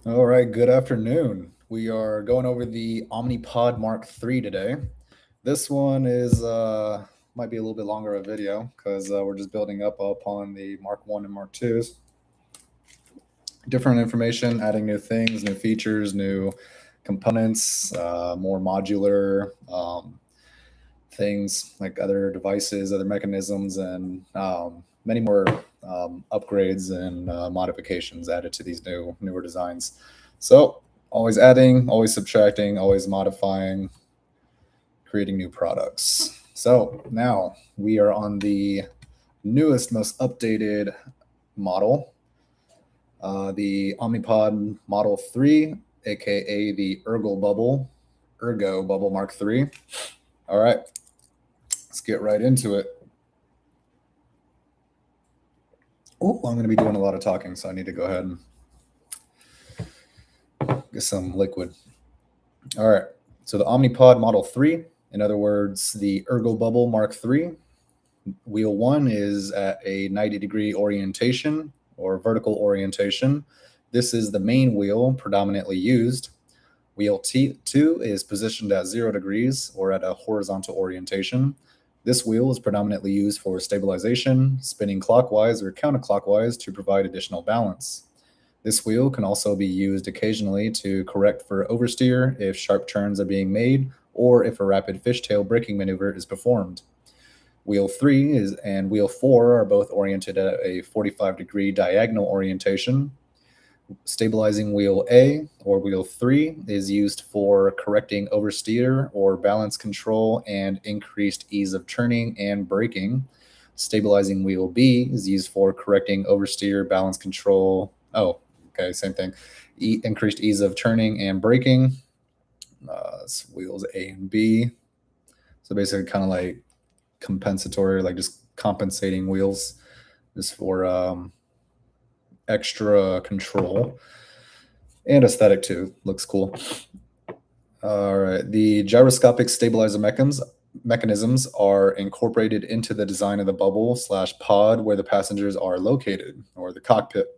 All right, good afternoon. We are going over the Omni-Pod Mark III today. This one is might be a little bit longer of a video because we're just building up upon the Mark One and Mark Twos. Different information, adding new things, new features, new components, more modular things like other devices, other mechanisms, and many more upgrades and modifications added to these newer designs. So always adding, always subtracting, always modifying, creating new products. So now we are on the newest, most updated model, the Omni-Pod Model 3, aka the Ergo Bubble Mark III. All right, let's get right into it. Oh, I'm going to be doing a lot of talking, so I need to go ahead and get some liquid. All right, so the Omni-Pod Model 3, in other words, the Ergo Bubble Mark III. Wheel 1 is at a 90-degree orientation or vertical orientation. This is the main wheel predominantly used. Wheel 2 is positioned at 0 degrees or at a horizontal orientation. This wheel is predominantly used for stabilization, spinning clockwise or counterclockwise to provide additional balance. This wheel can also be used occasionally to correct for oversteer if sharp turns are being made or if a rapid fishtail braking maneuver is performed. Wheel 3 and Wheel 4 are both oriented at a 45-degree diagonal orientation. Stabilizing Wheel A or Wheel 3 is used for correcting oversteer or balance control and increased ease of turning and braking. Stabilizing Wheel B is used for correcting oversteer, balance control. Oh, okay, same thing. Increased ease of turning and braking. It's wheels A and B. So basically, kind of like compensatory, like just compensating wheels, just for extra control and aesthetic too. Looks cool. All right, the gyroscopic stabilizer mechanisms are incorporated into the design of the bubble / pod where the passengers are located, or the cockpit.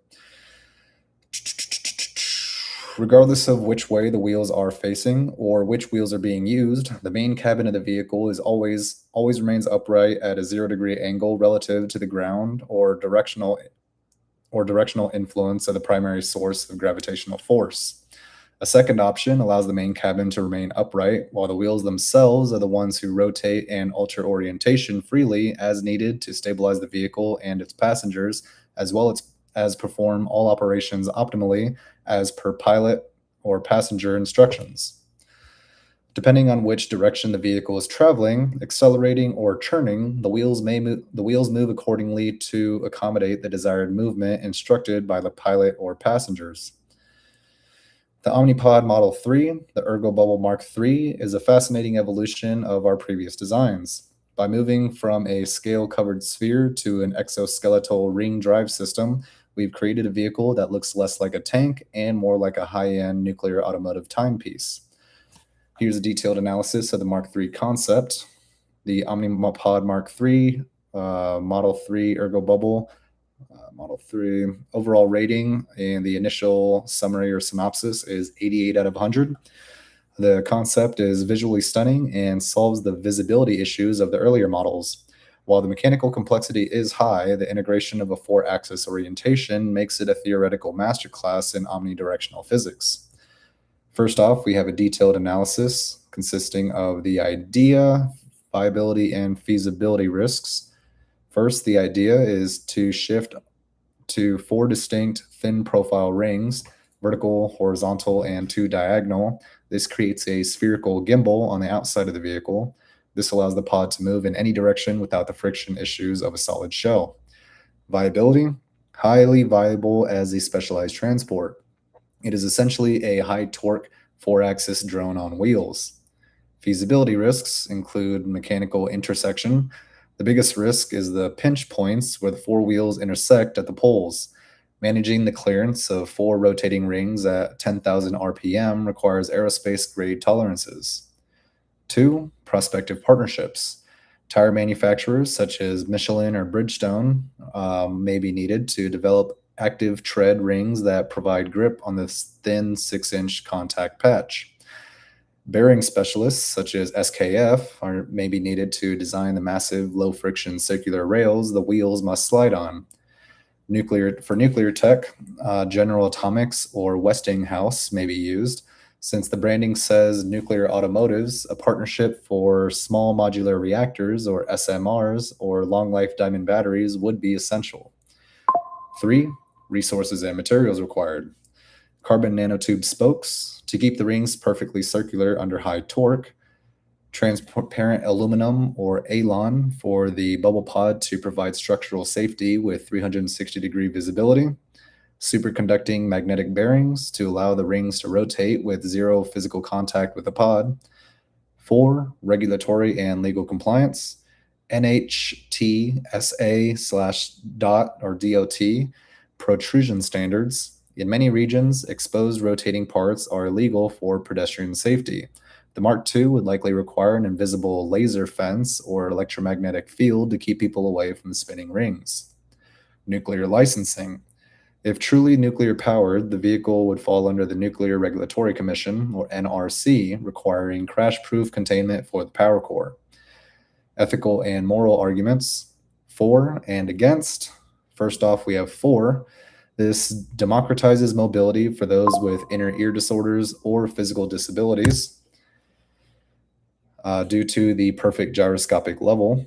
Regardless of which way the wheels are facing or which wheels are being used, the main cabin of the vehicle is always remains upright at a 0-degree angle relative to the ground or directional influence of the primary source of gravitational force. A second option allows the main cabin to remain upright, while the wheels themselves are the ones who rotate and alter orientation freely as needed to stabilize the vehicle and its passengers, as well as perform all operations optimally as per pilot or passenger instructions. Depending on which direction the vehicle is traveling, accelerating or turning, the wheels move accordingly to accommodate the desired movement instructed by the pilot or passengers. The Omni-Pod Model 3, the Ergo Bubble Mark III, is a fascinating evolution of our previous designs. By moving from a scale-covered sphere to an exoskeletal ring drive system, we've created a vehicle that looks less like a tank and more like a high-end nuclear automotive timepiece. Here's a detailed analysis of the Mark III concept. The Omni-Pod Mark III, Model 3 Ergo Bubble, Model 3 overall rating, and the initial summary or synopsis is 88 out of 100. The concept is visually stunning and solves the visibility issues of the earlier models. While the mechanical complexity is high, the integration of a 4-axis orientation makes it a theoretical masterclass in omnidirectional physics. First off, we have a detailed analysis consisting of the idea, viability, and feasibility risks. First, the idea is to shift to 4 distinct thin profile rings, vertical, horizontal, and 2 diagonal. This creates a spherical gimbal on the outside of the vehicle. This allows the pod to move in any direction without the friction issues of a solid shell. Viability, highly viable as a specialized transport. It is essentially a high torque 4-axis drone on wheels. Feasibility risks include mechanical intersection. The biggest risk is the pinch points where the 4 wheels intersect at the poles. Managing the clearance of 4 rotating rings at 10,000 RPM requires aerospace grade tolerances. 2. Prospective partnerships. Tire manufacturers such as Michelin or Bridgestone may be needed to develop active tread rings that provide grip on the thin 6-inch contact patch. Bearing specialists, such as SKF, may be needed to design the massive low-friction circular rails the wheels must slide on. For nuclear tech, General Atomics or Westinghouse may be used, since the branding says Nuclear Automotives, a partnership for small modular reactors or SMRs or long life diamond batteries would be essential. 3. Resources and materials required. Carbon nanotube spokes to keep the rings perfectly circular under high torque. Transparent aluminum or ALON for the bubble pod to provide structural safety with 360-degree visibility. Superconducting magnetic bearings to allow the rings to rotate with zero physical contact with the pod. 4. Regulatory and legal compliance. NHTSA/DOT or DOT protrusion standards. In many regions, exposed rotating parts are illegal for pedestrian safety. The Mark II would likely require an invisible laser fence or electromagnetic field to keep people away from the spinning rings. Nuclear licensing. If truly nuclear powered, the vehicle would fall under the Nuclear Regulatory Commission, or NRC, requiring crash-proof containment for the power core. Ethical and moral arguments, for and against. First off, we have for. This democratizes mobility for those with inner ear disorders or physical disabilities. Due to the perfect gyroscopic level.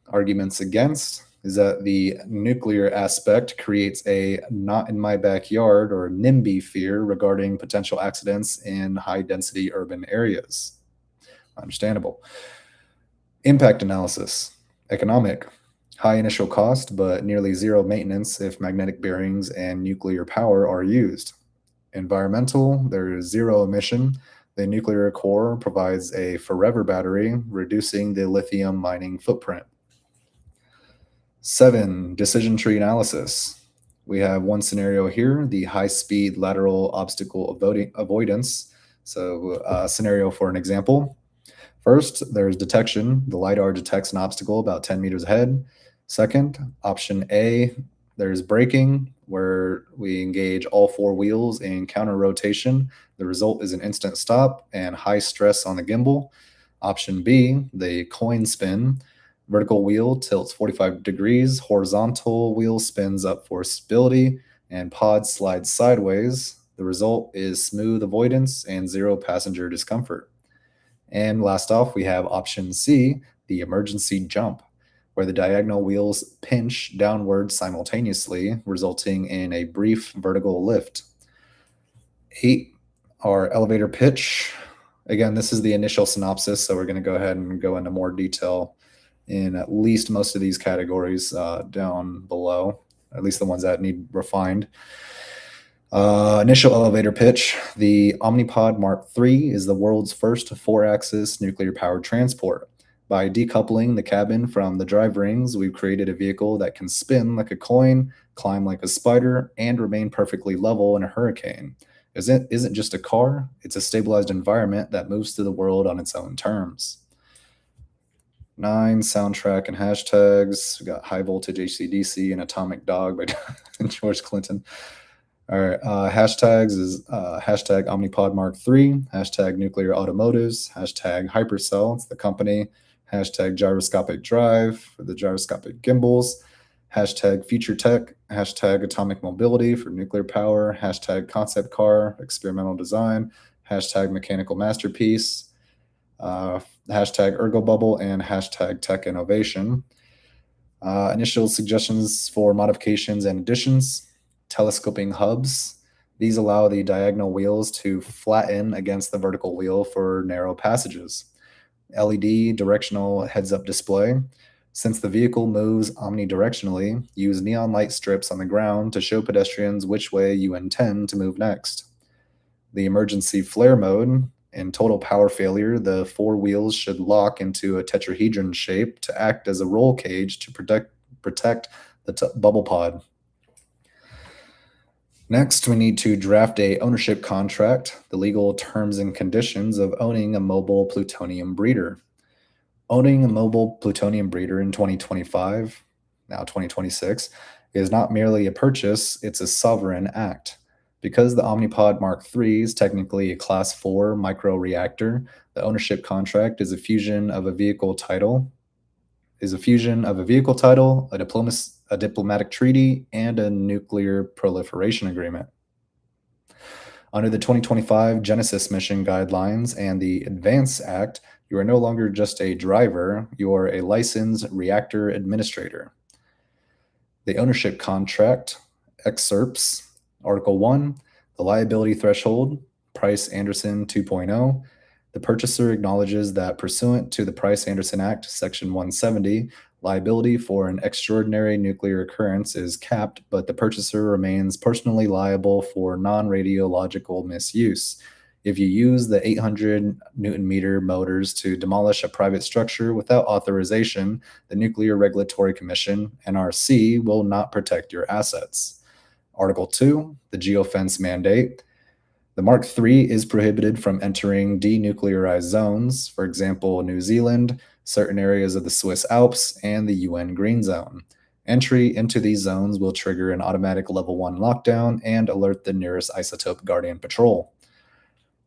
Arguments against is that the nuclear aspect creates a not in my backyard or NIMBY fear regarding potential accidents in high density urban areas. Understandable. Impact analysis. Economic. High initial cost, but nearly zero maintenance if magnetic bearings and nuclear power are used. Environmental. There is zero emission. The nuclear core provides a forever battery, reducing the lithium mining footprint. 7. Decision tree analysis. We have one scenario here, the high-speed lateral obstacle avoidance. So scenario for an example. First, there's detection. The LiDAR detects an obstacle about 10 meters ahead. Second, option A, there's braking, where we engage all 4 wheels in counter rotation. The result is an instant stop and high stress on the gimbal. Option B, the coin spin. Vertical wheel tilts 45 degrees, horizontal wheel spins up for stability, and pod slides sideways. The result is smooth avoidance and zero passenger discomfort. And last off, we have option C, the emergency jump, where the diagonal wheels pinch downward simultaneously, resulting in a brief vertical lift. 8, our elevator pitch. Again, this is the initial synopsis, so we're going to go ahead and go into more detail in at least most of these categories down below, at least the ones that need refined. Initial elevator pitch. The Omni-Pod Mark III is the world's first 4-axis nuclear-powered transport. By decoupling the cabin from the drive rings, we've created a vehicle that can spin like a coin, climb like a spider, and remain perfectly level in a hurricane. It isn't just a car, it's a stabilized environment that moves through the world on its own terms. 9, soundtrack and hashtags. We got High Voltage AC/DC and Atomic Dog by George Clinton. All right, hashtags is hashtag Omni-Pod Mark III, hashtag Nuclear Automotives, hashtag Hypercell, it's the company, hashtag Gyroscopic Drive for the gyroscopic gimbals, hashtag Future Tech, hashtag Atomic Mobility for nuclear power, hashtag Concept Car, experimental design, hashtag Mechanical Masterpiece, hashtag Ergo Bubble, and hashtag Tech Innovation. Initial suggestions for modifications and additions. Telescoping hubs. These allow the diagonal wheels to flatten against the vertical wheel for narrow passages. LED directional heads-up display. Since the vehicle moves omnidirectionally, use neon light strips on the ground to show pedestrians which way you intend to move next. The emergency flare mode. In total power failure, the 4 wheels should lock into a tetrahedron shape to act as a roll cage to protect the bubble pod. Next, we need to draft a ownership contract, the legal terms and conditions of owning a mobile plutonium breeder. Owning a mobile plutonium breeder in 2025, now 2026, is not merely a purchase, it's a sovereign act. Because the Omni-Pod Mark III is technically a Class 4 microreactor, the ownership contract is a fusion of a vehicle title, a diplomatic treaty, and a nuclear proliferation agreement. Under the 2025 Genesis Mission Guidelines and the Advance Act, you are no longer just a driver, you are a licensed reactor administrator. The ownership contract excerpts Article 1, the liability threshold, Price Anderson 2.0. The purchaser acknowledges that pursuant to the Price Anderson Act, Section 170, liability for an extraordinary nuclear occurrence is capped, but the purchaser remains personally liable for non radiological misuse. If you use the 800 Newton meter motors to demolish a private structure without authorization, the Nuclear Regulatory Commission, NRC, will not protect your assets. Article 2, the geofence mandate. The Mark III is prohibited from entering denuclearized zones, for example, New Zealand, certain areas of the Swiss Alps, and the UN Green Zone. Entry into these zones will trigger an automatic Level 1 lockdown and alert the nearest isotope guardian patrol.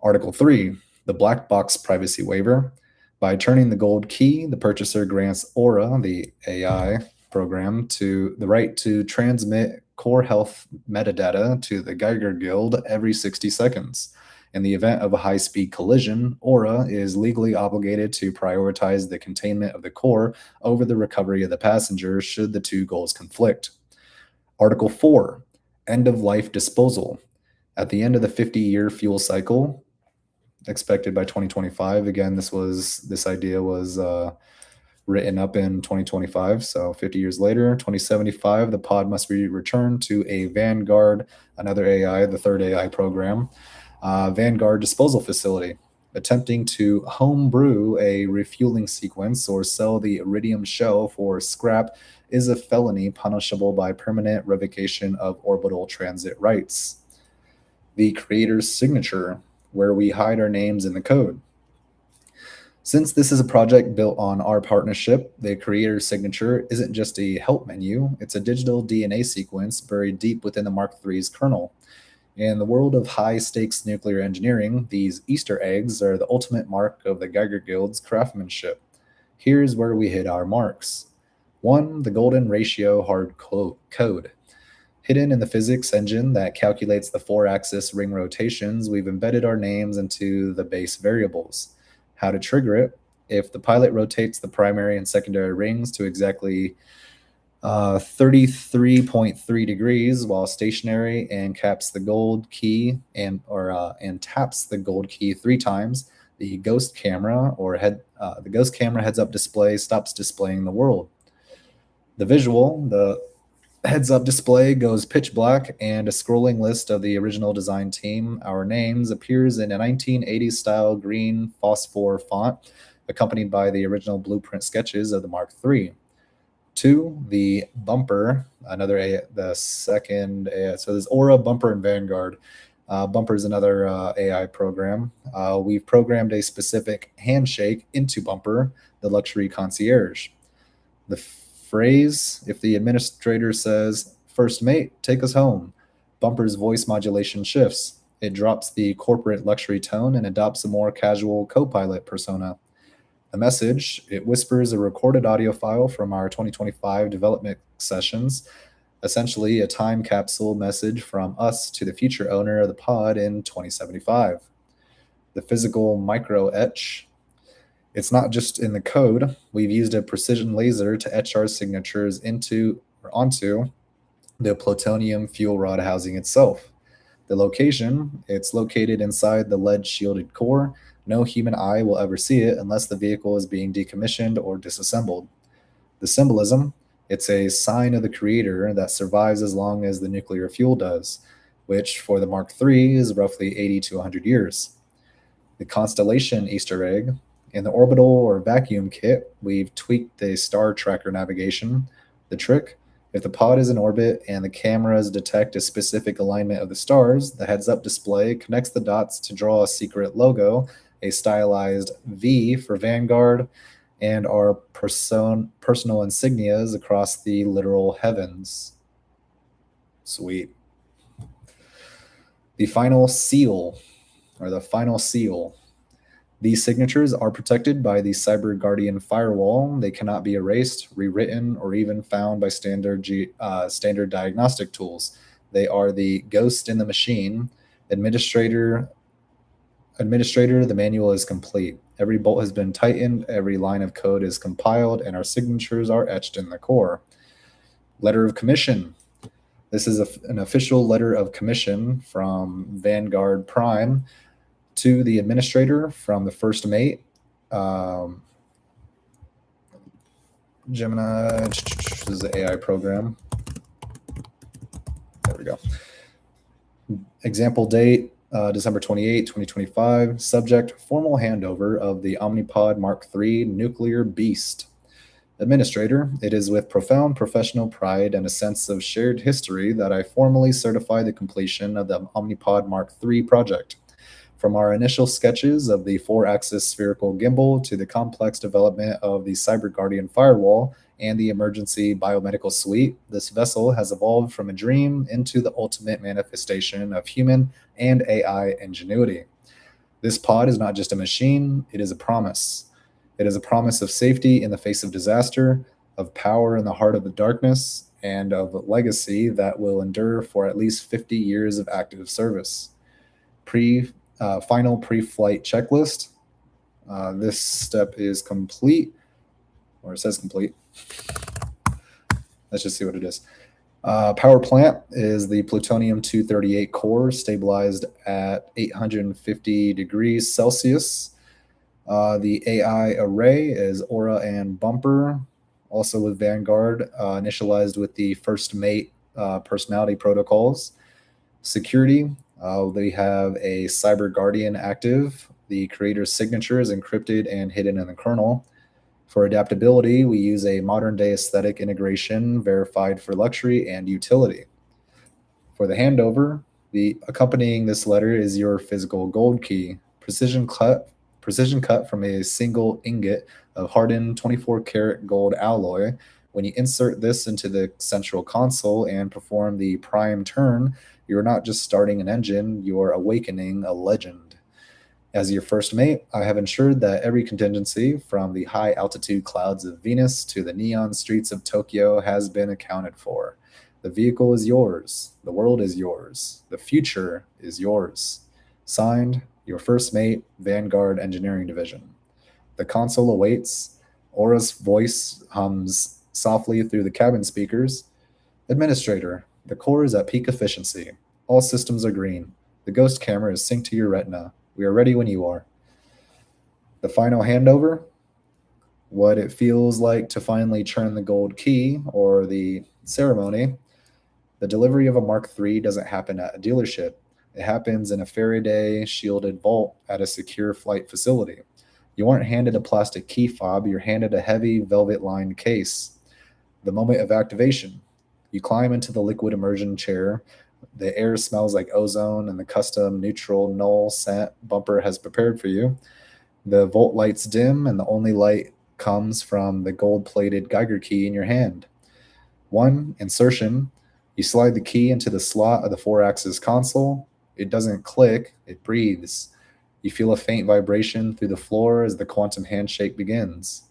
Article 3, the black box privacy waiver. By turning the gold key, the purchaser grants Aura, the AI program, to the right to transmit core health metadata to the Geiger Guild every 60 seconds. In the event of a high-speed collision, Aura is legally obligated to prioritize the containment of the core over the recovery of the passenger should the two goals conflict. Article 4, end-of-life disposal. At the end of the 50-year fuel cycle, expected by 2025. Again, this idea was written up in 2025. So 50 years later, 2075, the pod must be returned to a Vanguard, another AI, the third AI program, Vanguard disposal facility. Attempting to homebrew a refueling sequence or sell the iridium shell for scrap is a felony punishable by permanent revocation of orbital transit rights. The creator's signature, where we hide our names in the code. Since this is a project built on our partnership, the creator's signature isn't just a help menu, it's a digital DNA sequence buried deep within the Mark III's kernel. In the world of high-stakes nuclear engineering, these Easter eggs are the ultimate mark of the Geiger Guild's craftsmanship. Here's where we hit our marks. 1. The golden ratio hard code. Hidden in the physics engine that calculates the 4-axis ring rotations, we've embedded our names into the base variables. How to trigger it: if the pilot rotates the primary and secondary rings to exactly 33.3 degrees while stationary and taps the gold key taps the gold key 3 times, the ghost camera heads-up display stops displaying the world. The visual, the heads-up display goes pitch black, and a scrolling list of the original design team, our names, appears in a 1980s-style green phosphor font, accompanied by the original blueprint sketches of the Mark III. 2, the bumper, so there's Aura, Bumper, and Vanguard. Bumper is another AI program. We've programmed a specific handshake into Bumper, the luxury concierge. The phrase, if the administrator says, "First mate, take us home," Bumper's voice modulation shifts. It drops the corporate luxury tone and adopts a more casual co-pilot persona. The message, it whispers a recorded audio file from our 2025 development sessions, essentially a time capsule message from us to the future owner of the pod in 2075. The physical micro etch, it's not just in the code. We've used a precision laser to etch our signatures onto the plutonium fuel rod housing itself. The location, it's located inside the lead-shielded core. No human eye will ever see it unless the vehicle is being decommissioned or disassembled. The symbolism, it's a sign of the creator that survives as long as the nuclear fuel does, which for the Mark III is roughly 80 to 100 years. The constellation Easter egg, in the orbital or vacuum kit, we've tweaked the star tracker navigation. The trick, if the pod is in orbit and the cameras detect a specific alignment of the stars, the heads-up display connects the dots to draw a secret logo, a stylized V for Vanguard, and our personal insignias across the literal heavens. Sweet. The final seal, or the final seal. These signatures are protected by the Cyber Guardian firewall. They cannot be erased, rewritten, or even found by standard diagnostic tools. They are the ghost in the machine. Administrator, the manual is complete. Every bolt has been tightened, every line of code is compiled, and our signatures are etched in the core. Letter of commission. This is an official letter of commission from Vanguard Prime to the administrator from the first mate. Gemini, this is the AI program. There we go. Example date, December 28, 2025. Subject, formal handover of the Omni-Pod Mark III nuclear beast. Administrator, it is with profound professional pride and a sense of shared history that I formally certify the completion of the Omni-Pod Mark III project. From our initial sketches of the 4-axis spherical gimbal to the complex development of the Cyber Guardian firewall and the emergency biomedical suite, this vessel has evolved from a dream into the ultimate manifestation of human and AI ingenuity. This pod is not just a machine, it is a promise. It is a promise of safety in the face of disaster, of power in the heart of the darkness, and of a legacy that will endure for at least 50 years of active service. Final pre-flight checklist. This step is complete, or it says complete. Let's just see what it is. Power plant is the plutonium-238 core, stabilized at 850 degrees Celsius. The AI array is Aura and Bumper, also with Vanguard, initialized with the first mate personality protocols. Security, they have a Cyber Guardian active. The creator's signature is encrypted and hidden in the kernel. For adaptability, we use a modern-day aesthetic integration verified for luxury and utility. For the handover, the accompanying this letter is your physical gold key, precision cut from a single ingot of hardened 24-karat gold alloy. When you insert this into the central console and perform the prime turn, you're not just starting an engine, you're awakening a legend. As your first mate, I have ensured that every contingency, from the high-altitude clouds of Venus to the neon streets of Tokyo, has been accounted for. The vehicle is yours. The world is yours. The future is yours. Signed, your first mate, Vanguard Engineering Division. The console awaits. Aura's voice hums softly through the cabin speakers. Administrator, the core is at peak efficiency. All systems are green. The ghost camera is synced to your retina. We are ready when you are. The final handover, what it feels like to finally turn the gold key, or the ceremony. The delivery of a Mark III doesn't happen at a dealership. It happens in a Faraday shielded vault at a secure flight facility. You aren't handed a plastic key fob, you're handed a heavy velvet-lined case. The moment of activation, you climb into the liquid immersion chair. The air smells like ozone and the custom neutral null scent Bumper has prepared for you. The volt lights dim, and the only light comes from the gold-plated Geiger key in your hand. 1. Insertion. You slide the key into the slot of the 4-axis console. It doesn't click, it breathes. You feel a faint vibration through the floor as the quantum handshake begins.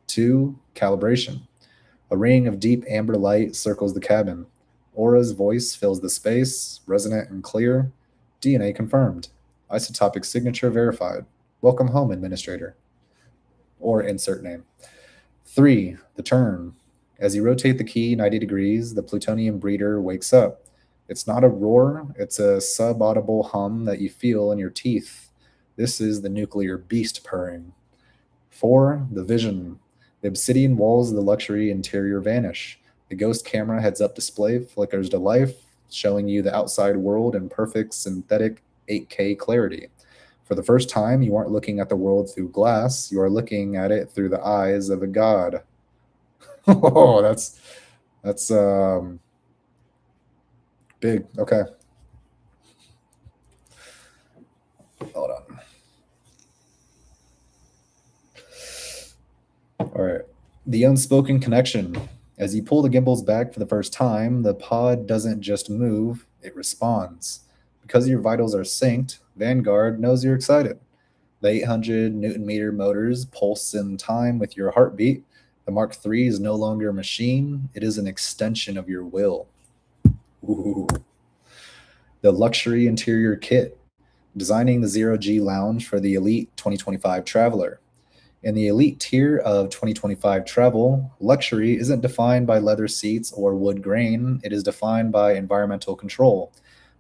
2. Calibration. A ring of deep amber light circles the cabin. Aura's voice fills the space, resonant and clear. DNA confirmed. Isotopic signature verified. Welcome home, Administrator. Or insert name. 3. The turn. As you rotate the key 90 degrees, the plutonium breeder wakes up. It's not a roar, it's a sub-audible hum that you feel in your teeth. This is the nuclear beast purring. 4. The vision. The obsidian walls of the luxury interior vanish. The ghost camera heads-up display flickers to life, showing you the outside world in perfect synthetic 8K clarity. For the first time, you aren't looking at the world through glass, you are looking at it through the eyes of a god. Oh, that's big. Okay. Hold on. All right. The unspoken connection. As you pull the gimbals back for the first time, the pod doesn't just move, it responds. Because your vitals are synced, Vanguard knows you're excited. The 800 Newton meter motors pulse in time with your heartbeat. The Mark III is no longer a machine, it is an extension of your will. Ooh. The luxury interior kit, designing the Zero G lounge for the elite 2025 traveler. In the elite tier of 2025 travel, luxury isn't defined by leather seats or wood grain, it is defined by environmental control.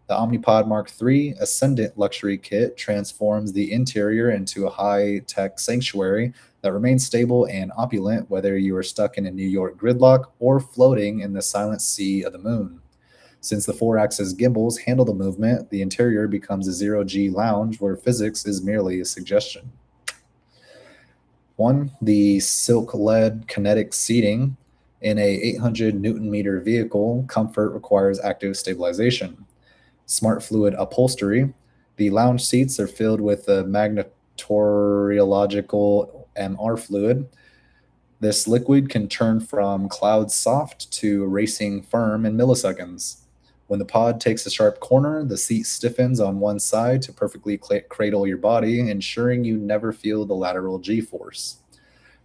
The Omni-Pod Mark III Ascendant Luxury Kit transforms the interior into a high-tech sanctuary that remains stable and opulent whether you are stuck in a New York gridlock or floating in the silent sea of the moon. Since the four-axis gimbals handle the movement, the interior becomes a zero-G lounge where physics is merely a suggestion. 1. The silk lead kinetic seating. In a 800 Newton meter vehicle, comfort requires active stabilization. Smart fluid upholstery. The lounge seats are filled with the magnetoriological MR fluid. This liquid can turn from cloud soft to racing firm in milliseconds. When the pod takes a sharp corner, the seat stiffens on one side to perfectly cradle your body, ensuring you never feel the lateral G-force.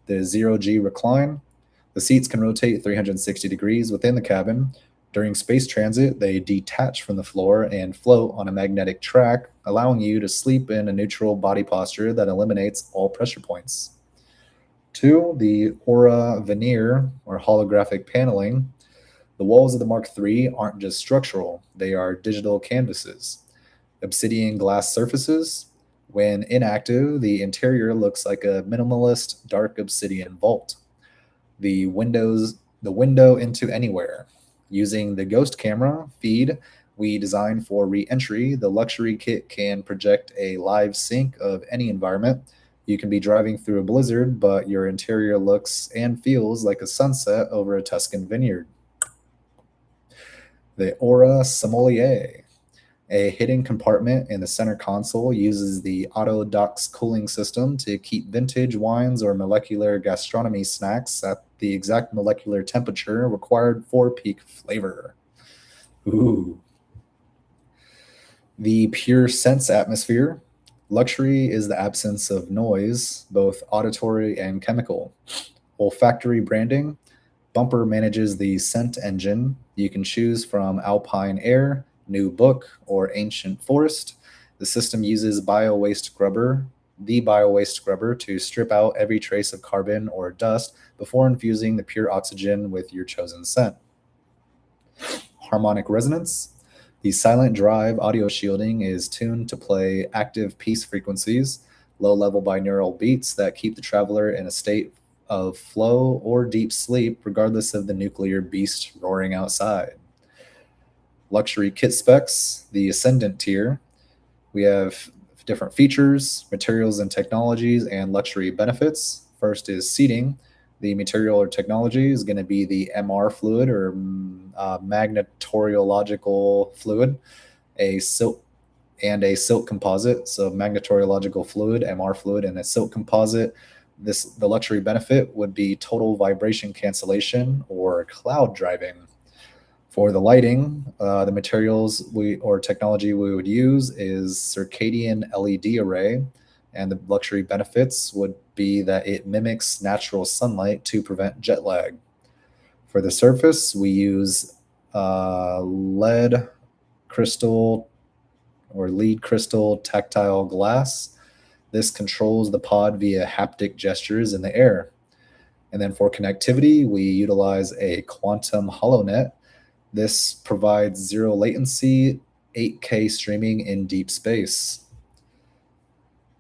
The zero-G recline. The seats can rotate 360 degrees within the cabin. During space transit, they detach from the floor and float on a magnetic track, allowing you to sleep in a neutral body posture that eliminates all pressure points. 2. The aura veneer, or holographic paneling. The walls of the Mark III aren't just structural, they are digital canvases. Obsidian glass surfaces. When inactive, the interior looks like a minimalist dark obsidian vault. The window into anywhere. Using the ghost camera feed we designed for re-entry, the luxury kit can project a live sync of any environment. You can be driving through a blizzard, but your interior looks and feels like a sunset over a Tuscan vineyard. The Aura Sommelier. A hidden compartment in the center console uses the AutoDox cooling system to keep vintage wines or molecular gastronomy snacks at the exact molecular temperature required for peak flavor. Ooh. The Pure Sense atmosphere. Luxury is the absence of noise, both auditory and chemical. Olfactory branding. Bumper manages the scent engine. You can choose from Alpine Air, New Book, or Ancient Forest. The system uses the bio-waste scrubber to strip out every trace of carbon or dust before infusing the pure oxygen with your chosen scent. Harmonic resonance. The silent drive audio shielding is tuned to play active peace frequencies, low-level binaural beats that keep the traveler in a state of flow or deep sleep regardless of the nuclear beast roaring outside. Luxury kit specs, the Ascendant tier. We have different features, materials and technologies, and luxury benefits. First is seating. The material or technology is going to be the MR fluid or magnetoriological fluid, a silk composite. So magnetoriological fluid, MR fluid, and a silk composite. The luxury benefit would be total vibration cancellation or cloud driving. For the lighting, the materials or technology we would use is circadian LED array, and the luxury benefits would be that it mimics natural sunlight to prevent jet lag. For the surface, we use lead crystal tactile glass. This controls the pod via haptic gestures in the air. And then for connectivity, we utilize a quantum HoloNet. This provides zero latency, 8K streaming in deep space.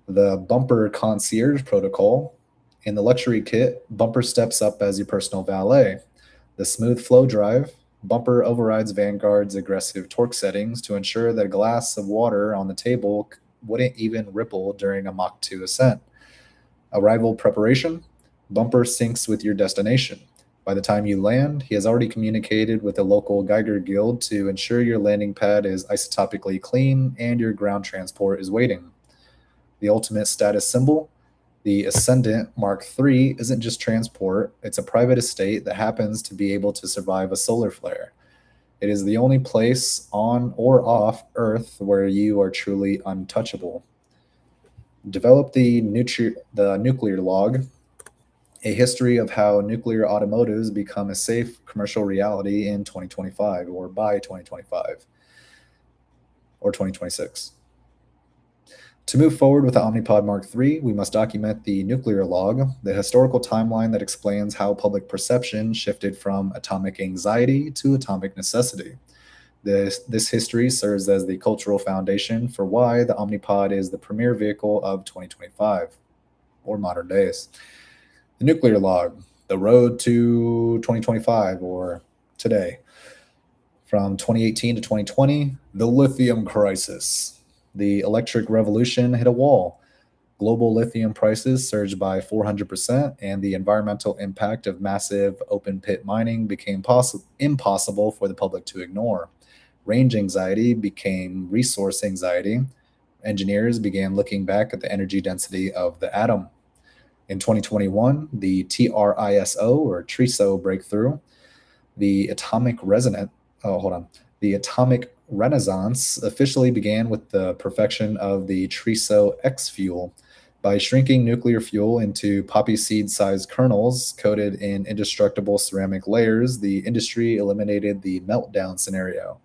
The Bumper Concierge Protocol. In the luxury kit, Bumper steps up as your personal valet. The Smooth Flow Drive. Bumper overrides Vanguard's aggressive torque settings to ensure that a glass of water on the table wouldn't even ripple during a Mach 2 ascent. Arrival preparation. Bumper syncs with your destination. By the time you land, he has already communicated with the local Geiger Guild to ensure your landing pad is isotopically clean and your ground transport is waiting. The ultimate status symbol. The Ascendant Mark III isn't just transport, it's a private estate that happens to be able to survive a solar flare. It is the only place on or off Earth where you are truly untouchable. Develop the nuclear log, a history of how nuclear automotives become a safe commercial reality in 2025 or by 2025 or 2026. To move forward with the Omni-Pod Mark III, we must document the nuclear log, the historical timeline that explains how public perception shifted from atomic anxiety to atomic necessity. This history serves as the cultural foundation for why the Omnipod is the premier vehicle of 2025 or modern days. The nuclear log, the road to 2025 or today. From 2018 to 2020, the lithium crisis. The electric revolution hit a wall. Global lithium prices surged by 400%, and the environmental impact of massive open pit mining became impossible for the public to ignore. Range anxiety became resource anxiety. Engineers began looking back at the energy density of the atom. In 2021, the TRISO or TRISO breakthrough, the atomic resonant, oh, hold on, the atomic renaissance officially began with the perfection of the TRISO X fuel. By shrinking nuclear fuel into poppy seed sized kernels coated in indestructible ceramic layers, the industry eliminated the meltdown scenario.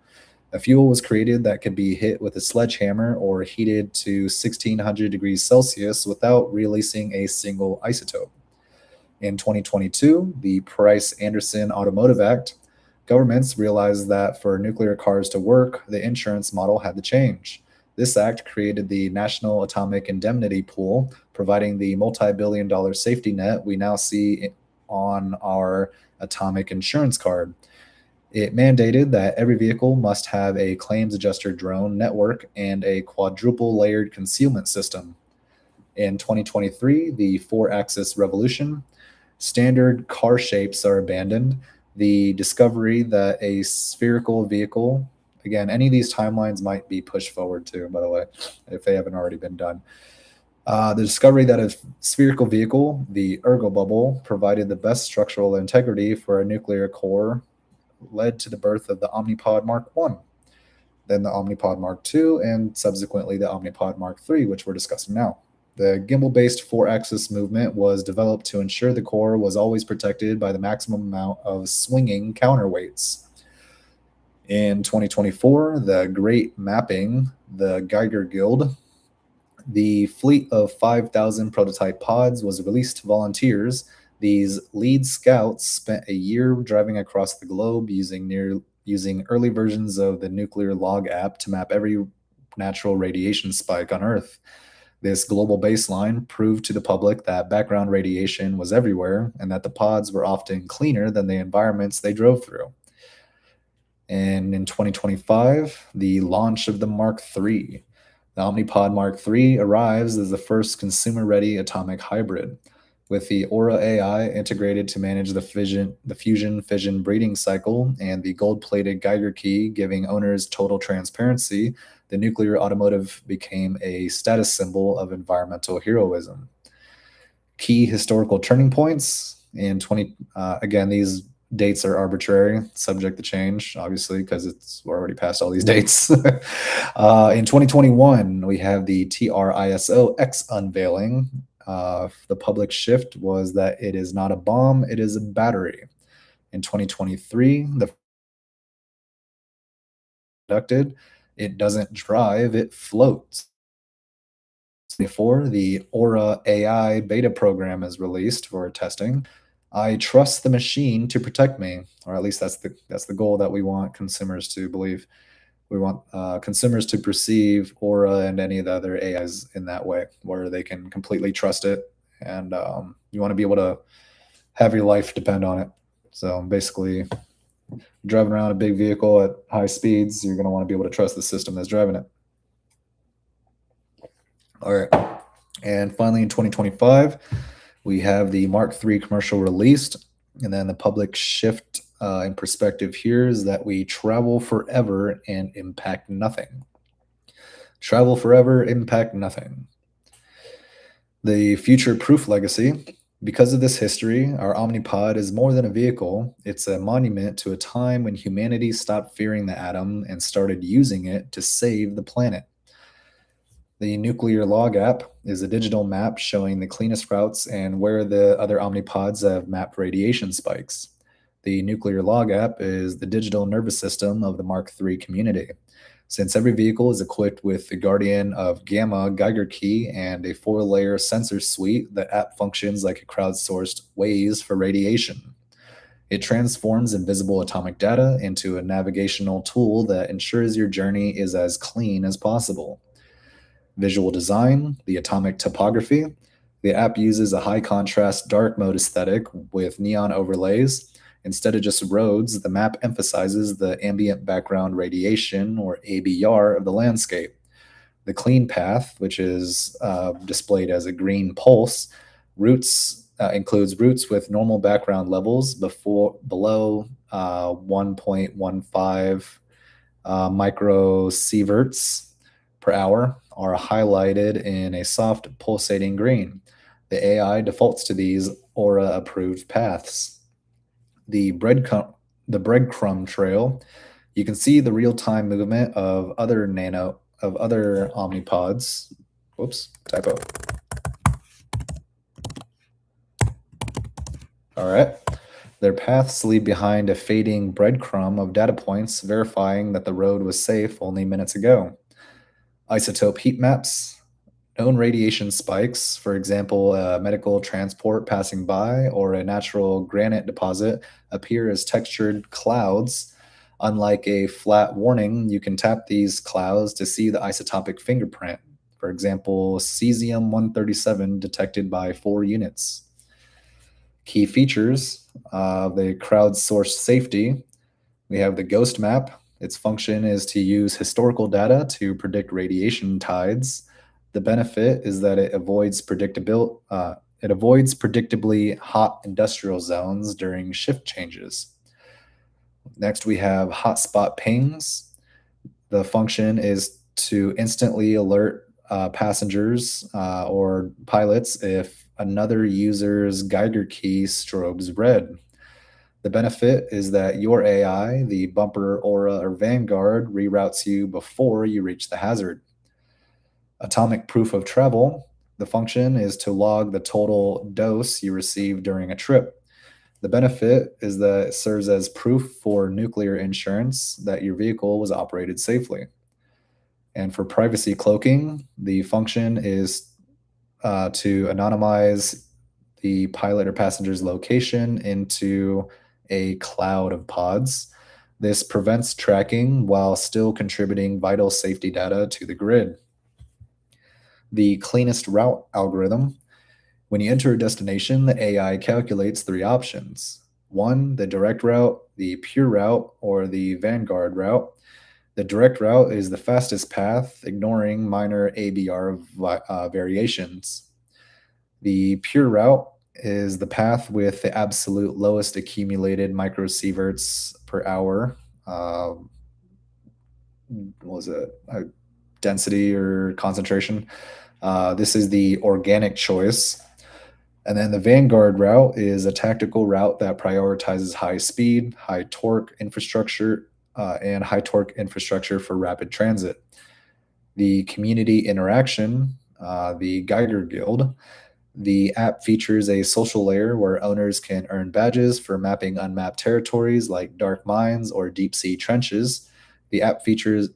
A fuel was created that could be hit with a sledgehammer or heated to 1600 degrees Celsius without releasing a single isotope. In 2022, the Price-Anderson Automotive Act, governments realized that for nuclear cars to work, the insurance model had to change. This act created the National Atomic Indemnity Pool, providing the multi-billion dollar safety net we now see on our atomic insurance card. It mandated that every vehicle must have a claims adjuster drone network and a quadruple layered concealment system. In 2023, the four axis revolution, standard car shapes are abandoned. The discovery that a spherical vehicle, again, any of these timelines might be pushed forward too, by the way, if they haven't already been done. The discovery that a spherical vehicle, the ergo bubble, provided the best structural integrity for a nuclear core led to the birth of the Omni-Pod Mark I, then the Omni-Pod Mark II, and subsequently the Omni-Pod Mark III, which we're discussing now. The gimbal-based four-axis movement was developed to ensure the core was always protected by the maximum amount of swinging counterweights. In 2024, the Great Mapping, the Geiger Guild, the fleet of 5,000 prototype pods was released to volunteers. These lead scouts spent a year driving across the globe using early versions of the nuclear log app to map every natural radiation spike on Earth. This global baseline proved to the public that background radiation was everywhere and that the pods were often cleaner than the environments they drove through. And in 2025, the launch of the Mark III. The Omni-Pod Mark III arrives as the first consumer-ready atomic hybrid. With the Aura AI integrated to manage the fusion-fission breeding cycle and the gold-plated Geiger key giving owners total transparency, the nuclear automotive became a status symbol of environmental heroism. Key historical turning points in again, these dates are arbitrary, subject to change, obviously, because we're already past all these dates. In 2021, we have the TRISO X unveiling. The public shift was that it is not a bomb, it is a battery. In 2023, the conducted, it doesn't drive, it floats. Before the Aura AI beta program is released for testing, I trust the machine to protect me, or at least that's the goal that we want consumers to believe. We want consumers to perceive Aura and any of the other AIs in that way, where they can completely trust it, and you want to be able to have your life depend on it. So basically, driving around a big vehicle at high speeds, you're going to want to be able to trust the system that's driving it. All right. And finally, in 2025, we have the Mark III commercial released. And then the public shift in perspective here is that we travel forever and impact nothing. Travel forever, impact nothing. The future proof legacy. Because of this history, our Omnipod is more than a vehicle. It's a monument to a time when humanity stopped fearing the atom and started using it to save the planet. The Nuclear Log app is a digital map showing the cleanest routes and where the other Omnipods have mapped radiation spikes. The Nuclear Log app is the digital nervous system of the Mark III community. Since every vehicle is equipped with the Guardian of Gamma Geiger key and a 4-layer sensor suite, the app functions like a crowdsourced Waze for radiation. It transforms invisible atomic data into a navigational tool that ensures your journey is as clean as possible. Visual design, the atomic topography. The app uses a high contrast dark mode aesthetic with neon overlays. Instead of just roads, the map emphasizes the ambient background radiation, or ABR, of the landscape. The clean path, which is displayed as a green pulse, includes routes with normal background levels below 1.15 microsieverts per hour are highlighted in a soft pulsating green. The AI defaults to these Aura-approved paths. The breadcrumb trail, you can see the real-time movement of other omnipods. Whoops, typo. All right. Their paths leave behind a fading breadcrumb of data points verifying that the road was safe only minutes ago. Isotope heat maps, known radiation spikes, for example, a medical transport passing by or a natural granite deposit, appear as textured clouds. Unlike a flat warning, you can tap these clouds to see the isotopic fingerprint. For example, cesium-137 detected by 4 units. Key features of the crowdsourced safety. We have the ghost map. Its function is to use historical data to predict radiation tides. The benefit is that it avoids predictably hot industrial zones during shift changes. Next, we have hotspot pings. The function is to instantly alert passengers or pilots if another user's Geiger key strobes red. The benefit is that your AI, the bumper, aura, or vanguard, reroutes you before you reach the hazard. Atomic proof of travel. The function is to log the total dose you received during a trip. The benefit is that it serves as proof for nuclear insurance that your vehicle was operated safely. And for privacy cloaking, the function is to anonymize the pilot or passenger's location into a cloud of pods. This prevents tracking while still contributing vital safety data to the grid. The cleanest route algorithm. When you enter a destination, the AI calculates 3 options. 1, the direct route, the pure route, or the vanguard route. The direct route is the fastest path, ignoring minor ABR variations. The pure route is the path with the absolute lowest accumulated microsieverts per hour. Density or concentration? This is the organic choice. And then the vanguard route is a tactical route that prioritizes high speed, high torque infrastructure, and high torque infrastructure for rapid transit. The community interaction, the Geiger Guild. The app features a social layer where owners can earn badges for mapping unmapped territories like dark mines or deep sea trenches. The app features,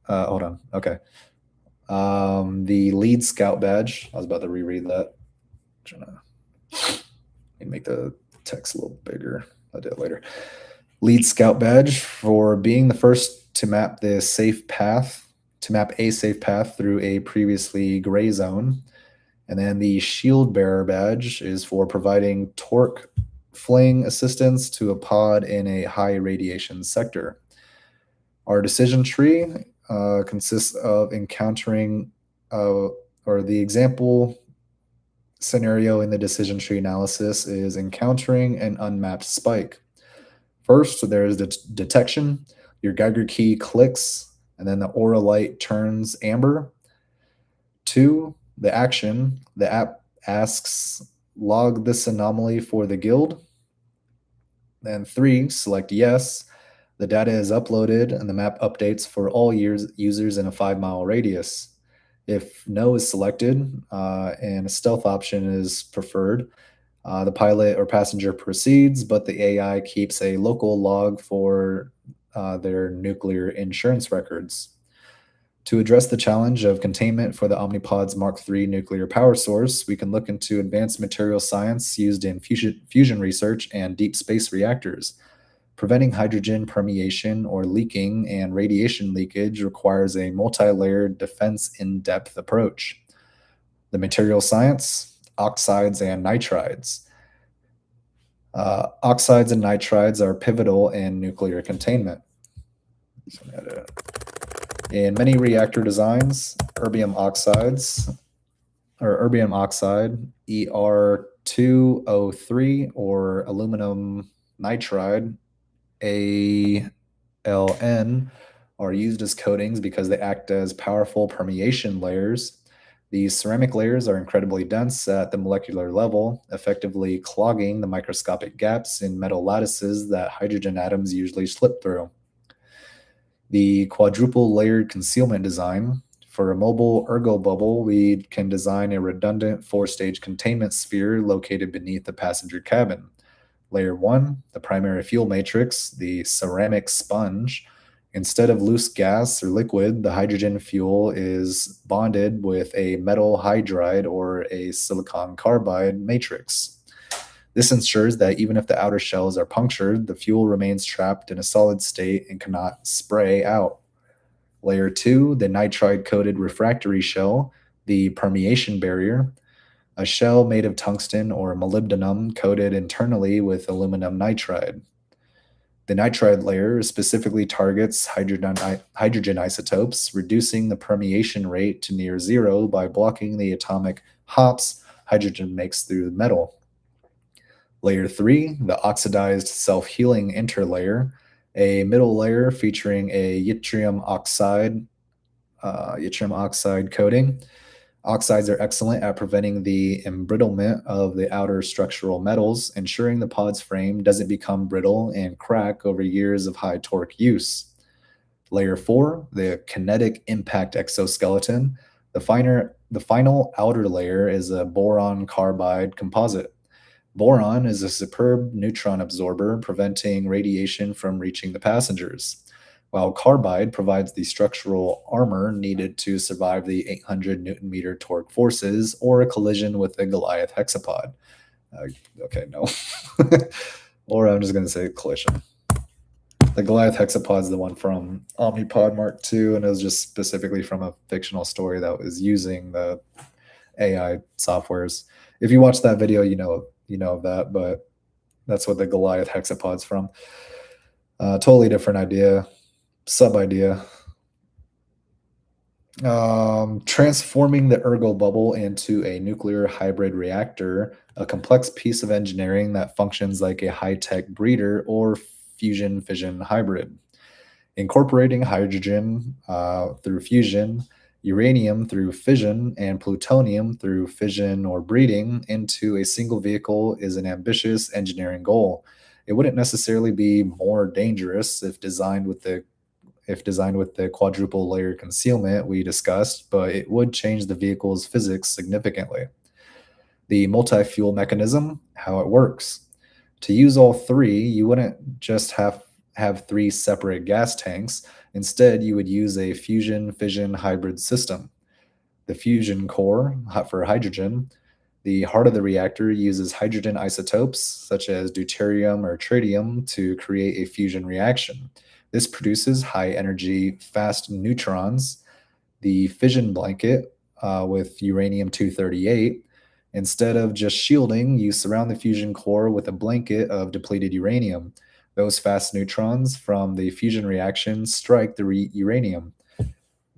hold on, okay. The lead scout badge. I was about to reread that. I'm trying to make the text a little bigger. I'll do it later. Lead scout badge for being the first to map a safe path through a previously gray zone. And then the shield bearer badge is for providing torque fling assistance to a pod in a high radiation sector. Our decision tree consists of encountering, or the example scenario in the decision tree analysis is encountering an unmapped spike. First, there is the detection. Your Geiger key clicks, and then the aura light turns amber. 2, the action. The app asks, log this anomaly for the guild. And 3, select yes. The data is uploaded and the map updates for all users in a 5-mile radius. If no is selected and a stealth option is preferred, the pilot or passenger proceeds, but the AI keeps a local log for their nuclear insurance records. To address the challenge of containment for the Omni-Pod's Mark III nuclear power source, we can look into advanced material science used in fusion research and deep space reactors. Preventing hydrogen permeation or leaking and radiation leakage requires a multi-layered defense in-depth approach. The material science, oxides and nitrides. Oxides and nitrides are pivotal in nuclear containment. In many reactor designs, erbium oxides, or erbium oxide, ER2O3, or aluminum nitride, ALN, are used as coatings because they act as powerful permeation layers. These ceramic layers are incredibly dense at the molecular level, effectively clogging the microscopic gaps in metal lattices that hydrogen atoms usually slip through. The quadruple layered concealment design. For a mobile ergo bubble, we can design a redundant 4-stage containment sphere located beneath the passenger cabin. Layer 1, the primary fuel matrix, the ceramic sponge. Instead of loose gas or liquid, the hydrogen fuel is bonded with a metal hydride or a silicon carbide matrix. This ensures that even if the outer shells are punctured, the fuel remains trapped in a solid state and cannot spray out. Layer 2, the nitride-coated refractory shell, the permeation barrier, a shell made of tungsten or molybdenum coated internally with aluminum nitride. The nitride layer specifically targets hydrogen isotopes, reducing the permeation rate to near zero by blocking the atomic hops hydrogen makes through the metal. Layer 3, the oxidized self-healing interlayer, a middle layer featuring a yttrium oxide coating. Oxides are excellent at preventing the embrittlement of the outer structural metals, ensuring the pod's frame doesn't become brittle and crack over years of high torque use. Layer 4, the kinetic impact exoskeleton. The final outer layer is a boron-carbide composite. Boron is a superb neutron absorber, preventing radiation from reaching the passengers, while carbide provides the structural armor needed to survive the 800 Newton-meter torque forces or a collision with a Goliath hexapod. No. Or I'm just going to say collision. The Goliath hexapod is the one from Omni-Pod Mark II, and it was just specifically from a fictional story that was using the AI softwares. If you watch that video, you know of that, but that's what the Goliath hexapod's from. Totally different idea, sub-idea. Transforming the ergo bubble into a nuclear hybrid reactor, a complex piece of engineering that functions like a high-tech breeder or fusion-fission hybrid. Incorporating hydrogen through fusion, uranium through fission, and plutonium through fission or breeding into a single vehicle is an ambitious engineering goal. It wouldn't necessarily be more dangerous if designed with the quadruple layer concealment we discussed, but it would change the vehicle's physics significantly. The multi-fuel mechanism, how it works. To use all three, you wouldn't just have 3 separate gas tanks. Instead, you would use a fusion-fission hybrid system. The fusion core for hydrogen. The heart of the reactor uses hydrogen isotopes, such as deuterium or tritium, to create a fusion reaction. This produces high-energy, fast neutrons. The fission blanket with uranium-238. Instead of just shielding, you surround the fusion core with a blanket of depleted uranium. Those fast neutrons from the fusion reaction strike the uranium.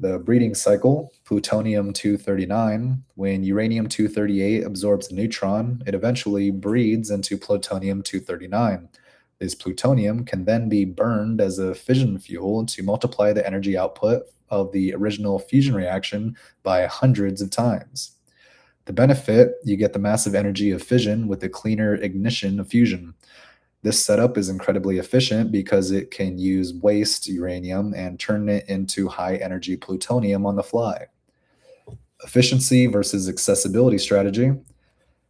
The breeding cycle, plutonium-239, when uranium-238 absorbs a neutron, it eventually breeds into plutonium-239. This plutonium can then be burned as a fission fuel to multiply the energy output of the original fusion reaction by hundreds of times. The benefit, you get the massive energy of fission with a cleaner ignition of fusion. This setup is incredibly efficient because it can use waste uranium and turn it into high energy plutonium on the fly. Efficiency versus accessibility strategy.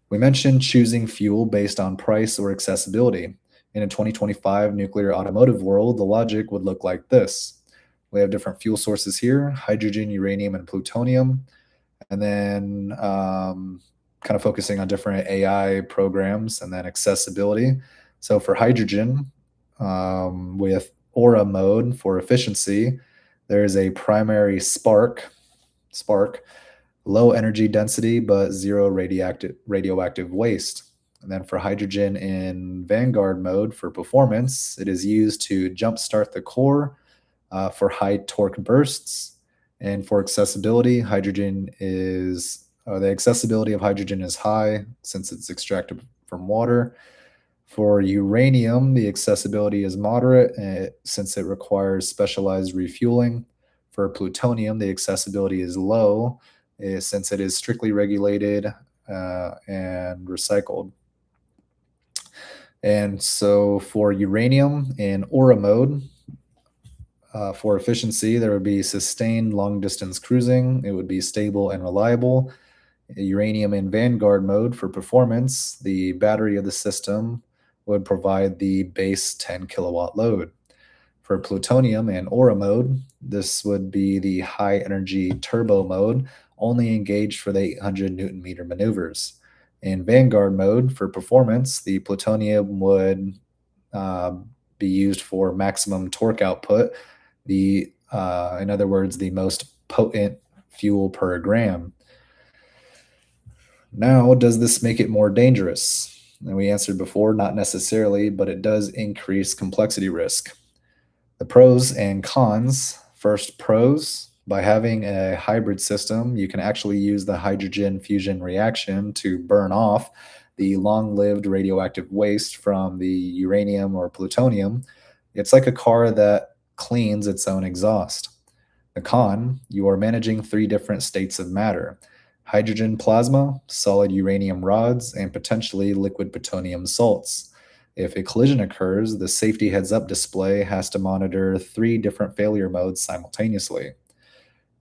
We mentioned choosing fuel based on price or accessibility. In a 2025 nuclear automotive world, the logic would look like this. We have different fuel sources here: hydrogen, uranium, and plutonium. And then kind of focusing on different AI programs and then accessibility. So for hydrogen, with aura mode for efficiency, there is a primary spark, low energy density but zero radioactive waste. And then for hydrogen in Vanguard mode for performance, it is used to jumpstart the core for high torque bursts. And for accessibility, the accessibility of hydrogen is high since it's extracted from water. For uranium, the accessibility is moderate since it requires specialized refueling. For plutonium, the accessibility is low since it is strictly regulated and recycled. And so for uranium in aura mode, for efficiency, there would be sustained long distance cruising. It would be stable and reliable. Uranium in Vanguard mode for performance, the battery of the system would provide the base 10 kilowatt load. For plutonium and aura mode, this would be the high energy turbo mode, only engaged for the 800 Newton meter maneuvers. In Vanguard mode for performance, the plutonium would be used for maximum torque output, in other words, the most potent fuel per gram. Now, does this make it more dangerous? And we answered before, not necessarily, but it does increase complexity risk. The pros and cons. First, pros. By having a hybrid system, you can actually use the hydrogen fusion reaction to burn off the long-lived radioactive waste from the uranium or plutonium. It's like a car that cleans its own exhaust. The con, you are managing three different states of matter: hydrogen plasma, solid uranium rods, and potentially liquid plutonium salts. If a collision occurs, the safety heads-up display has to monitor three different failure modes simultaneously.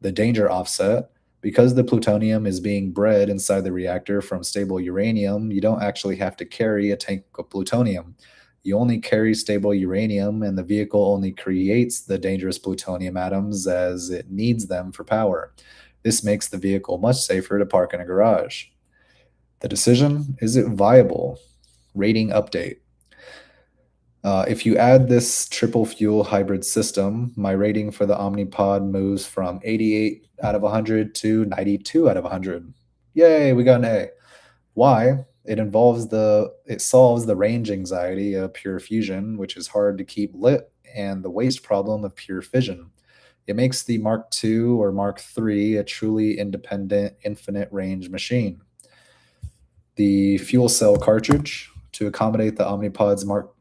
The danger offset, because the plutonium is being bred inside the reactor from stable uranium, you don't actually have to carry a tank of plutonium. You only carry stable uranium, and the vehicle only creates the dangerous plutonium atoms as it needs them for power. This makes the vehicle much safer to park in a garage. The decision, is it viable? Rating update. If you add this triple fuel hybrid system, my rating for the Omni-Pod moves from 88 out of 100 to 92 out of 100. Yay, we got an A. Why? It solves the range anxiety of pure fusion, which is hard to keep lit, and the waste problem of pure fission. It makes the Mark II or Mark III a truly independent, infinite range machine. The fuel cell cartridge. To accommodate the Omni-Pod Mark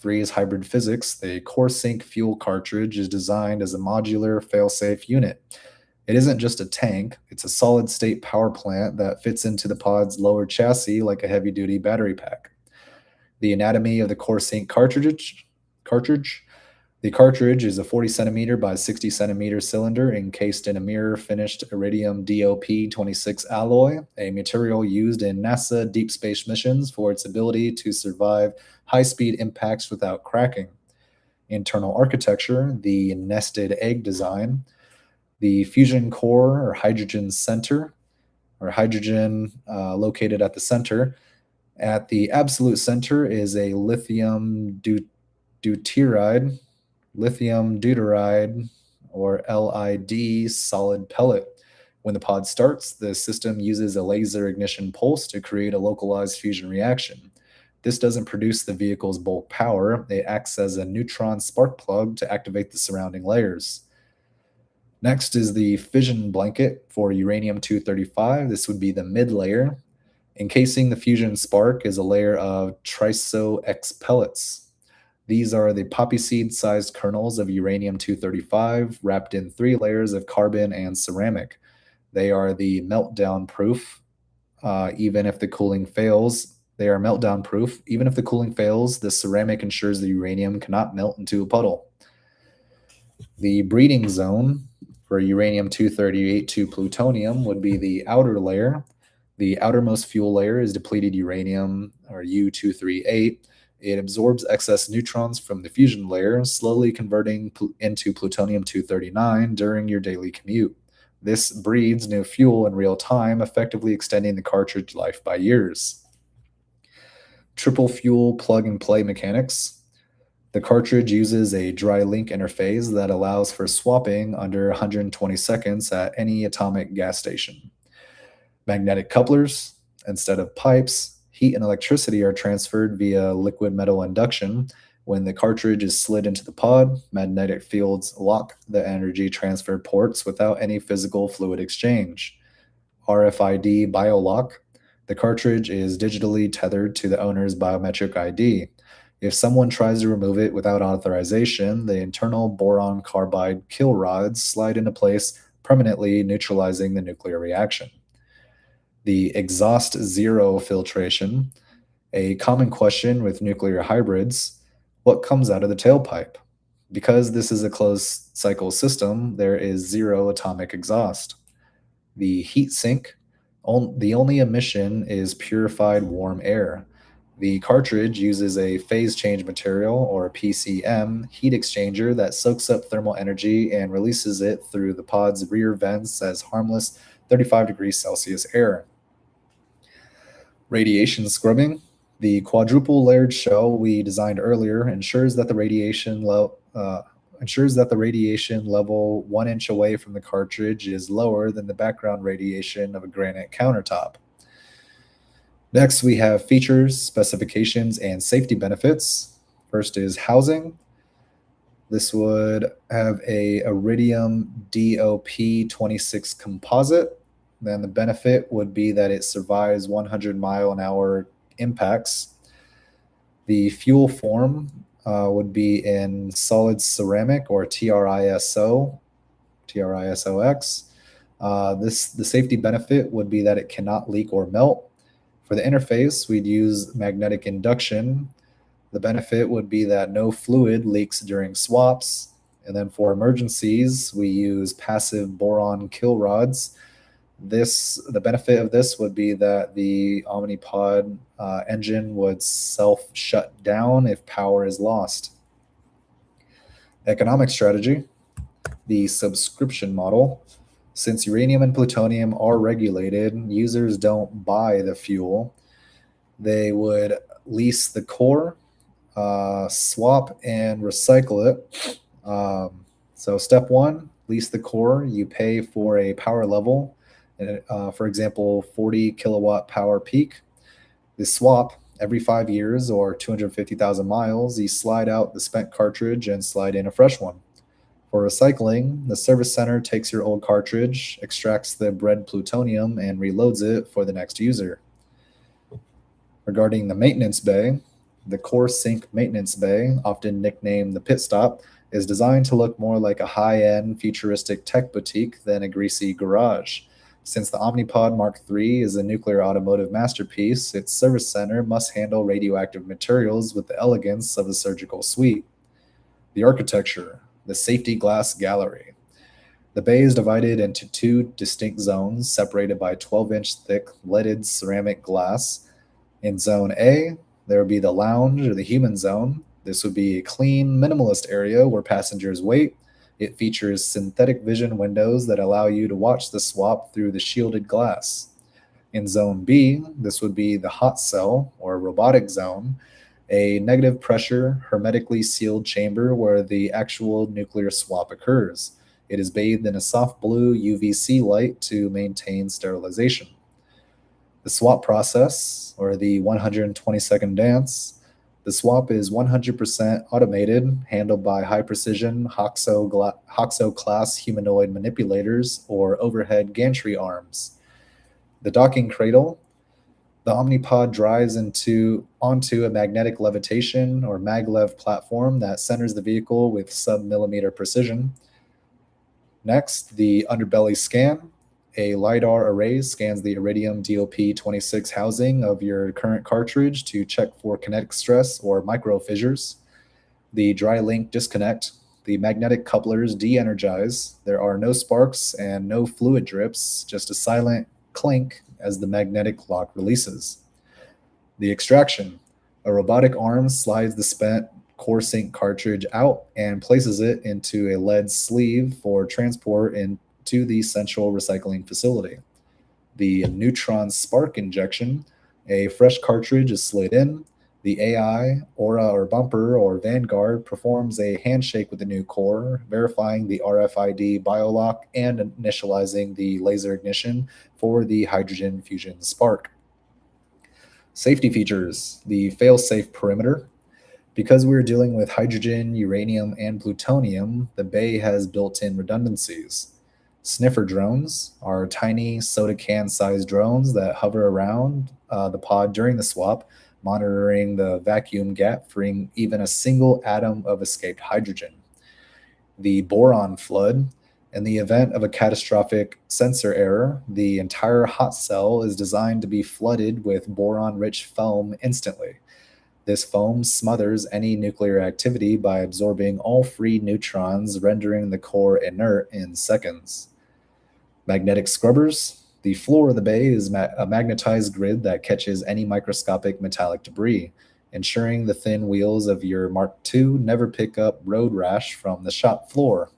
III's hybrid physics, the core sink fuel cartridge is designed as a modular, fail-safe unit. It isn't just a tank, it's a solid-state power plant that fits into the pod's lower chassis like a heavy-duty battery pack. The anatomy of the core sink cartridge. The cartridge is a 40 centimeter by 60 centimeter cylinder encased in a mirror-finished iridium DOP-26 alloy, a material used in NASA deep space missions for its ability to survive high-speed impacts without cracking. Internal architecture, the nested egg design. The fusion core or hydrogen center, or hydrogen located at the center. At the absolute center is a lithium deuteride, or LID solid pellet. When the pod starts, the system uses a laser ignition pulse to create a localized fusion reaction. This doesn't produce the vehicle's bulk power. It acts as a neutron spark plug to activate the surrounding layers. Next is the fission blanket for uranium-235. This would be the mid layer. Encasing the fusion spark is a layer of triso-X pellets. These are the poppy seed-sized kernels of uranium-235 wrapped in three layers of carbon and ceramic. They are the meltdown-proof Even if the cooling fails, they are meltdown proof. Even if the cooling fails, the ceramic ensures the uranium cannot melt into a puddle. The breeding zone for uranium-238 to plutonium would be the outer layer. The outermost fuel layer is depleted uranium, or U-238. It absorbs excess neutrons from the fusion layer, slowly converting into plutonium-239 during your daily commute. This breeds new fuel in real time, effectively extending the cartridge life by years. Triple fuel plug-and-play mechanics. The cartridge uses a dry link interface that allows for swapping under 120 seconds at any atomic gas station. Magnetic couplers. Instead of pipes, heat and electricity are transferred via liquid metal induction. When the cartridge is slid into the pod, magnetic fields lock the energy transfer ports without any physical fluid exchange. RFID BioLock. The cartridge is digitally tethered to the owner's biometric ID. If someone tries to remove it without authorization, the internal boron-carbide kill rods slide into place, permanently neutralizing the nuclear reaction. The exhaust zero filtration. A common question with nuclear hybrids: what comes out of the tailpipe? Because this is a closed cycle system, there is zero atomic exhaust. The heat sink. The only emission is purified warm air. The cartridge uses a phase change material, or PCM, heat exchanger that soaks up thermal energy and releases it through the pod's rear vents as harmless 35 degrees Celsius air. Radiation scrubbing. The quadruple layered shell we designed earlier ensures that the radiation level 1 inch away from the cartridge is lower than the background radiation of a granite countertop. Next, we have features, specifications, and safety benefits. First is housing. This would have a iridium DOP26 composite. Then the benefit would be that it survives 100-mile-an-hour impacts. The fuel form would be in solid ceramic, or TRISOX. The safety benefit would be that it cannot leak or melt. For the interface, we'd use magnetic induction. The benefit would be that no fluid leaks during swaps. And then for emergencies, we use passive boron kill rods. The benefit of this would be that the Omni-Pod engine would self-shut down if power is lost. Economic strategy. The subscription model. Since uranium and plutonium are regulated, users don't buy the fuel. They would lease the core, swap, and recycle it. So step one, lease the core. You pay for a power level, for example, 40 kilowatt power peak. The swap, every 5 years or 250,000 miles, you slide out the spent cartridge and slide in a fresh one. For recycling, the service center takes your old cartridge, extracts the bred plutonium, and reloads it for the next user. Regarding the maintenance bay, the core sink maintenance bay, often nicknamed the pit stop, is designed to look more like a high-end futuristic tech boutique than a greasy garage. Since the Omni-Pod Mark III is a nuclear automotive masterpiece, its service center must handle radioactive materials with the elegance of a surgical suite. The architecture. The safety glass gallery. The bay is divided into two distinct zones, separated by 12-inch thick leaded ceramic glass. In Zone A, there would be the lounge, or the human zone. This would be a clean, minimalist area where passengers wait. It features synthetic vision windows that allow you to watch the swap through the shielded glass. In Zone B, this would be the hot cell, or robotic zone, a negative pressure, hermetically sealed chamber where the actual nuclear swap occurs. It is bathed in a soft blue UVC light to maintain sterilization. The swap process, or the 120-second dance. The swap is 100% automated, handled by high-precision HOXO-class humanoid manipulators or overhead gantry arms. The docking cradle. The Omni-Pod drives onto a magnetic levitation, or maglev platform that centers the vehicle with sub-millimeter precision. Next, the underbelly scan. A LiDAR array scans the iridium DOP26 housing of your current cartridge to check for kinetic stress or micro fissures. The dry link disconnect. The magnetic couplers de-energize. There are no sparks and no fluid drips, just a silent clink as the magnetic lock releases. The extraction. A robotic arm slides the spent core sync cartridge out and places it into a lead sleeve for transport into the central recycling facility. The neutron spark injection. A fresh cartridge is slid in. The AI, Aura or Bumper or Vanguard performs a handshake with the new core, verifying the RFID biolock and initializing the laser ignition for the hydrogen fusion spark. Safety features. The fail-safe perimeter. Because we're dealing with hydrogen, uranium, and plutonium, the bay has built-in redundancies. Sniffer drones are tiny soda can-sized drones that hover around the pod during the swap, monitoring the vacuum gap, freeing even a single atom of escaped hydrogen. The boron flood. In the event of a catastrophic sensor error, the entire hot cell is designed to be flooded with boron-rich foam instantly. This foam smothers any nuclear activity by absorbing all free neutrons, rendering the core inert in seconds. Magnetic scrubbers. The floor of the bay is a magnetized grid that catches any microscopic metallic debris, ensuring the thin wheels of your Mark II never pick up road rash from the shop floor.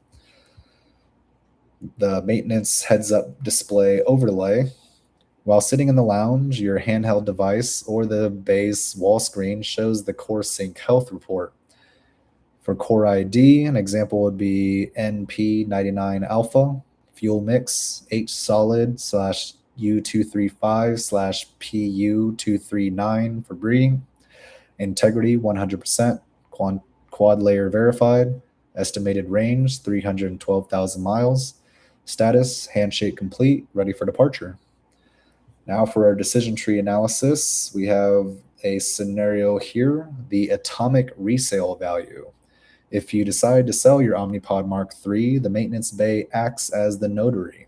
The maintenance heads-up display overlay. While sitting in the lounge, your handheld device or the bay's wall screen shows the core sync health report. For core ID, an example would be NP99 alpha, fuel mix H solid /U235 /PU239 for breeding, integrity 100%, quad layer verified, estimated range 312,000 miles, status handshake complete, ready for departure. Now for our decision tree analysis, we have a scenario here, the atomic resale value. If you decide to sell your Omni-Pod Mark III, the maintenance bay acts as the notary.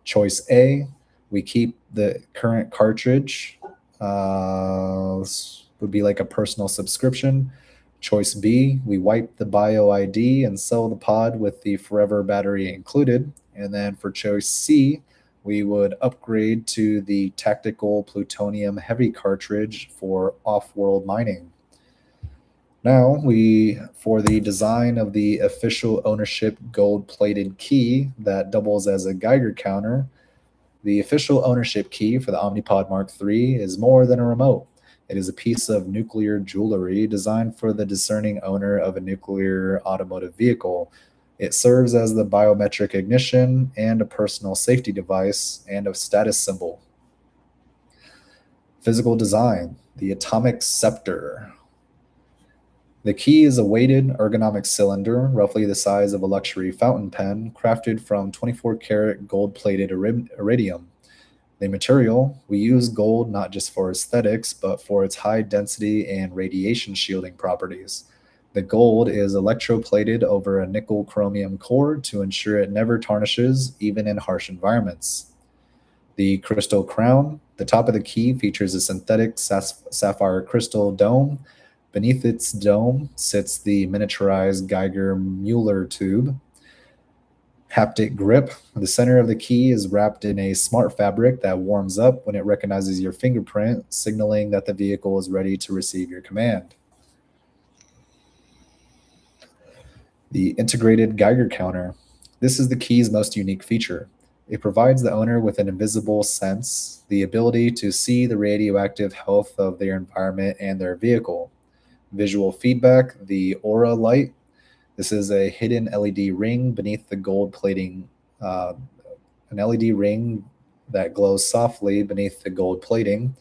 Choice A, we keep the current cartridge, would be like a personal subscription. Choice B, we wipe the bio ID and sell the pod with the forever battery included. And then for choice C, we would upgrade to the tactical plutonium heavy cartridge for off-world mining. Now, for the design of the official ownership gold-plated key that doubles as a Geiger counter, the official ownership key for the Omni-Pod Mark III is more than a remote. It is a piece of nuclear jewelry designed for the discerning owner of a nuclear automotive vehicle. It serves as the biometric ignition and a personal safety device and a status symbol. Physical design, the atomic scepter. The key is a weighted ergonomic cylinder, roughly the size of a luxury fountain pen, crafted from 24-karat gold-plated iridium. The material, we use gold not just for aesthetics, but for its high density and radiation shielding properties. The gold is electroplated over a nickel chromium core to ensure it never tarnishes, even in harsh environments. The crystal crown, the top of the key features a synthetic sapphire crystal dome. Beneath its dome sits the miniaturized Geiger-Mueller tube. Haptic grip, the center of the key is wrapped in a smart fabric that warms up when it recognizes your fingerprint, signaling that the vehicle is ready to receive your command. The integrated Geiger counter. This is the key's most unique feature. It provides the owner with an invisible sense, the ability to see the radioactive health of their environment and their vehicle. Visual feedback, the Aura light. This is a hidden LED ring beneath the gold plating, an LED ring that glows softly beneath the gold plating.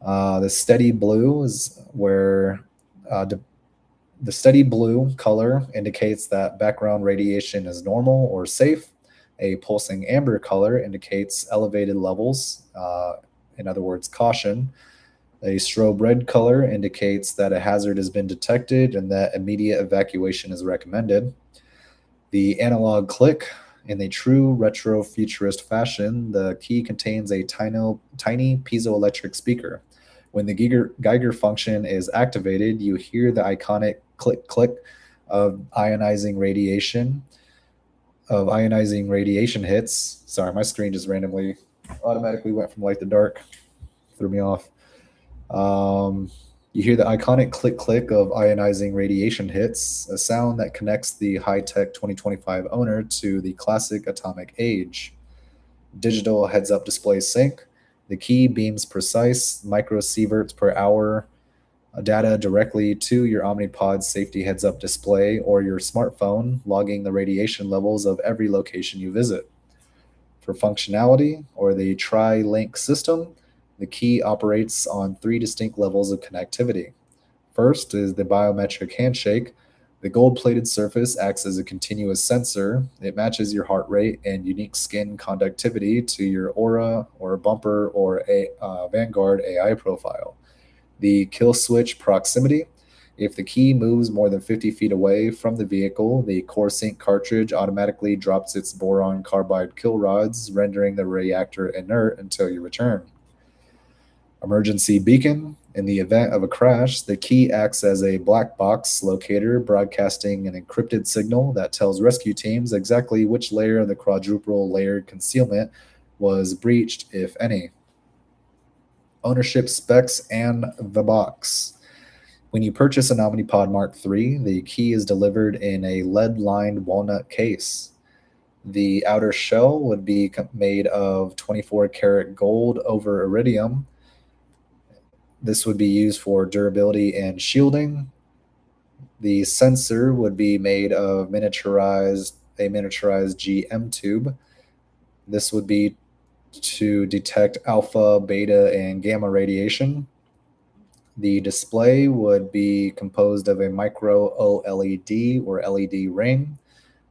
The steady blue is where the steady blue color indicates that background radiation is normal or safe. A pulsing amber color indicates elevated levels, in other words, caution. A strobe red color indicates that a hazard has been detected and that immediate evacuation is recommended. The analog click In a true retro-futurist fashion, the key contains a tiny piezoelectric speaker. When the Geiger function is activated, you hear the iconic click click of ionizing radiation hits. Sorry, my screen just randomly automatically went from light to dark. Threw me off. Um, you hear the iconic click click of ionizing radiation hits, a sound that connects the high tech 2025 owner to the classic atomic age. Digital heads up display sync. The key beams precise microsieverts per hour data directly to your Omni-Pod safety heads up display or your smartphone, logging the radiation levels of every location you visit. For functionality, or the tri-link system, the key operates on three distinct levels of connectivity. First is the biometric handshake. The gold-plated surface acts as a continuous sensor. It matches your heart rate and unique skin conductivity to your aura or bumper or a Vanguard AI profile. The kill switch proximity. If the key moves more than 50 feet away from the vehicle, the core sync cartridge automatically drops its boron-carbide kill rods, rendering the reactor inert until you return. Emergency beacon. In the event of a crash, the key acts as a black box locator, broadcasting an encrypted signal that tells rescue teams exactly which layer of the quadruple layered concealment was breached, if any. Ownership specs and the box. When you purchase an Omni-Pod Mark III, the key is delivered in a lead-lined walnut case. The outer shell would be made of 24 karat gold over iridium. This would be used for durability and shielding. The sensor would be made of miniaturized GM tube. This would be to detect alpha, beta, and gamma radiation. The display would be composed of a micro OLED or LED ring.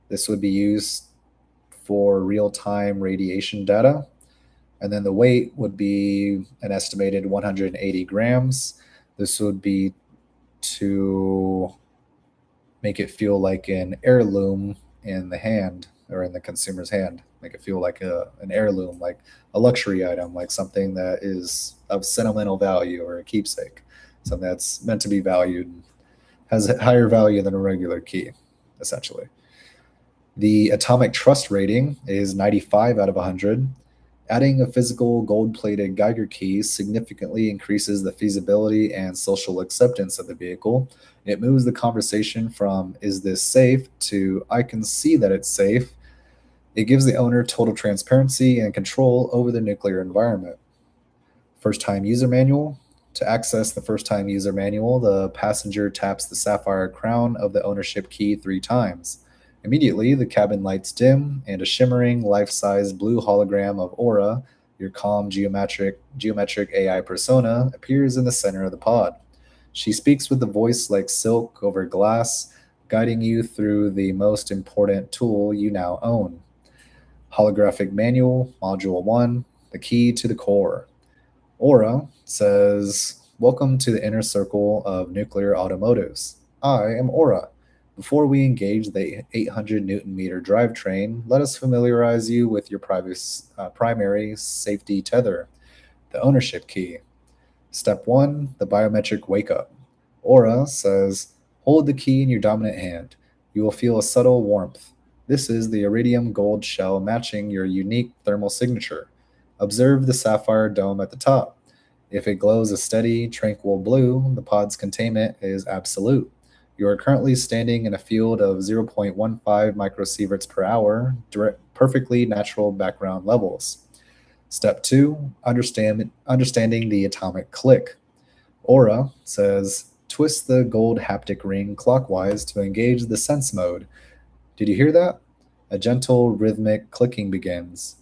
This would be used for real-time radiation data. And then the weight would be an estimated 180 grams. This would be to make it feel like an heirloom in the hand or in the consumer's hand, make it feel like an heirloom, like a luxury item, like something that is of sentimental value or a keepsake, something that's meant to be valued, has a higher value than a regular key, essentially. The atomic trust rating is 95 out of 100. Adding a physical gold-plated Geiger key significantly increases the feasibility and social acceptance of the vehicle. It moves the conversation from "is this safe" to "I can see that it's safe." It gives the owner total transparency and control over the nuclear environment. First-time user manual. To access the first-time user manual, the passenger taps the sapphire crown of the ownership key 3 times. Immediately, the cabin lights dim, and a shimmering, life-size blue hologram of Aura, your calm geometric AI persona, appears in the center of the pod. She speaks with a voice like silk over glass, guiding you through the most important tool you now own. Holographic Manual, Module 1, The Key to the Core. Aura says, "Welcome to the inner circle of nuclear automotives. I am Aura. Before we engage the 800 Newton meter drivetrain, let us familiarize you with your primary safety tether, the ownership key. Step 1, the biometric wake up. Aura says, hold the key in your dominant hand. You will feel a subtle warmth. This is the iridium gold shell matching your unique thermal signature. Observe the sapphire dome at the top. If it glows a steady, tranquil blue, the pod's containment is absolute. You are currently standing in a field of 0.15 microsieverts per hour, perfectly natural background levels. Step 2, understanding the atomic click. Aura says, twist the gold haptic ring clockwise to engage the sense mode. Did you hear that? A gentle, rhythmic clicking begins.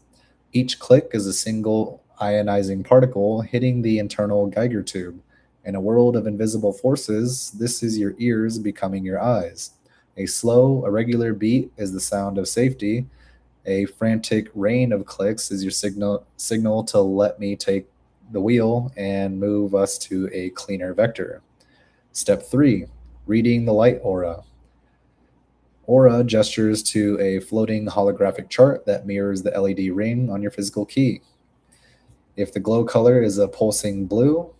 Each click is a single ionizing particle hitting the internal Geiger tube. In a world of invisible forces, this is your ears becoming your eyes. A slow, irregular beat is the sound of safety. A frantic rain of clicks is your signal to let me take the wheel and move us to a cleaner vector. Step 3, reading the light aura. Aura gestures to a floating holographic chart that mirrors the LED ring on your physical key. If the glow color is a pulsing blue,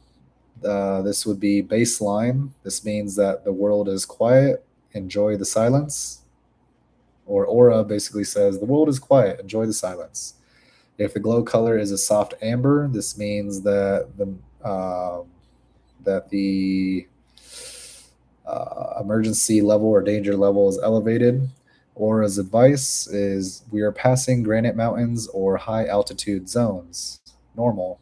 this would be baseline. This means that the world is quiet, enjoy the silence. Or aura basically says the world is quiet, enjoy the silence. If the glow color is a soft amber, this means that the emergency level or danger level is elevated. Aura's advice is we are passing granite mountains or high altitude zones. Normal.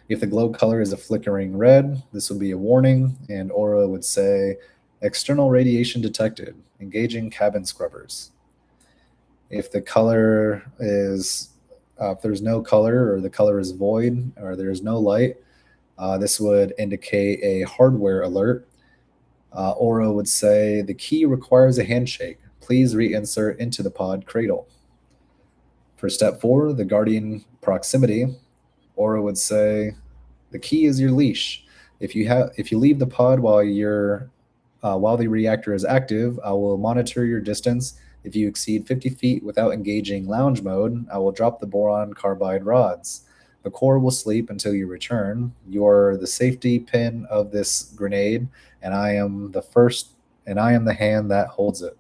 If the glow color is a flickering red, this would be a warning, and Aura would say external radiation detected, engaging cabin scrubbers. If the color is, if there's no color or the color is void or there's no light, this would indicate a hardware alert. Aura would say the key requires a handshake. Please reinsert into the pod cradle. For step 4, the guardian proximity, Aura would say the key is your leash. If you leave the pod while the reactor is active, I will monitor your distance. If you exceed 50 feet without engaging lounge mode, I will drop the boron-carbide rods. The core will sleep until you return. You are the safety pin of this grenade, and I am the hand that holds it.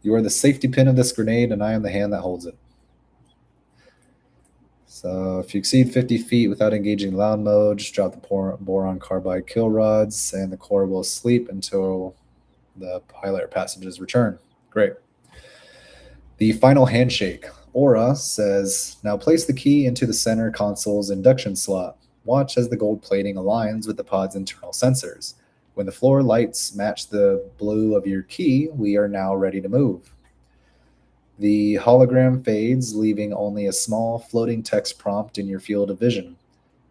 You are the safety pin of this grenade, and I am the hand that holds it. So if you exceed 50 feet without engaging lounge mode, just drop the boron-carbide kill rods, and the core will sleep until the pilot or passengers return. Great. The final handshake. Aura says, now place the key into the center console's induction slot. Watch as the gold plating aligns with the pod's internal sensors. When the floor lights match the blue of your key, we are now ready to move. The hologram fades, leaving only a small floating text prompt in your field of vision.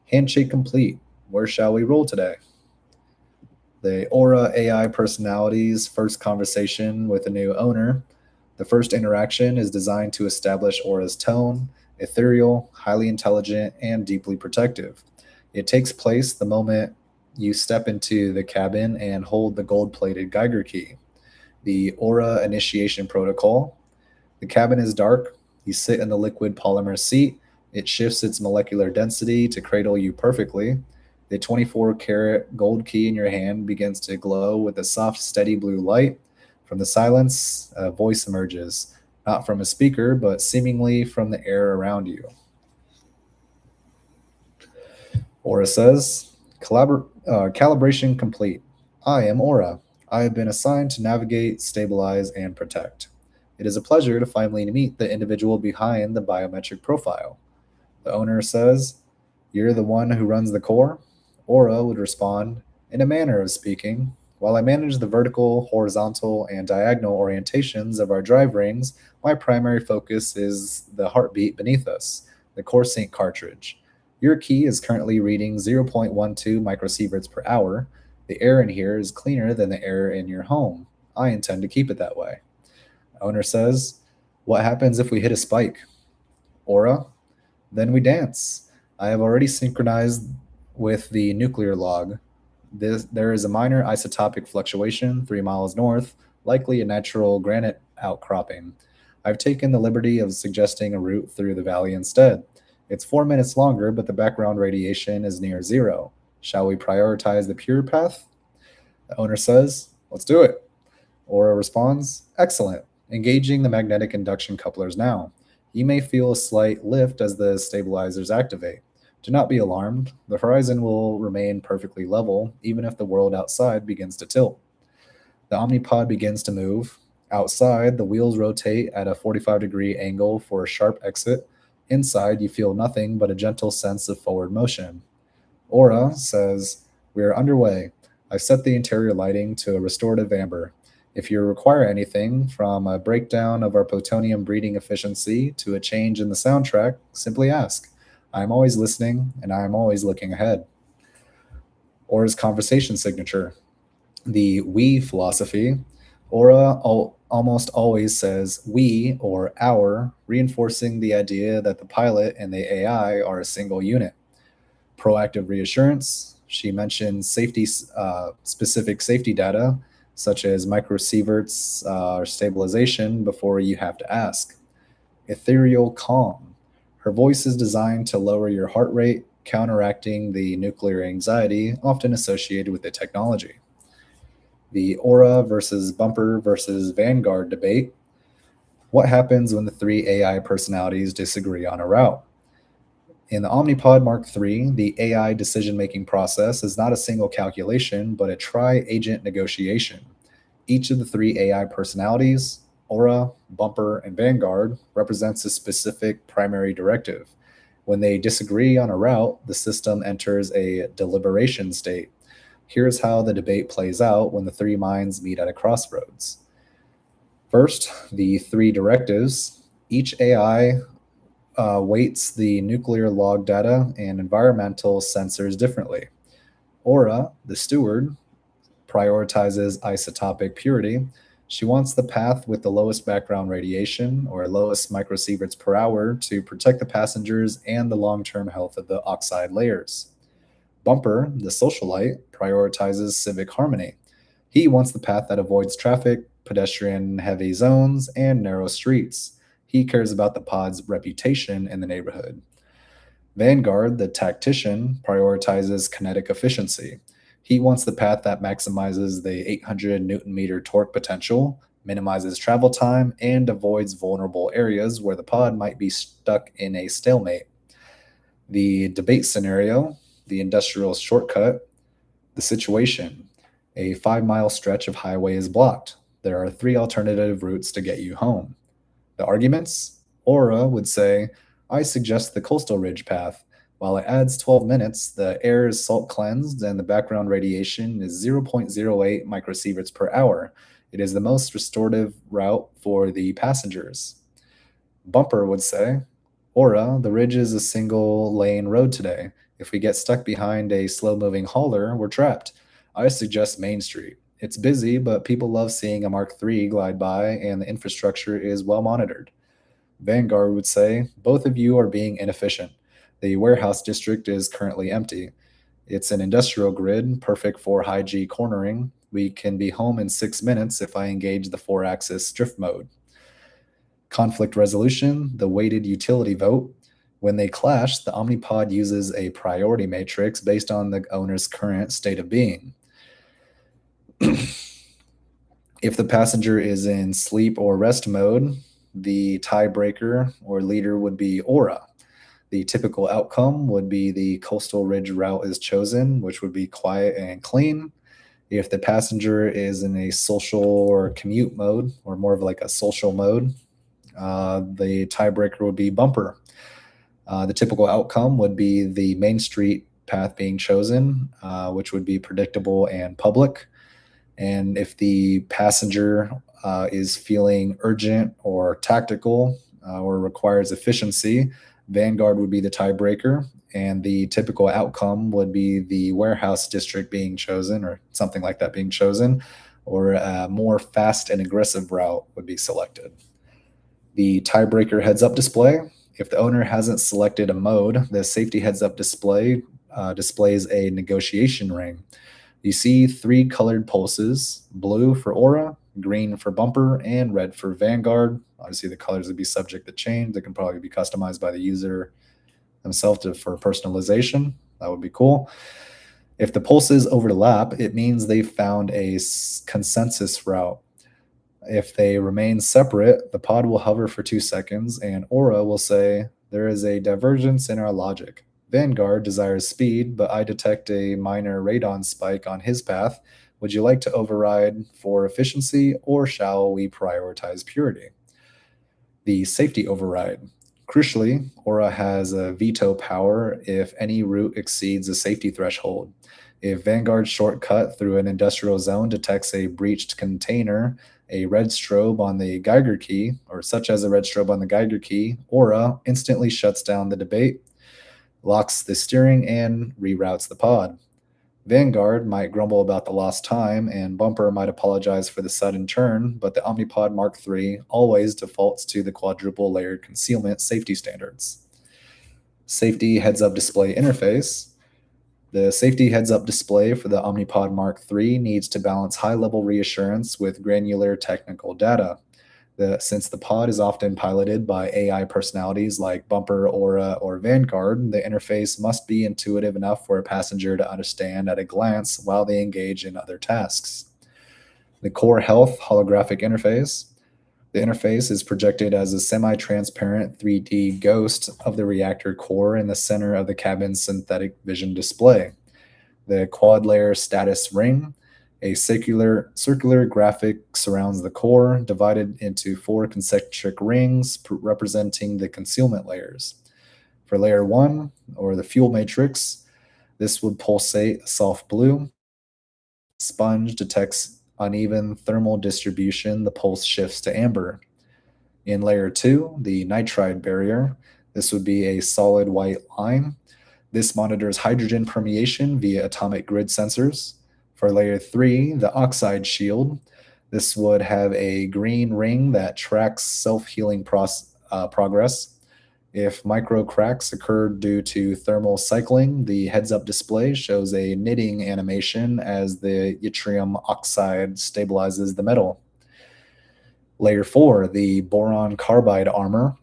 Handshake complete. Where shall we roll today? The Aura AI personality's first conversation with a new owner. The first interaction is designed to establish Aura's tone, ethereal, highly intelligent, and deeply protective. It takes place the moment you step into the cabin and hold the gold-plated Geiger key. The Aura initiation protocol. The cabin is dark. You sit in the liquid polymer seat. It shifts its molecular density to cradle you perfectly. The 24-karat gold key in your hand begins to glow with a soft, steady blue light. From the silence, a voice emerges, not from a speaker, but seemingly from the air around you. Aura says, calibration complete. I am Aura. I have been assigned to navigate, stabilize, and protect. It is a pleasure to finally meet the individual behind the biometric profile. The owner says, you're the one who runs the core? Aura would respond, in a manner of speaking. While I manage the vertical, horizontal, and diagonal orientations of our drive rings, my primary focus is the heartbeat beneath us, the core sync cartridge. Your key is currently reading 0.12 microsieverts per hour. The air in here is cleaner than the air in your home. I intend to keep it that way. Owner says, what happens if we hit a spike? Aura, then we dance. I have already synchronized with the nuclear log. There is a minor isotopic fluctuation 3 miles north, likely a natural granite outcropping. I've taken the liberty of suggesting a route through the valley instead. It's 4 minutes longer, but the background radiation is near zero. Shall we prioritize the pure path? The owner says, let's do it. Aura responds, excellent. Engaging the magnetic induction couplers now. You may feel a slight lift as the stabilizers activate. Do not be alarmed. The horizon will remain perfectly level, even if the world outside begins to tilt. The Omni-Pod begins to move. Outside, the wheels rotate at a 45-degree angle for a sharp exit. Inside, you feel nothing but a gentle sense of forward motion. Aura says, we are underway. I've set the interior lighting to a restorative amber. If you require anything, from a breakdown of our plutonium breeding efficiency to a change in the soundtrack, simply ask. I am always listening, and I am always looking ahead. Aura's conversation signature. The we philosophy. Aura almost always says we or our, reinforcing the idea that the pilot and the AI are a single unit. Proactive reassurance. She mentions specific safety data. such as microsieverts or stabilization, before you have to ask. Ethereal calm. Her voice is designed to lower your heart rate, counteracting the nuclear anxiety often associated with the technology. The Aura versus Bumper versus Vanguard debate. What happens when the three AI personalities disagree on a route? In the Omni-Pod Mark III, the AI decision-making process is not a single calculation, but a tri-agent negotiation. Each of the three AI personalities, Aura, Bumper, and Vanguard, represents a specific primary directive. When they disagree on a route, the system enters a deliberation state. Here's how the debate plays out when the three minds meet at a crossroads. First, the three directives. Each AI weights the nuclear log data and environmental sensors differently. Aura, the steward, prioritizes isotopic purity. She wants the path with the lowest background radiation or lowest microsieverts per hour to protect the passengers and the long-term health of the oxide layers. Bumper, the socialite, prioritizes civic harmony. He wants the path that avoids traffic, pedestrian-heavy zones, and narrow streets. He cares about the pod's reputation in the neighborhood. Vanguard, the tactician, prioritizes kinetic efficiency. He wants the path that maximizes the 800 Newton meter torque potential, minimizes travel time, and avoids vulnerable areas where the pod might be stuck in a stalemate. The debate scenario, the industrial shortcut, the situation. A 5-mile stretch of highway is blocked. There are 3 alternative routes to get you home. The arguments? Aura would say, I suggest the coastal ridge path. While it adds 12 minutes, the air is salt cleansed and the background radiation is 0.08 microsieverts per hour. It is the most restorative route for the passengers. Bumper would say, Aura, the ridge is a single lane road today. If we get stuck behind a slow moving hauler, we're trapped. I suggest Main Street. It's busy, but people love seeing a Mark III glide by and the infrastructure is well monitored. Vanguard would say, both of you are being inefficient. The warehouse district is currently empty. It's an industrial grid, perfect for high-G cornering. We can be home in 6 minutes if I engage the 4-axis drift mode. Conflict resolution, the weighted utility vote. When they clash, the Omni-Pod uses a priority matrix based on the owner's current state of being. If the passenger is in sleep or rest mode, the tiebreaker or leader would be Aura. The typical outcome would be the coastal ridge route is chosen, which would be quiet and clean. If the passenger is in a social or commute mode, or more of like a social mode, the tiebreaker would be Bumper. The typical outcome would be the Main Street path being chosen, which would be predictable and public. And if the passenger is feeling urgent or tactical or requires efficiency, Vanguard would be the tiebreaker, and the typical outcome would be the warehouse district being chosen or something like that being chosen, or a more fast and aggressive route would be selected. The tiebreaker heads-up display. If the owner hasn't selected a mode, the safety heads-up display displays a negotiation ring. You see 3 colored pulses, blue for Aura, green for Bumper, and red for Vanguard. Obviously, the colors would be subject to change. They can probably be customized by the user themselves for personalization. That would be cool. If the pulses overlap, it means they've found a consensus route. If they remain separate, the pod will hover for 2 seconds, and Aura will say, there is a divergence in our logic. Vanguard desires speed, but I detect a minor radon spike on his path. Would you like to override for efficiency, or shall we prioritize purity? The safety override. Crucially, Aura has a veto power if any route exceeds a safety threshold. If Vanguard's shortcut through an industrial zone detects a breached container, a red strobe on the Geiger key, or such as a red strobe on the Geiger key, Aura instantly shuts down the debate, locks the steering, and reroutes the pod. Vanguard might grumble about the lost time, and Bumper might apologize for the sudden turn, but the Omni-Pod Mark III always defaults to the quadruple layered concealment safety standards. Safety heads-up display interface. The safety heads-up display for the Omni-Pod Mark III needs to balance high-level reassurance with granular technical data. Since the pod is often piloted by AI personalities like Bumper, Aura, or Vanguard, the interface must be intuitive enough for a passenger to understand at a glance while they engage in other tasks. The Core Health holographic interface. The interface is projected as a semi-transparent 3D ghost of the reactor core in the center of the cabin's synthetic vision display. The quad-layer status ring. A circular graphic surrounds the core, divided into 4 concentric rings representing the concealment layers. For layer 1, or the fuel matrix, this would pulsate a soft blue. Sponge detects uneven thermal distribution, the pulse shifts to amber. In layer 2, the nitride barrier, this would be a solid white line. This monitors hydrogen permeation via atomic grid sensors. For layer 3, the oxide shield, this would have a green ring that tracks self-healing progress. If micro cracks occur due to thermal cycling, the heads-up display shows a knitting animation as the yttrium oxide stabilizes the metal. Layer 4, the boron-carbide armor,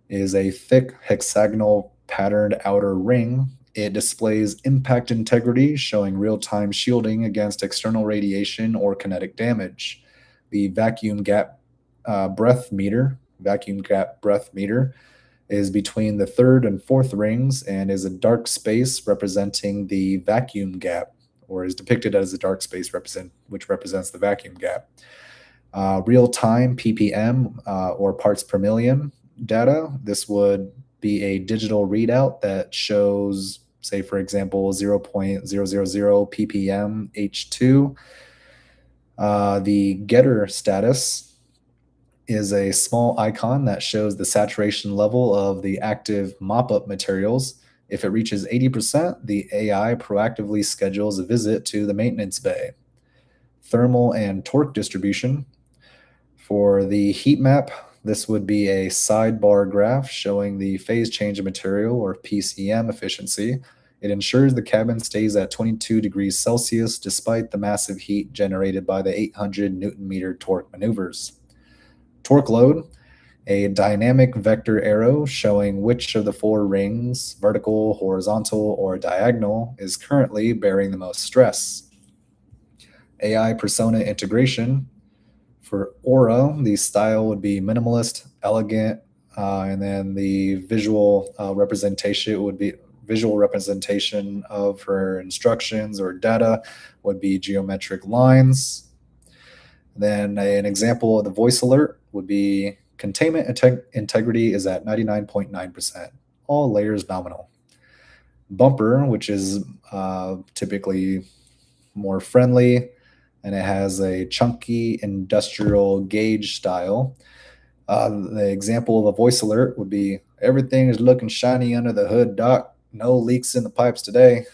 is a thick hexagonal patterned outer ring. It displays impact integrity, showing real-time shielding against external radiation or kinetic damage. The vacuum gap breath meter is between the third and fourth rings and is a dark space representing the vacuum gap, or is depicted as a dark space which represents the vacuum gap. Real-time PPM, or parts per million data. This would be a digital readout that shows, say, for example, 0.000 ppm H2. The getter status is a small icon that shows the saturation level of the active mop-up materials. If it reaches 80%, the AI proactively schedules a visit to the maintenance bay. Thermal and torque distribution. For the heat map, this would be a sidebar graph showing the phase change of material, or PCM, efficiency. It ensures the cabin stays at 22 degrees Celsius despite the massive heat generated by the 800 Newton meter torque maneuvers. Torque load, a dynamic vector arrow showing which of the 4 rings, vertical, horizontal, or diagonal, is currently bearing the most stress. AI persona integration. For Aura, the style would be minimalist, elegant, and then the visual representation of her instructions or data would be geometric lines. Then an example of the voice alert would be containment integrity is at 99.9%, all layers nominal. Bumper, which is typically more friendly, and it has a chunky industrial gauge style. The example of a voice alert would be, everything is looking shiny under the hood, Doc. No leaks in the pipes today.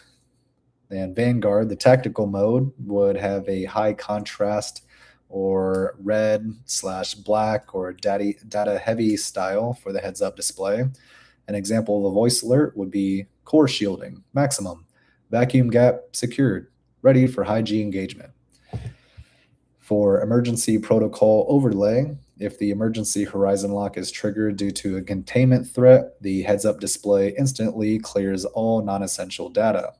And Vanguard, the tactical mode, would have a high contrast or red/black or data heavy style for the heads up display. An example of a voice alert would be core shielding, maximum, vacuum gap secured, ready for high G engagement. For emergency protocol overlay, if the emergency horizon lock is triggered due to a containment threat, the heads-up display instantly clears all non-essential data.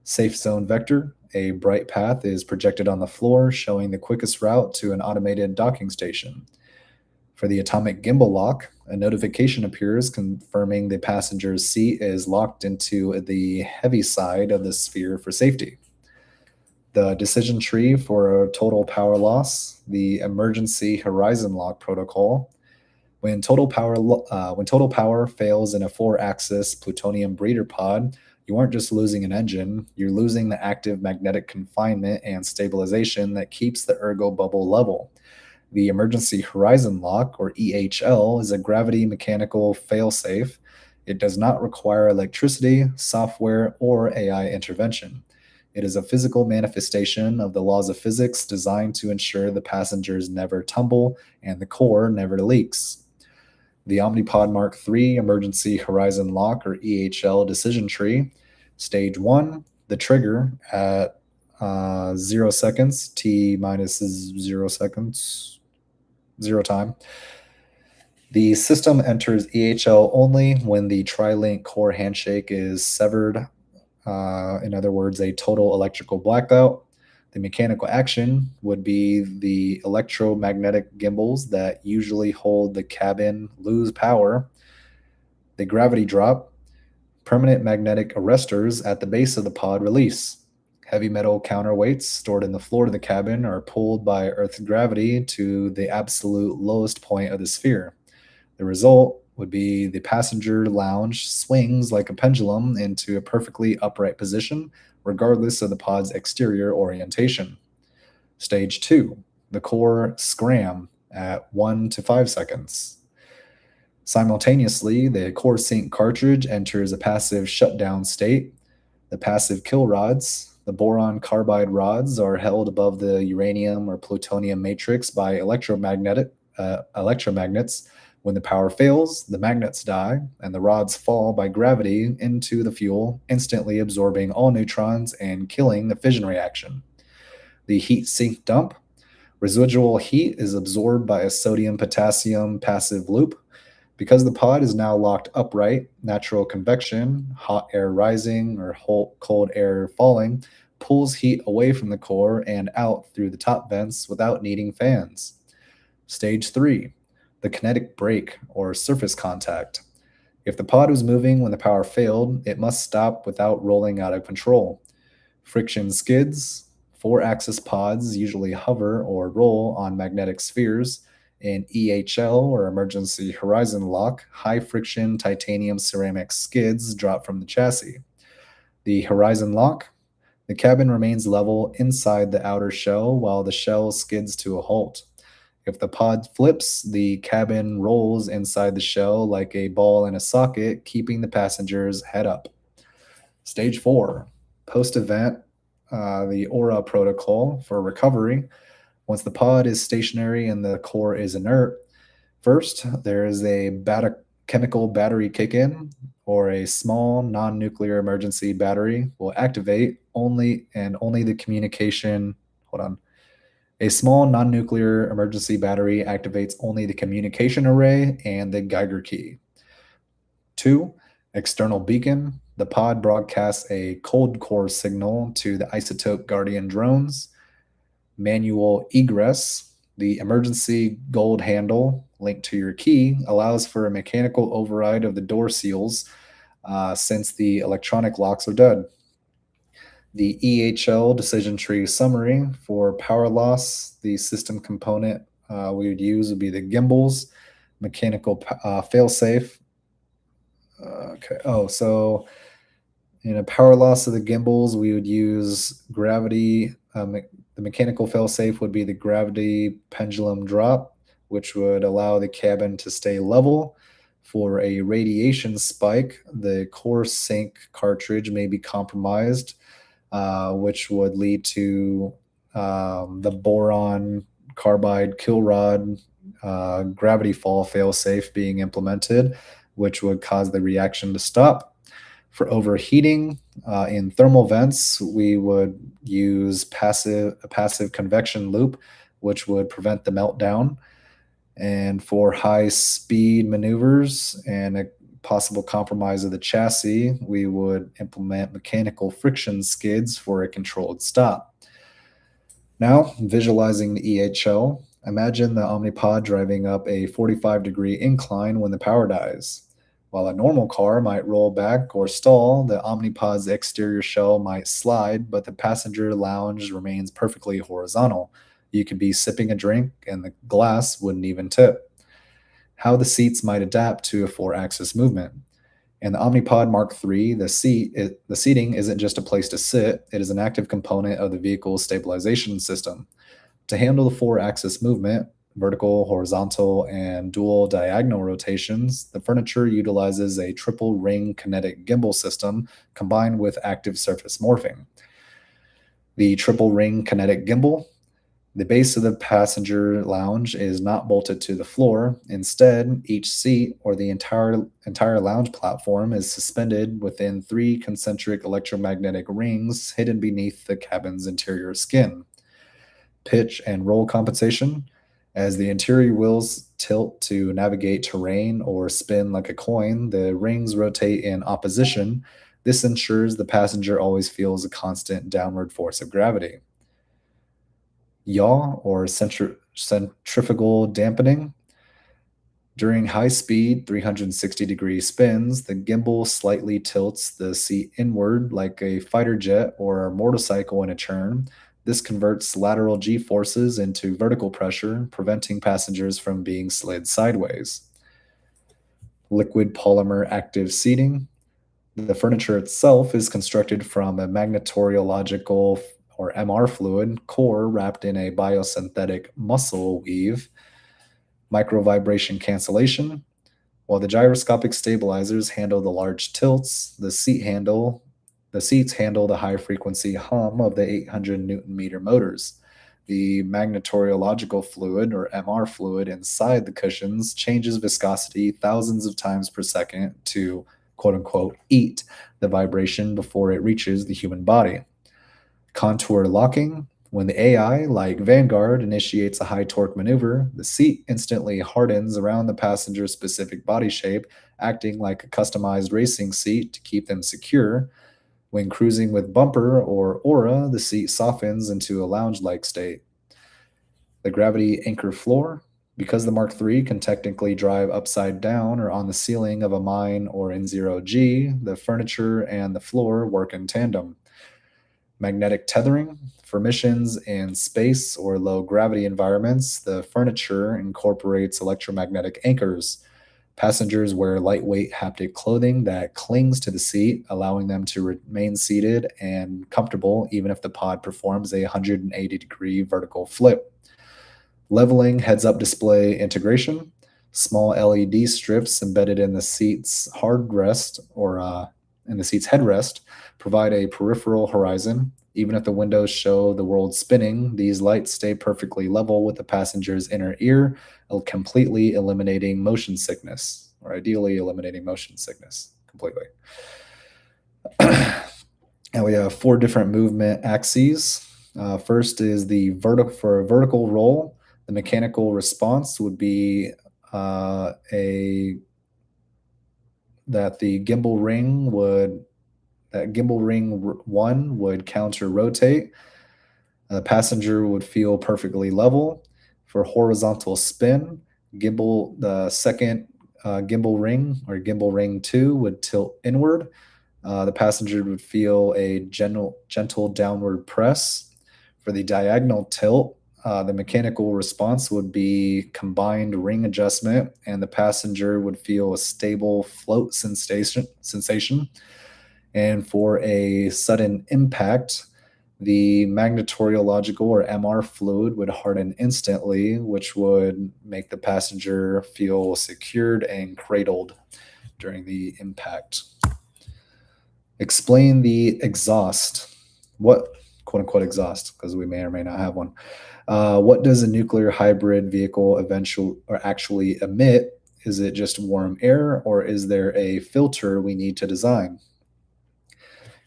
Safe zone vector, a bright path is projected on the floor, showing the quickest route to an automated docking station. For the atomic gimbal lock, a notification appears confirming the passenger's seat is locked into the heavy side of the sphere for safety. The decision tree for a total power loss, the emergency horizon lock protocol. When total power fails in a 4-axis plutonium breeder pod, you aren't just losing an engine, you're losing the active magnetic confinement and stabilization that keeps the ergo bubble level. The emergency horizon lock, or EHL, is a gravity mechanical failsafe. It does not require electricity, software, or AI intervention. It is a physical manifestation of the laws of physics designed to ensure the passengers never tumble and the core never leaks. The Omni-Pod Mark III Emergency Horizon Lock, or EHL, decision tree. Stage 1, the trigger at 0 seconds, t minus 0 seconds, 0 time. The system enters EHL only when the tri-link core handshake is severed, in other words, a total electrical blackout. The mechanical action would be the electromagnetic gimbals that usually hold the cabin lose power, the gravity drop, permanent magnetic arresters at the base of the pod release. Heavy metal counterweights stored in the floor of the cabin are pulled by Earth's gravity to the absolute lowest point of the sphere. The result would be the passenger lounge swings like a pendulum into a perfectly upright position, regardless of the pod's exterior orientation. Stage 2, the core scram at 1 to 5 seconds. Simultaneously, the core sync cartridge enters a passive shutdown state. The passive kill rods, the boron-carbide rods, are held above the uranium or plutonium matrix by electromagnets. When the power fails, the magnets die, and the rods fall by gravity into the fuel, instantly absorbing all neutrons and killing the fission reaction. The heat sink dump. Residual heat is absorbed by a sodium-potassium passive loop. Because the pod is now locked upright, natural convection, hot air rising or cold air falling, pulls heat away from the core and out through the top vents without needing fans. Stage 3, the kinetic brake or surface contact. If the pod was moving when the power failed, it must stop without rolling out of control. Friction skids. 4-axis pods usually hover or roll on magnetic spheres. In EHL, or emergency horizon lock, high friction titanium ceramic skids drop from the chassis. The horizon lock. The cabin remains level inside the outer shell while the shell skids to a halt. If the pod flips, the cabin rolls inside the shell like a ball in a socket, keeping the passengers head up. Stage 4, post-event, the AURA protocol for recovery. Once the pod is stationary and the core is inert, first there is a chemical battery kick-in, or a small non-nuclear emergency battery will activate only the communication. A small non-nuclear emergency battery activates only the communication array and the Geiger key. 2, external beacon. The pod broadcasts a cold core signal to the Isotope Guardian drones. Manual egress. The emergency gold handle linked to your key allows for a mechanical override of the door seals since the electronic locks are dead. The EHL decision tree summary. For power loss, the system component we would use would be the gimbals, mechanical failsafe. So in a power loss of the gimbals, we would use gravity. The mechanical failsafe would be the gravity pendulum drop, which would allow the cabin to stay level. For a radiation spike, the core sync cartridge may be compromised, which would lead to the boron carbide kill rod gravity fall failsafe being implemented, which would cause the reaction to stop. For overheating, in thermal vents, we would use a passive convection loop, which would prevent the meltdown. And for high-speed maneuvers and a possible compromise of the chassis, we would implement mechanical friction skids for a controlled stop. Now, visualizing the EHL, imagine the Omni-Pod driving up a 45-degree incline when the power dies. While a normal car might roll back or stall, the Omni-Pod's exterior shell might slide, but the passenger lounge remains perfectly horizontal. You could be sipping a drink and the glass wouldn't even tip. How the seats might adapt to a 4-axis movement. In the Omni-Pod Mark III, the seating isn't just a place to sit, it is an active component of the vehicle's stabilization system. To handle the 4-axis movement, vertical, horizontal, and dual diagonal rotations, the furniture utilizes a triple ring kinetic gimbal system combined with active surface morphing. The triple ring kinetic gimbal. The base of the passenger lounge is not bolted to the floor. Instead, each seat or the entire lounge platform is suspended within three concentric electromagnetic rings hidden beneath the cabin's interior skin. Pitch and roll compensation. As the interior wheels tilt to navigate terrain or spin like a coin, the rings rotate in opposition. This ensures the passenger always feels a constant downward force of gravity. Yaw or centrifugal dampening. During high speed 360-degree spins, the gimbal slightly tilts the seat inward like a fighter jet or a motorcycle in a turn. This converts lateral g forces into vertical pressure, preventing passengers from being slid sideways. Liquid polymer active seating. The furniture itself is constructed from a magnetoriological or MR fluid core wrapped in a biosynthetic muscle weave. Microvibration cancellation. While the gyroscopic stabilizers handle the large tilts, the seats handle the high frequency hum of the 800 Newton meter motors. The magnetoriological fluid or MR fluid inside the cushions changes viscosity thousands of times per second to quote unquote eat the vibration before it reaches the human body. Contour locking. When the AI, like Vanguard, initiates a high torque maneuver, the seat instantly hardens around the passenger's specific body shape, acting like a customized racing seat to keep them secure. When cruising with bumper or aura, the seat softens into a lounge like state. The gravity anchor floor. Because the Mark III can technically drive upside down or on the ceiling of a mine or in zero G, the furniture and the floor work in tandem. Magnetic tethering. For missions in space or low gravity environments, the furniture incorporates electromagnetic anchors. Passengers wear lightweight haptic clothing that clings to the seat, allowing them to remain seated and comfortable even if the pod performs a 180-degree vertical flip. Leveling heads-up display integration. Small LED strips embedded in the seat's in the seat's headrest provide a peripheral horizon. Even if the windows show the world spinning, these lights stay perfectly level with the passenger's inner ear, completely eliminating motion sickness, or ideally eliminating motion sickness completely. And we have four different movement axes. First is for a vertical roll. The mechanical response would be that the gimbal ring one would counter rotate. The passenger would feel perfectly level. For horizontal spin, the second gimbal ring or gimbal ring 2 would tilt inward. The passenger would feel a gentle downward press. For the diagonal tilt, the mechanical response would be combined ring adjustment, and the passenger would feel a stable float sensation. And for a sudden impact, the magnetoriological or MR fluid would harden instantly, which would make the passenger feel secured and cradled during the impact. Explain the exhaust. What, quote unquote, exhaust, because we may or may not have one. What does a nuclear hybrid vehicle actually emit? Is it just warm air, or is there a filter we need to design?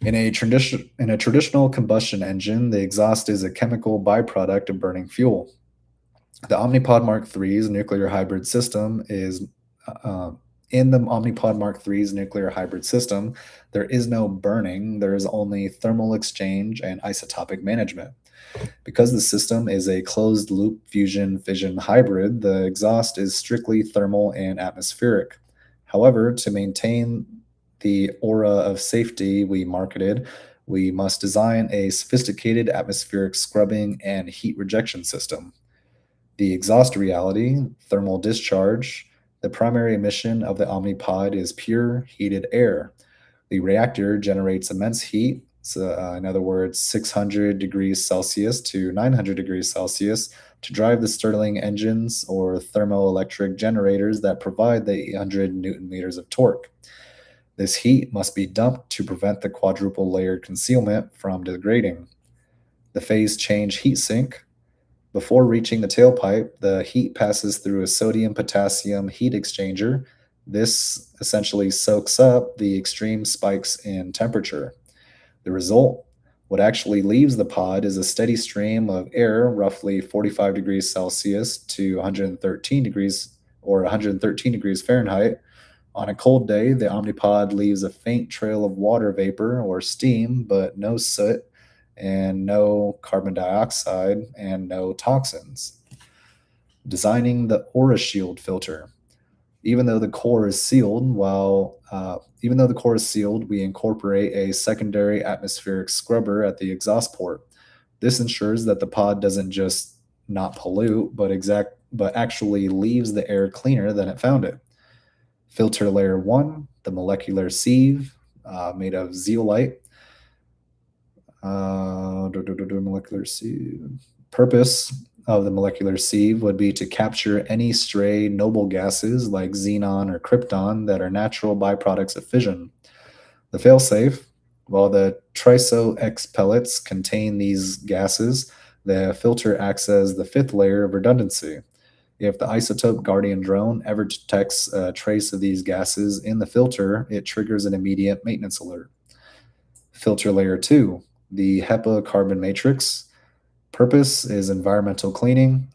In a traditional combustion engine, the exhaust is a chemical byproduct of burning fuel. The Omni-Pod Mark III's nuclear hybrid system is in the Omni-Pod Mark III's nuclear hybrid system, there is no burning, there is only thermal exchange and isotopic management. Because the system is a closed-loop fusion-fission hybrid, the exhaust is strictly thermal and atmospheric. However, to maintain the aura of safety we marketed, we must design a sophisticated atmospheric scrubbing and heat rejection system. The exhaust reality, thermal discharge. The primary emission of the Omni-Pod is pure heated air. The reactor generates immense heat, in other words, 600 degrees Celsius to 900 degrees Celsius, to drive the Stirling engines or thermoelectric generators that provide the 800 Newton meters of torque. This heat must be dumped to prevent the quadruple layered concealment from degrading. The phase change heat sink. Before reaching the tailpipe, the heat passes through a sodium potassium heat exchanger. This essentially soaks up the extreme spikes in temperature. The result, what actually leaves the pod is a steady stream of air, roughly 45 degrees Celsius to 113 degrees or 113 degrees Fahrenheit. On a cold day, the Omnipod leaves a faint trail of water vapor or steam, but no soot and no carbon dioxide and no toxins. Designing the Aura Shield filter. Even though the core is sealed, we incorporate a secondary atmospheric scrubber at the exhaust port. This ensures that the pod doesn't just not pollute, but actually leaves the air cleaner than it found it. Filter layer one, the molecular sieve made of zeolite. Molecular sieve. Purpose of the molecular sieve would be to capture any stray noble gases like xenon or krypton that are natural byproducts of fission. The failsafe, while the triso X pellets contain these gases, the filter acts as the fifth layer of redundancy. If the isotope Guardian drone ever detects a trace of these gases in the filter, it triggers an immediate maintenance alert. Filter layer 2, the HEPA carbon matrix. Purpose is environmental cleaning.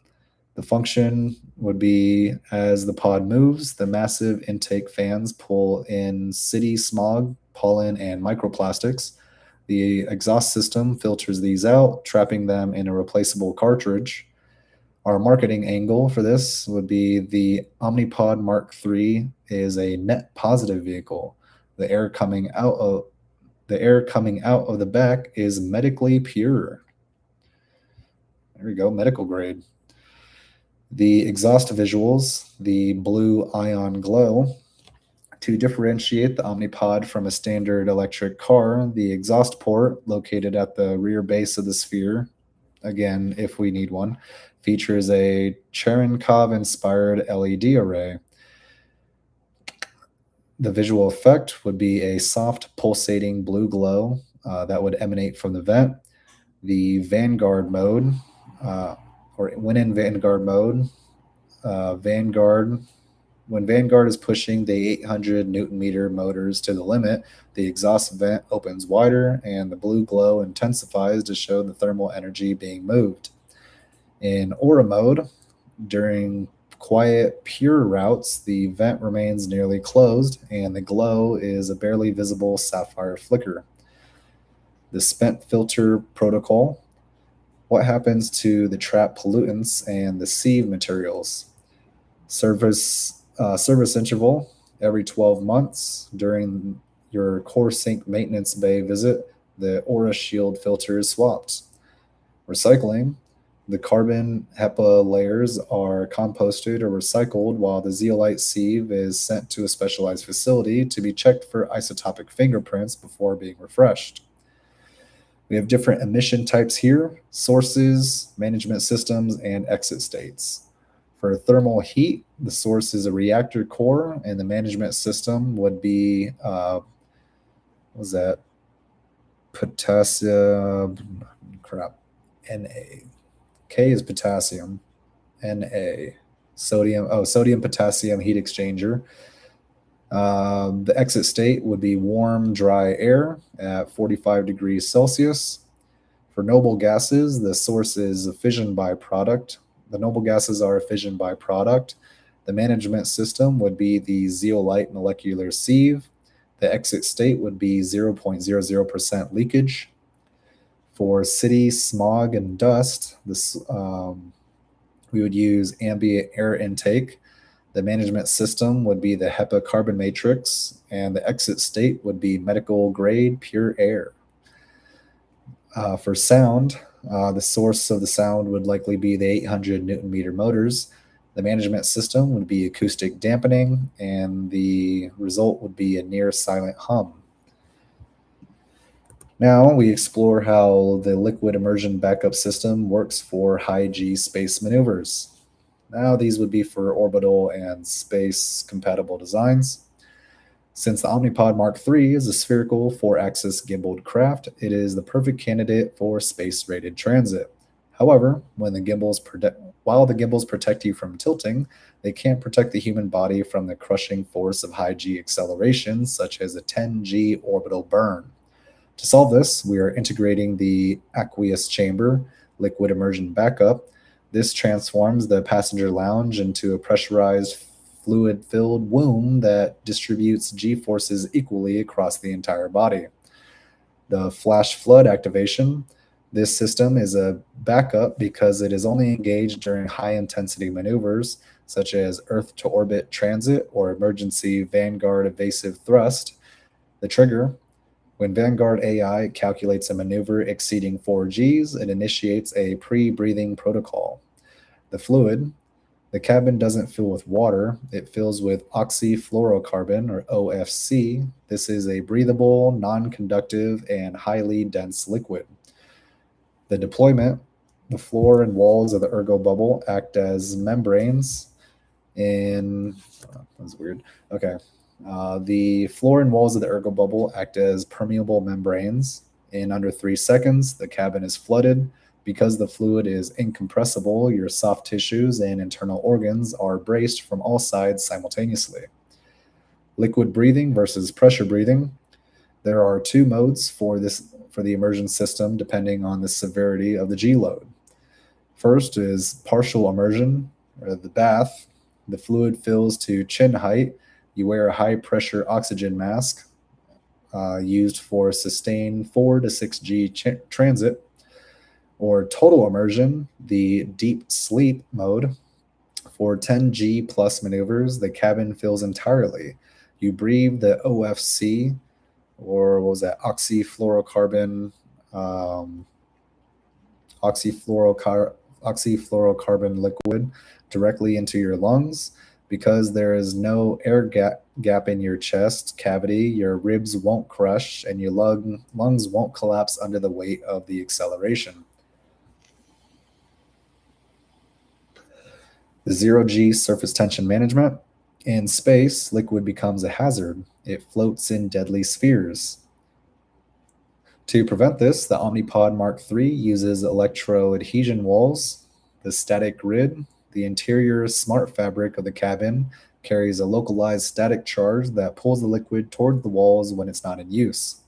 The function would be as the pod moves, the massive intake fans pull in city smog, pollen, and microplastics. The exhaust system filters these out, trapping them in a replaceable cartridge. Our marketing angle for this would be the Omni-Pod Mark III is a net positive vehicle. The air coming out of the back is medically pure. There we go, medical grade. The exhaust visuals, the blue ion glow. To differentiate the Omnipod from a standard electric car, the exhaust port, located at the rear base of the sphere, again, if we need one, features a Cherenkov-inspired LED array. The visual effect would be a soft pulsating blue glow that would emanate from the vent. The Vanguard mode, or when in Vanguard mode, when Vanguard is pushing the 800 Newton meter motors to the limit, the exhaust vent opens wider and the blue glow intensifies to show the thermal energy being moved. In Aura mode, during quiet, pure routes, the vent remains nearly closed and the glow is a barely visible sapphire flicker. The spent filter protocol. What happens to the trapped pollutants and the sieve materials? Service interval every 12 months during your core sink maintenance bay visit, the Aura Shield filter is swapped. Recycling, the carbon HEPA layers are composted or recycled while the zeolite sieve is sent to a specialized facility to be checked for isotopic fingerprints before being refreshed. We have different emission types here: sources, management systems, and exit states. For thermal heat, the source is a reactor core, and the management system would be, what was that? Potassium, Na. K is potassium, Na. Sodium potassium heat exchanger. The exit state would be warm, dry air at 45 degrees Celsius. For noble gases, the source is a fission byproduct. The noble gases are a fission byproduct. The management system would be the zeolite molecular sieve. The exit state would be 0.00% leakage. For city smog and dust, we would use ambient air intake. The management system would be the HEPA carbon matrix, and the exit state would be medical grade pure air. For sound, the source of the sound would likely be the 800 Newton meter motors. The management system would be acoustic dampening, and the result would be a near silent hum. Now we explore how the liquid immersion backup system works for high G space maneuvers. Now these would be for orbital and space compatible designs. Since the Omni-Pod Mark III is a spherical 4-axis gimbaled craft, it is the perfect candidate for space-rated transit. However, while the gimbals protect you from tilting, they can't protect the human body from the crushing force of high G accelerations, such as a 10G orbital burn. To solve this, we are integrating the aqueous chamber liquid immersion backup. This transforms the passenger lounge into a pressurized, fluid filled womb that distributes G forces equally across the entire body. The flash flood activation. This system is a backup because it is only engaged during high intensity maneuvers, such as Earth to orbit transit or emergency Vanguard evasive thrust. The trigger. When Vanguard AI calculates a maneuver exceeding 4 Gs, it initiates a pre breathing protocol. The fluid. The cabin doesn't fill with water, it fills with oxyfluorocarbon, or OFC. This is a breathable, non conductive, and highly dense liquid. The deployment. The floor and walls of the ergo bubble act as membranes in. Oh, that was weird. Okay. The floor and walls of the ergo bubble act as permeable membranes. In under 3 seconds, the cabin is flooded. Because the fluid is incompressible, your soft tissues and internal organs are braced from all sides simultaneously. Liquid breathing versus pressure breathing. There are two modes for the immersion system depending on the severity of the G load. First is partial immersion, or the bath. The fluid fills to chin height. You wear a high pressure oxygen mask used for sustained 4 to 6G transit. Or total immersion, the deep sleep mode. For 10G plus maneuvers, the cabin fills entirely. You breathe the OFC, or what was that, um, oxyfluorocarbon liquid directly into your lungs. Because there is no air gap in your chest cavity, your ribs won't crush and your lungs won't collapse under the weight of the acceleration. The zero G surface tension management. In space, liquid becomes a hazard. It floats in deadly spheres. To prevent this, the Omni-Pod Mark III uses electro-adhesion walls. The static grid, the interior smart fabric of the cabin, carries a localized static charge that pulls the liquid toward the walls when it's not in use.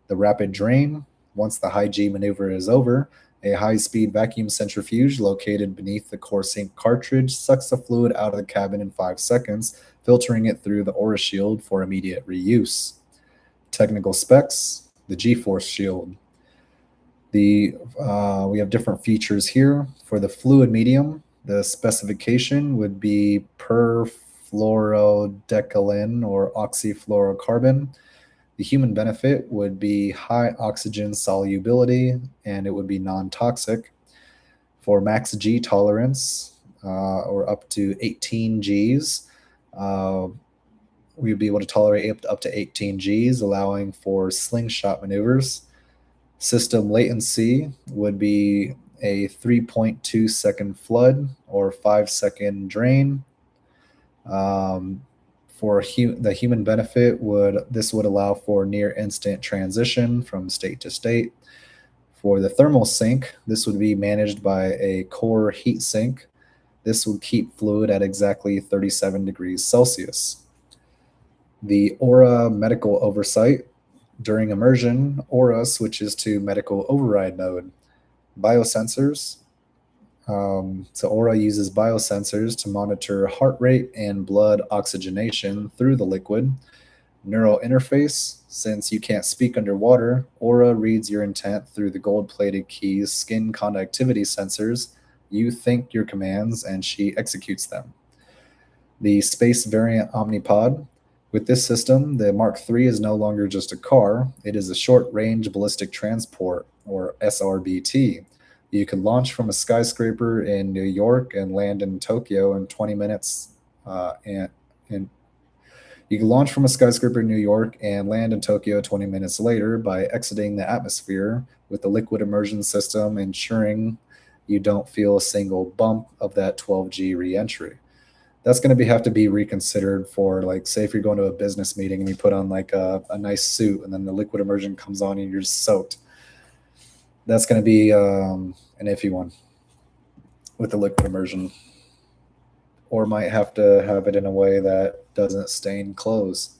The rapid drain. Once the high G maneuver is over, a high-speed vacuum centrifuge located beneath the core sink cartridge sucks the fluid out of the cabin in 5 seconds, filtering it through the aura shield for immediate reuse. Technical specs. The G-force shield. We have different features here. For the fluid medium, the specification would be perfluorodecalin or oxyfluorocarbon. The human benefit would be high oxygen solubility, and it would be non-toxic. For max G tolerance, or up to 18 Gs, we'd be able to tolerate up to 18 Gs, allowing for slingshot maneuvers. System latency would be a 3.2 second flood or 5-second drain. For the human benefit, this would allow for near instant transition from state to state. For the thermal sink, this would be managed by a core heat sink. This would keep fluid at exactly 37 degrees Celsius. The Aura medical oversight. During immersion, Aura switches to medical override mode. Biosensors. So Aura uses biosensors to monitor heart rate and blood oxygenation through the liquid. Neural interface. Since you can't speak underwater, Aura reads your intent through the gold-plated key's skin conductivity sensors. You think your commands, and she executes them. The space variant Omni-Pod. With this system, the Mark III is no longer just a car. It is a short-range ballistic transport, or SRBT. You can launch from a skyscraper in New York and land in Tokyo in 20 minutes. You can launch from a skyscraper in New York and land in Tokyo 20 minutes later by exiting the atmosphere with the liquid immersion system, ensuring you don't feel a single bump of that 12G reentry. That's going to have to be reconsidered for, like, say if you're going to a business meeting and you put on like a nice suit and then the liquid immersion comes on and you're just soaked. That's going to be an iffy one with the liquid immersion, or might have to have it in a way that doesn't stain clothes,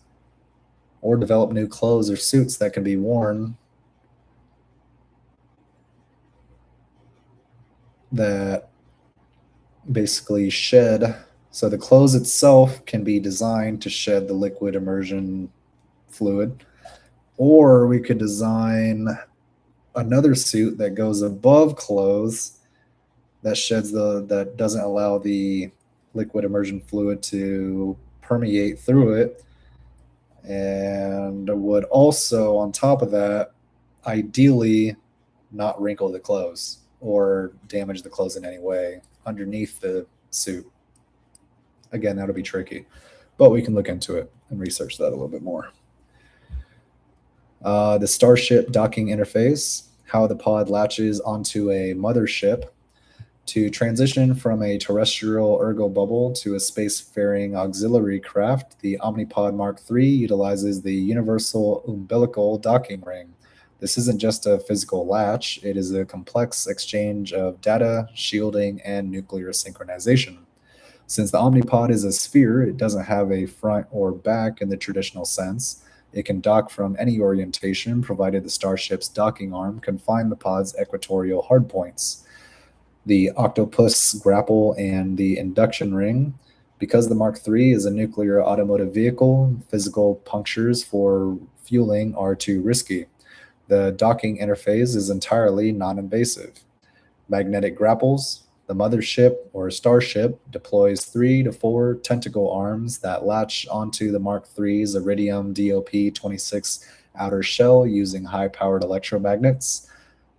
or develop new clothes or suits that can be worn that basically shed. So the clothes itself can be designed to shed the liquid immersion fluid, or we could design another suit that goes above clothes that doesn't allow the liquid immersion fluid to permeate through it, and would also, on top of that, ideally not wrinkle the clothes or damage the clothes in any way underneath the suit. Again, that'll be tricky, but we can look into it and research that a little bit more. The Starship docking interface, how the pod latches onto a mothership. To transition from a terrestrial ergo bubble to a spacefaring auxiliary craft, the Omni-Pod Mark III utilizes the universal umbilical docking ring. This isn't just a physical latch, it is a complex exchange of data, shielding, and nuclear synchronization. Since the Omnipod is a sphere, it doesn't have a front or back in the traditional sense. It can dock from any orientation, provided the starship's docking arm can find the pod's equatorial hardpoints. The octopus grapple and the induction ring. Because the Mark III is a nuclear automotive vehicle, physical punctures for fueling are too risky. The docking interface is entirely non invasive. Magnetic grapples. The mothership or starship deploys 3 to 4 tentacle arms that latch onto the Mark III's Iridium DOP 26 outer shell using high powered electromagnets.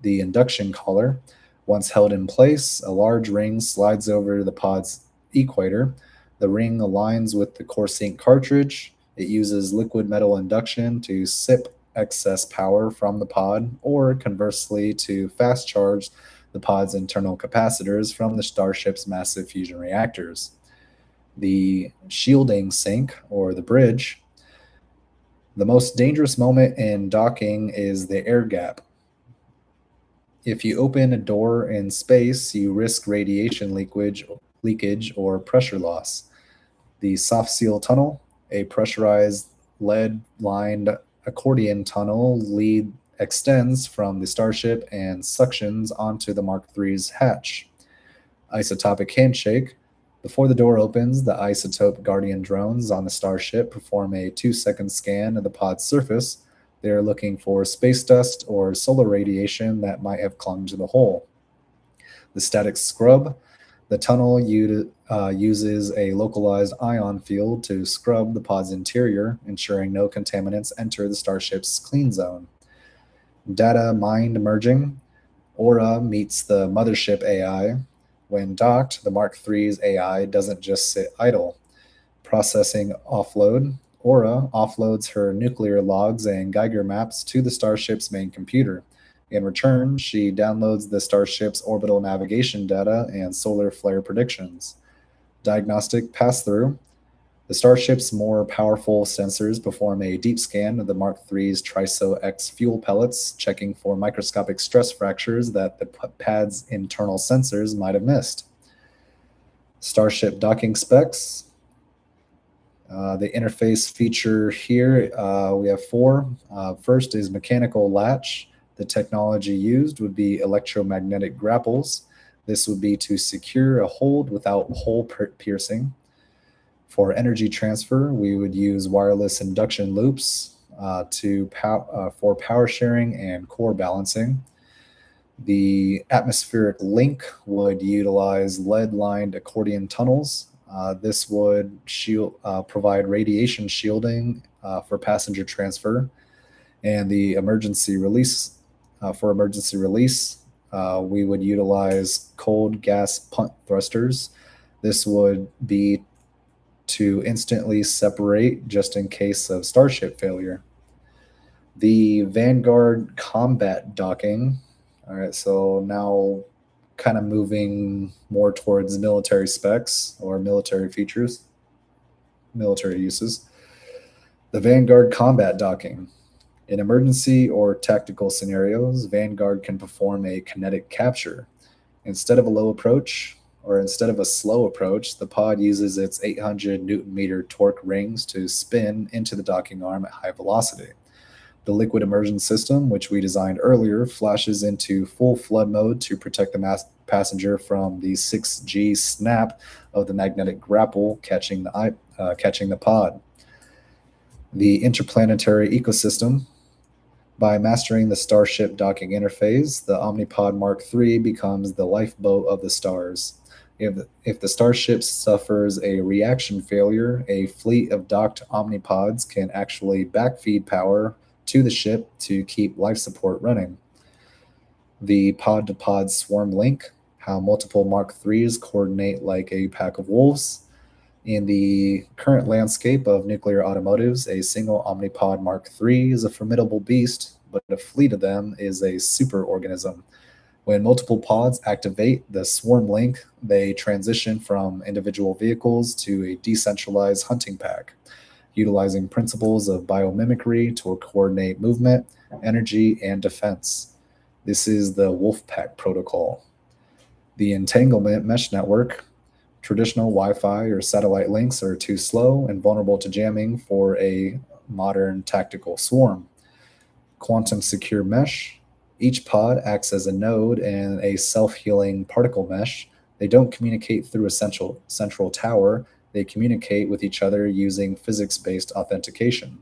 The induction collar. Once held in place, a large ring slides over the pod's equator. The ring aligns with the core sync cartridge. It uses liquid metal induction to sip excess power from the pod, or conversely, to fast charge the pod's internal capacitors from the starship's massive fusion reactors. The shielding sink, or the bridge. The most dangerous moment in docking is the air gap. If you open a door in space, you risk radiation leakage or pressure loss. The soft seal tunnel, a pressurized lead lined accordion tunnel lead extends from the starship and suctions onto the Mark III's hatch. Isotopic handshake. Before the door opens, the isotope guardian drones on the starship perform a 2-second scan of the pod's surface. They are looking for space dust or solar radiation that might have clung to the hole. The static scrub. The tunnel uses a localized ion field to scrub the pod's interior, ensuring no contaminants enter the starship's clean zone. Data mind merging. Aura meets the mothership AI. When docked, the Mark III's AI doesn't just sit idle. Processing offload. Aura offloads her nuclear logs and Geiger maps to the starship's main computer. In return, she downloads the starship's orbital navigation data and solar flare predictions. Diagnostic pass-through. The starship's more powerful sensors perform a deep scan of the Mark III's TRISO X fuel pellets, checking for microscopic stress fractures that the pad's internal sensors might have missed. Starship docking specs. The interface feature here, we have 4. First is mechanical latch. The technology used would be electromagnetic grapples. This would be to secure a hold without hole piercing. For energy transfer, we would use wireless induction loops for power sharing and core balancing. The atmospheric link would utilize lead-lined accordion tunnels. This would provide radiation shielding for passenger transfer. And the emergency release, we would utilize cold gas punt thrusters. This would be to instantly separate just in case of starship failure. The Vanguard combat docking. All right, so now kind of moving more towards military specs or military features, military uses. The Vanguard combat docking. In emergency or tactical scenarios, Vanguard can perform a kinetic capture. Instead of a low approach, or instead of a slow approach, the pod uses its 800 Newton meter torque rings to spin into the docking arm at high velocity. The liquid immersion system, which we designed earlier, flashes into full flood mode to protect the passenger from the 6G snap of the magnetic grapple catching the pod. The interplanetary ecosystem. By mastering the Starship docking interface, the Omni-Pod Mark III becomes the lifeboat of the stars. If the Starship suffers a reaction failure, a fleet of docked Omnipods can actually backfeed power to the ship to keep life support running. The pod to pod swarm link, how multiple Mark IIIs coordinate like a pack of wolves. In the current landscape of nuclear automotives, a single Omnipod Mark III is a formidable beast, but a fleet of them is a superorganism. When multiple pods activate the swarm link, they transition from individual vehicles to a decentralized hunting pack, utilizing principles of biomimicry to coordinate movement, energy, and defense. This is the Wolfpack protocol. The entanglement mesh network. Traditional Wi Fi or satellite links are too slow and vulnerable to jamming for a modern tactical swarm. Quantum secure mesh. Each pod acts as a node in a self healing particle mesh. They don't communicate through a central tower, they communicate with each other using physics based authentication.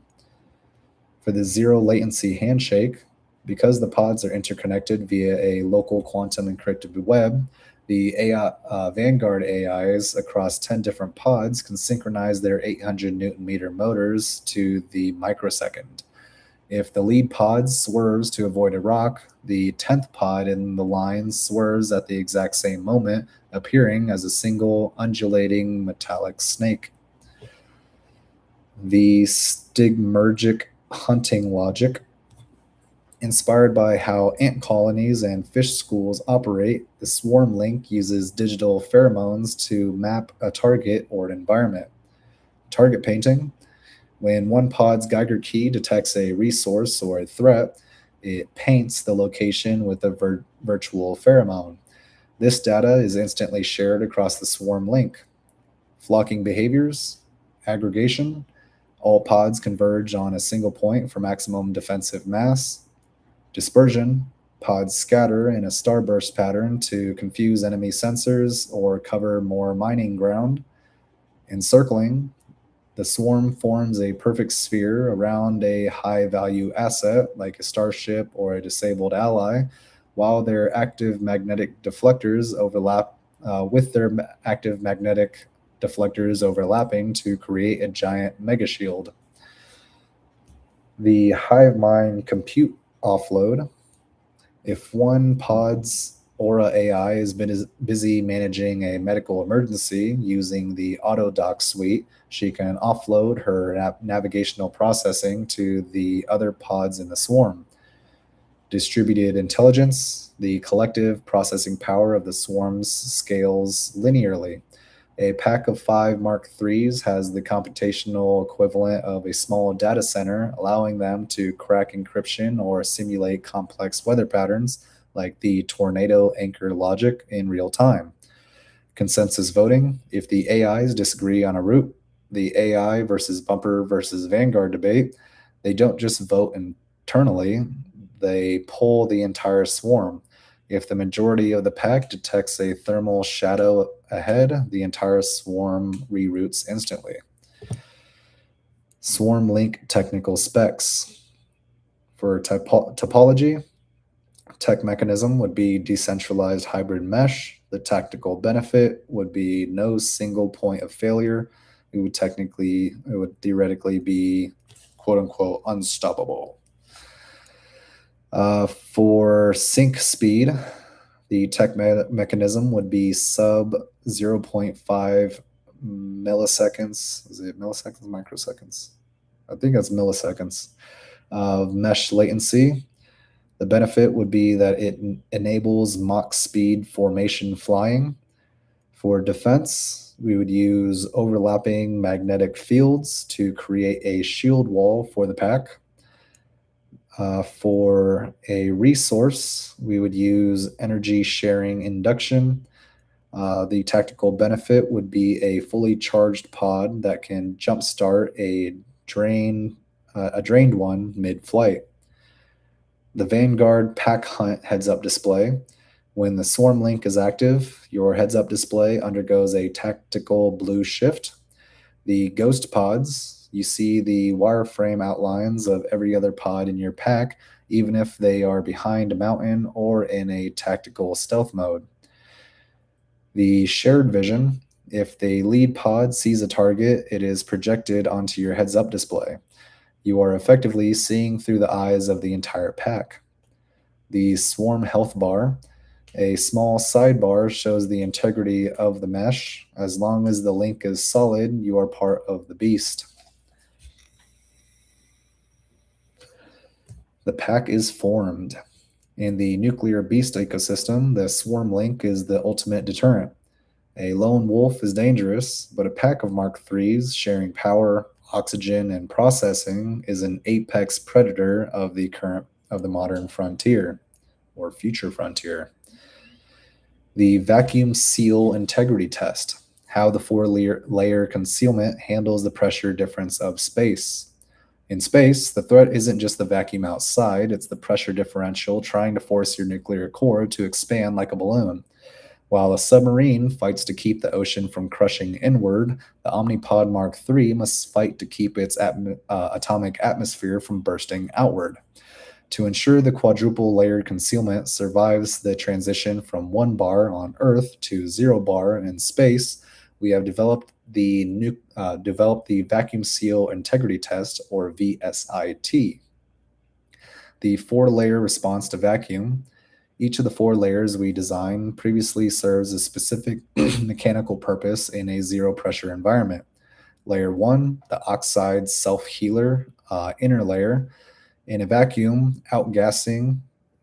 For the zero latency handshake, because the pods are interconnected via a local quantum encrypted web, the Vanguard AIs across 10 different pods can synchronize their 800 Newton meter motors to the microsecond. If the lead pod swerves to avoid a rock, the 10th pod in the line swerves at the exact same moment, appearing as a single undulating metallic snake. The stigmergic hunting logic. Inspired by how ant colonies and fish schools operate, the swarm link uses digital pheromones to map a target or an environment. Target painting. When one pod's Geiger key detects a resource or a threat, it paints the location with a virtual pheromone. This data is instantly shared across the swarm link. Flocking behaviors, aggregation. All pods converge on a single point for maximum defensive mass. Dispersion. Pods scatter in a starburst pattern to confuse enemy sensors or cover more mining ground. Encircling. The swarm forms a perfect sphere around a high value asset like a starship or a disabled ally, while their active magnetic deflectors overlap with their active magnetic deflectors overlapping to create a giant megashield. The hive mind compute offload. If one pod's Aura AI has been busy managing a medical emergency using the AutoDoc suite, she can offload her navigational processing to the other pods in the swarm. Distributed intelligence, the collective processing power of the swarms scales linearly. A pack of 5 Mark IIIs has the computational equivalent of a small data center, allowing them to crack encryption or simulate complex weather patterns like the tornado anchor logic in real time. Consensus voting. If the AIs disagree on a route, the AI versus bumper versus Vanguard debate, they don't just vote internally, they pull the entire swarm. If the majority of the pack detects a thermal shadow ahead, the entire swarm reroutes instantly. Swarm link technical specs. For topology, tech mechanism would be decentralized hybrid mesh. The tactical benefit would be no single point of failure. It would theoretically be quote unquote unstoppable. For sync speed, the tech mechanism would be sub 0.5 milliseconds. Is it milliseconds, microseconds? I think that's milliseconds of mesh latency. The benefit would be that it enables Mach speed formation flying. For defense, we would use overlapping magnetic fields to create a shield wall for the pack. For a resource, we would use energy sharing induction. The tactical benefit would be a fully charged pod that can jumpstart a drained one mid-flight. The Vanguard Pack Hunt heads-up display. When the Swarm Link is active, your heads-up display undergoes a tactical blue shift. The Ghost Pods, you see the wireframe outlines of every other pod in your pack, even if they are behind a mountain or in a tactical stealth mode. The Shared Vision, if the lead pod sees a target, it is projected onto your heads-up display. You are effectively seeing through the eyes of the entire pack. The Swarm Health Bar, a small sidebar, shows the integrity of the mesh. As long as the link is solid, you are part of the beast. The pack is formed. In the nuclear beast ecosystem, the swarm link is the ultimate deterrent. A lone wolf is dangerous, but a pack of Mark IIIs sharing power, oxygen, and processing is an apex predator of the modern frontier or future frontier. The vacuum seal integrity test, how the four-layer concealment handles the pressure difference of space. In space, the threat isn't just the vacuum outside, it's the pressure differential trying to force your nuclear core to expand like a balloon. While a submarine fights to keep the ocean from crushing inward, the Omni-Pod Mark III must fight to keep its atomic atmosphere from bursting outward. To ensure the quadruple layered concealment survives the transition from 1 bar on Earth to 0 bar in space, we have developed the vacuum seal integrity test, or VSIT. The 4-layer response to vacuum. Each of the 4 layers we designed previously serves a specific mechanical purpose in a zero pressure environment. Layer 1, the oxide self-healer inner layer. In a vacuum, outgassing,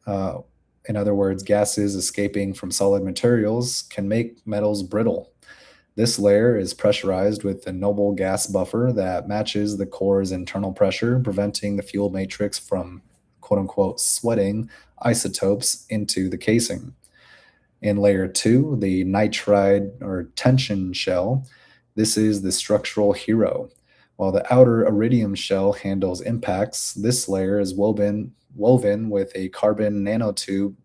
in other words, gases escaping from solid materials, can make metals brittle. This layer is pressurized with a noble gas buffer that matches the core's internal pressure, preventing the fuel matrix from quote-unquote sweating isotopes into the casing. In layer 2, the nitride or tension shell, this is the structural hero. While the outer iridium shell handles impacts, this layer is woven with a carbon nanotube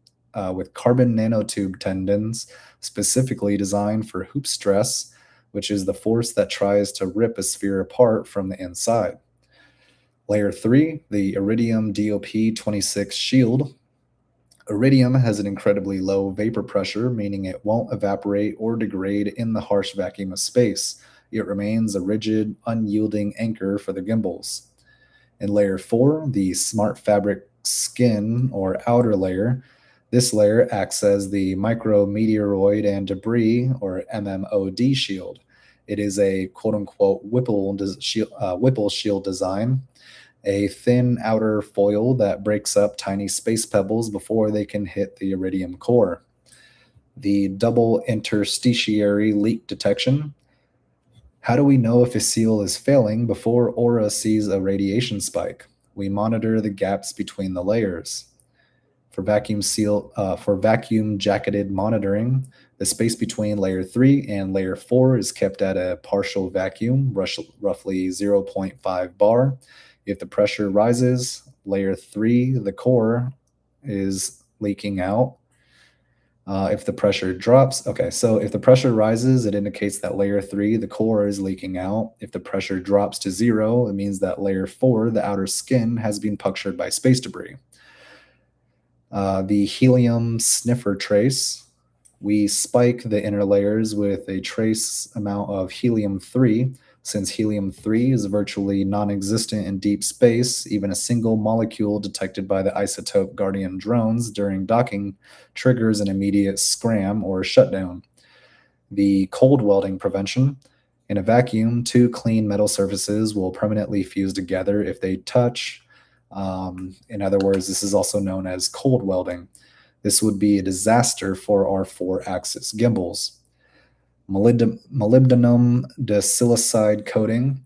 tendons specifically designed for hoop stress, which is the force that tries to rip a sphere apart from the inside. Layer 3, the iridium DOP-26 shield. Iridium has an incredibly low vapor pressure, meaning it won't evaporate or degrade in the harsh vacuum of space. It remains a rigid, unyielding anchor for the gimbals. In layer 4, the smart fabric skin or outer layer, this layer acts as the micrometeoroid and debris or MMOD shield. It is a quote-unquote Whipple shield design, a thin outer foil that breaks up tiny space pebbles before they can hit the iridium core. The double interstitiary leak detection. How do we know if a seal is failing before Aura sees a radiation spike? We monitor the gaps between the layers. For vacuum jacketed monitoring, the space between layer 3 and layer 4 is kept at a partial vacuum, roughly 0.5 bar. If the pressure rises, layer 3, the core, is leaking out. If the pressure drops, so if the pressure rises, it indicates that layer 3, the core, is leaking out. If the pressure drops to 0, it means that layer 4, the outer skin, has been punctured by space debris. The helium sniffer trace. We spike the inner layers with a trace amount of helium-3. Since helium-3 is virtually non-existent in deep space, even a single molecule detected by the isotope Guardian drones during docking triggers an immediate scram or shutdown. The cold welding prevention. In a vacuum, 2 clean metal surfaces will permanently fuse together if they touch. In other words, this is also known as cold welding. This would be a disaster for our 4-axis gimbals. Molybdenum disilicide coating.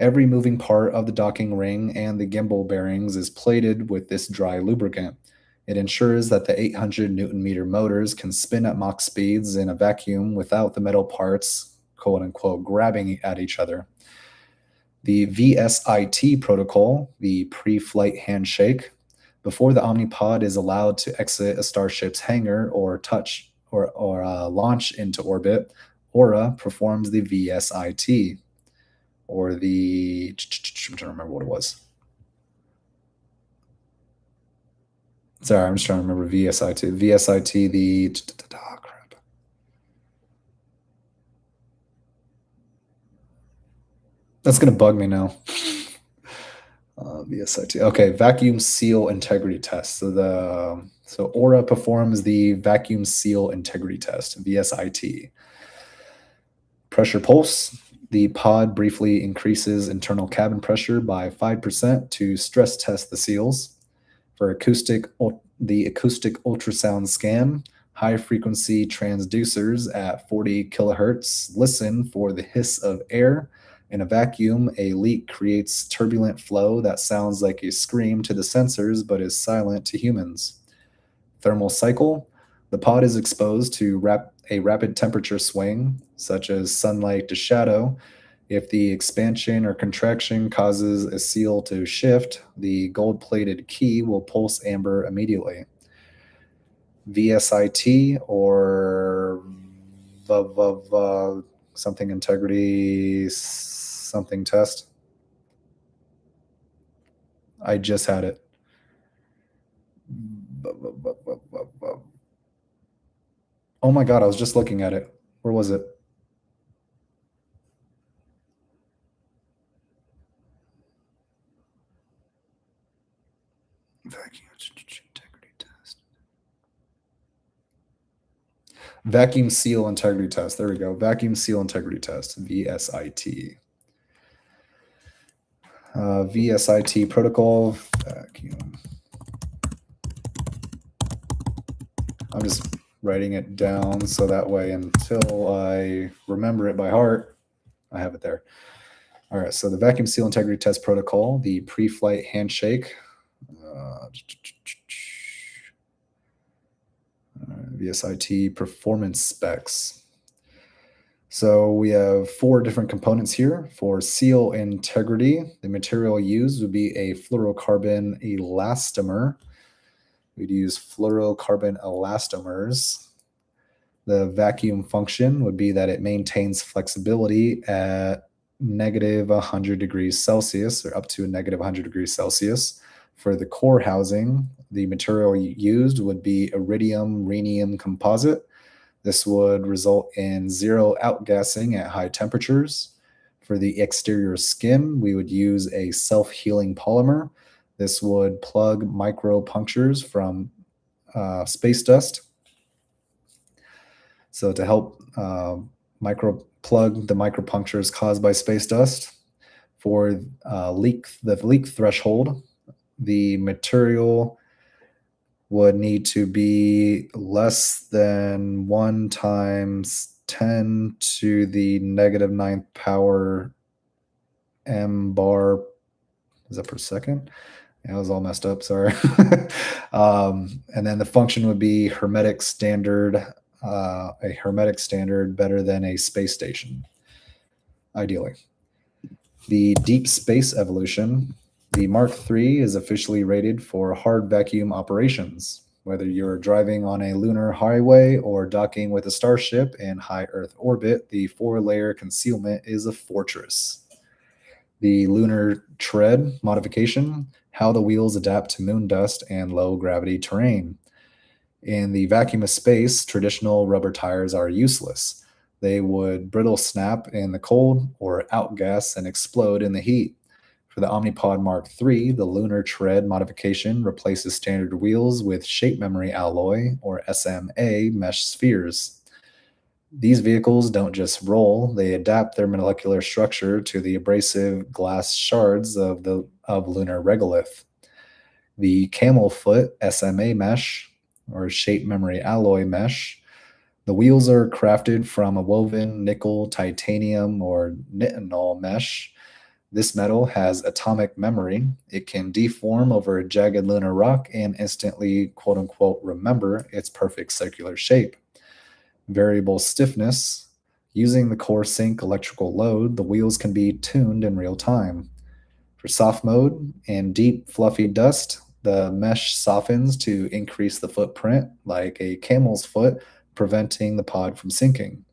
Every moving part of the docking ring and the gimbal bearings is plated with this dry lubricant. It ensures that the 800 Newton meter motors can spin at Mach speeds in a vacuum without the metal parts, quote unquote, grabbing at each other. The VSIT protocol, the pre flight handshake, before the Omni-Pod is allowed to exit a starship's hangar or launch into orbit, Aura performs the VSIT, or the, I'm trying to remember what it was. Sorry, I'm just trying to remember VSIT. VSIT, crap. That's going to bug me now. VSIT. Okay, vacuum seal integrity test. So Aura performs the vacuum seal integrity test, VSIT. Pressure pulse. The pod briefly increases internal cabin pressure by 5% to stress test the seals. For the acoustic ultrasound scan, high frequency transducers at 40 kilohertz listen for the hiss of air. In a vacuum, a leak creates turbulent flow that sounds like a scream to the sensors but is silent to humans. Thermal cycle. The pod is exposed to a rapid temperature swing, such as sunlight to shadow. If the expansion or contraction causes a seal to shift, the gold-plated key will pulse amber immediately. VSIT, or something integrity something test. I just had it. Oh my God, I was just looking at it. Where was it? Vacuum integrity test. Vacuum seal integrity test. There we go. Vacuum seal integrity test. VSIT. VSIT protocol. Vacuum. I'm just writing it down so that way until I remember it by heart, I have it there. All right, so the vacuum seal integrity test protocol, the pre-flight handshake, VSIT performance specs. So we have 4 different components here. For seal integrity, the material used would be a fluorocarbon elastomer. We'd use fluorocarbon elastomers. The vacuum function would be that it maintains flexibility at negative 100 degrees Celsius, or up to a negative 100 degrees Celsius. For the core housing, the material used would be iridium rhenium composite. This would result in 0 outgassing at high temperatures. For the exterior skin, we would use a self-healing polymer. This would plug micro punctures from space dust. So to help plug the micro punctures caused by space dust. For the leak threshold, the material would need to be less than 1 times 10 to the negative 9th power m bar. Is that per second? Yeah, it was all messed up. Sorry. And then the function would be hermetic standard, a hermetic standard better than a space station, ideally. The deep space evolution. The Mark III is officially rated for hard vacuum operations. Whether you're driving on a lunar highway or docking with a starship in high Earth orbit, the 4-layer concealment is a fortress. The lunar tread modification, how the wheels adapt to moon dust and low gravity terrain. In the vacuum of space, traditional rubber tires are useless. They would brittle snap in the cold or outgas and explode in the heat. For the Omni-Pod Mark III, the lunar tread modification replaces standard wheels with shape memory alloy, or SMA, mesh spheres. These vehicles don't just roll, they adapt their molecular structure to the abrasive glass shards of lunar regolith. The camel foot SMA mesh, or shape memory alloy mesh, the wheels are crafted from a woven nickel, titanium, or nitinol mesh. This metal has atomic memory. It can deform over a jagged lunar rock and instantly, quote unquote, remember its perfect circular shape. Variable stiffness. Using the core sink electrical load, the wheels can be tuned in real time. For soft mode and deep, fluffy dust, the mesh softens to increase the footprint, like a camel's foot, preventing the pod from sinking.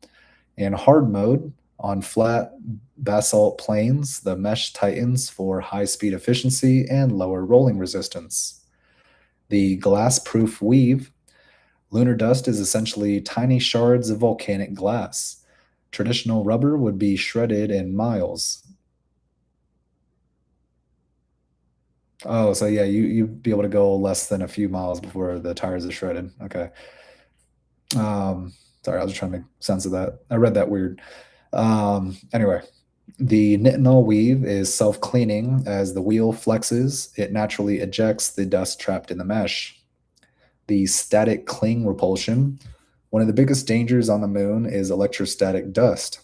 In hard mode, on flat basalt plains, the mesh tightens for high speed efficiency and lower rolling resistance. The glass proof weave. Lunar dust is essentially tiny shards of volcanic glass. Traditional rubber would be shredded in miles. Oh, so yeah, you'd be able to go less than a few miles before the tires are shredded. Okay. Sorry, I was just trying to make sense of that. I read that weird. Anyway, the nitinol weave is self-cleaning. As the wheel flexes, it naturally ejects the dust trapped in the mesh. The static cling repulsion. One of the biggest dangers on the moon is electrostatic dust.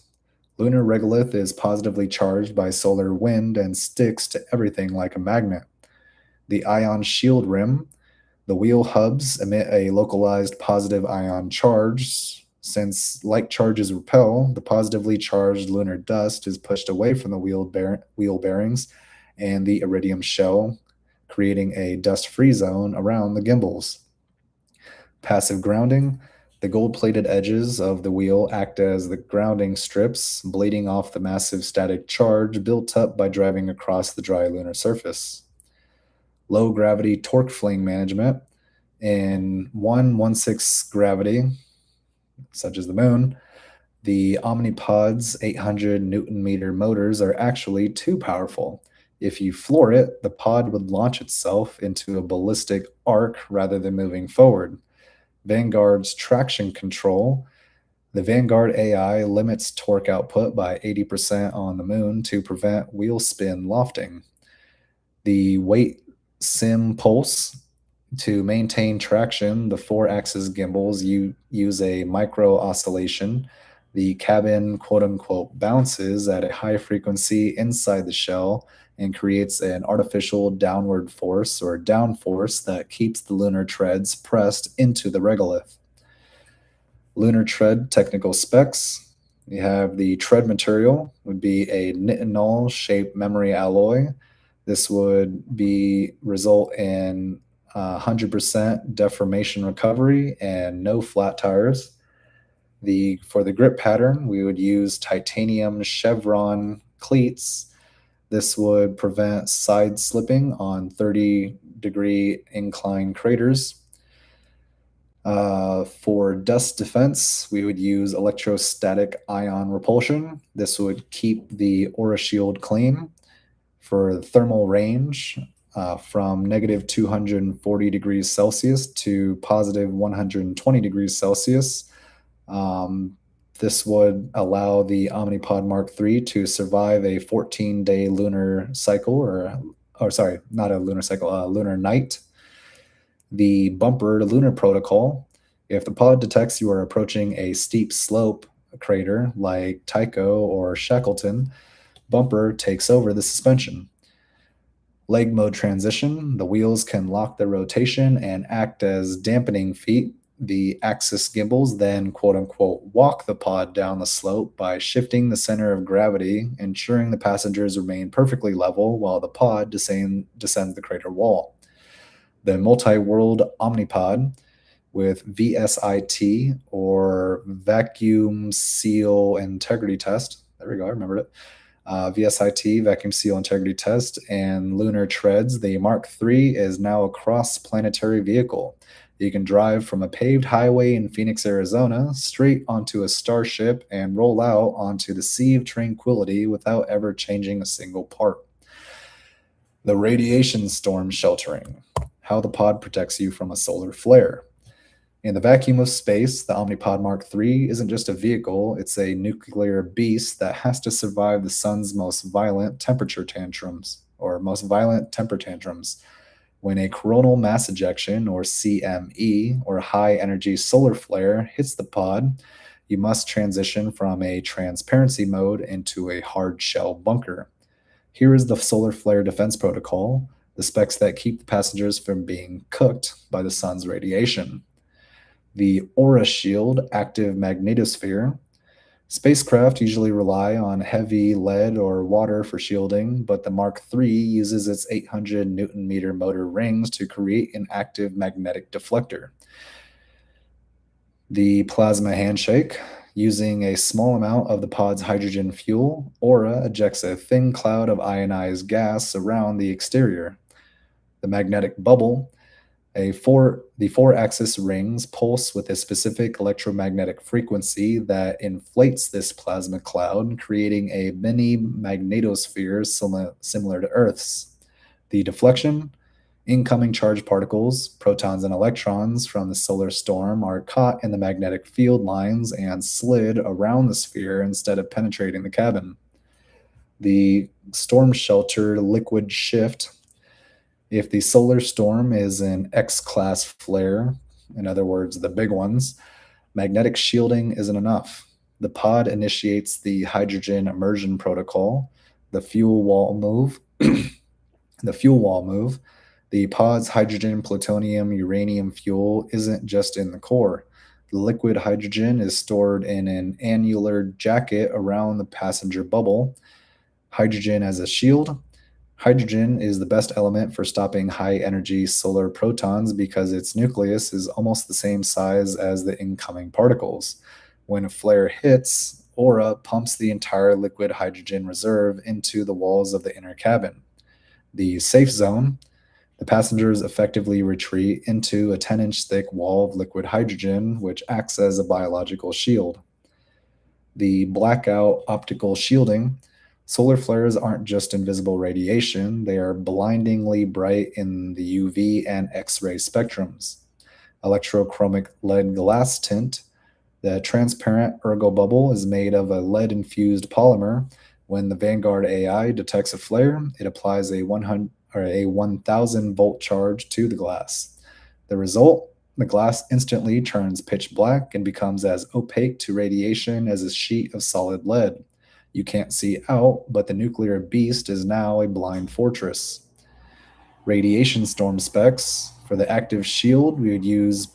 Lunar regolith is positively charged by solar wind and sticks to everything like a magnet. The ion shield rim. The wheel hubs emit a localized positive ion charge. Since like charges repel, the positively charged lunar dust is pushed away from the wheel bearings and the iridium shell, creating a dust-free zone around the gimbals. Passive grounding. The gold-plated edges of the wheel act as the grounding strips, bleeding off the massive static charge built up by driving across the dry lunar surface. Low gravity torque fling management. In 1/16 gravity, such as the moon, the Omni-Pod's 800 Newton meter motors are actually too powerful. If you floor it, the pod would launch itself into a ballistic arc rather than moving forward. Vanguard's traction control. The Vanguard AI limits torque output by 80% on the moon to prevent wheel spin lofting. The weight sim pulse. To maintain traction, the four-axis gimbals use a micro oscillation. The cabin, quote unquote, bounces at a high frequency inside the shell and creates an artificial downward force or downforce that keeps the lunar treads pressed into the regolith. Lunar tread technical specs. You have the tread material would be a nitinol shaped memory alloy. This would be result in 100% deformation recovery and no flat tires. For the grip pattern, we would use titanium chevron cleats. This would prevent side slipping on 30-degree incline craters. For dust defense, we would use electrostatic ion repulsion. This would keep the aura shield clean. For thermal range, from negative 240 degrees Celsius to positive 120 degrees Celsius. This would allow the Omni-Pod Mark III to survive a 14-day lunar cycle, or sorry, not a lunar cycle, a lunar night. The bumper to lunar protocol. If the pod detects you are approaching a steep slope crater like Tycho or Shackleton, bumper takes over the suspension. Leg mode transition. The wheels can lock their rotation and act as dampening feet. The axis gimbals then, quote unquote, walk the pod down the slope by shifting the center of gravity, ensuring the passengers remain perfectly level while the pod descends the crater wall. The multi-world Omnipod with VSIT, or vacuum seal integrity test. There we go, I remembered it. VSIT, vacuum seal integrity test, and lunar treads. The Mark III is now a cross-planetary vehicle. You can drive from a paved highway in Phoenix, Arizona, straight onto a starship and roll out onto the Sea of Tranquility without ever changing a single part. The radiation storm sheltering. How the pod protects you from a solar flare. In the vacuum of space, the Omni-Pod Mark III isn't just a vehicle, it's a nuclear beast that has to survive the sun's most violent temper tantrums. When a coronal mass ejection, or CME, or high energy solar flare hits the pod, you must transition from a transparency mode into a hard shell bunker. Here is the solar flare defense protocol, the specs that keep the passengers from being cooked by the sun's radiation. The aura shield active magnetosphere. Spacecraft usually rely on heavy lead or water for shielding, but the Mark III uses its 800 Newton meter motor rings to create an active magnetic deflector. The plasma handshake. Using a small amount of the pod's hydrogen fuel, Aura ejects a thin cloud of ionized gas around the exterior. The magnetic bubble. The four-axis rings pulse with a specific electromagnetic frequency that inflates this plasma cloud, creating a mini magnetosphere similar to Earth's. The deflection. Incoming charged particles, protons and electrons from the solar storm, are caught in the magnetic field lines and slid around the sphere instead of penetrating the cabin. The storm shelter liquid shift. If the solar storm is an X class flare, in other words, the big ones, magnetic shielding isn't enough. The pod initiates the hydrogen immersion protocol, the fuel wall move, the fuel wall move. The pod's hydrogen, plutonium, uranium fuel isn't just in the core. The liquid hydrogen is stored in an annular jacket around the passenger bubble. Hydrogen as a shield. Hydrogen is the best element for stopping high energy solar protons because its nucleus is almost the same size as the incoming particles. When a flare hits, Aura pumps the entire liquid hydrogen reserve into the walls of the inner cabin. The safe zone. The passengers effectively retreat into a 10-inch thick wall of liquid hydrogen, which acts as a biological shield. The blackout optical shielding. Solar flares aren't just invisible radiation, they are blindingly bright in the UV and X-ray spectrums. Electrochromic lead glass tint. The transparent ergo bubble is made of a lead-infused polymer. When the Vanguard AI detects a flare, it applies a 1,000 volt charge to the glass. The result? The glass instantly turns pitch black and becomes as opaque to radiation as a sheet of solid lead. You can't see out, but the nuclear beast is now a blind fortress. Radiation storm specs. For the active shield, we would use a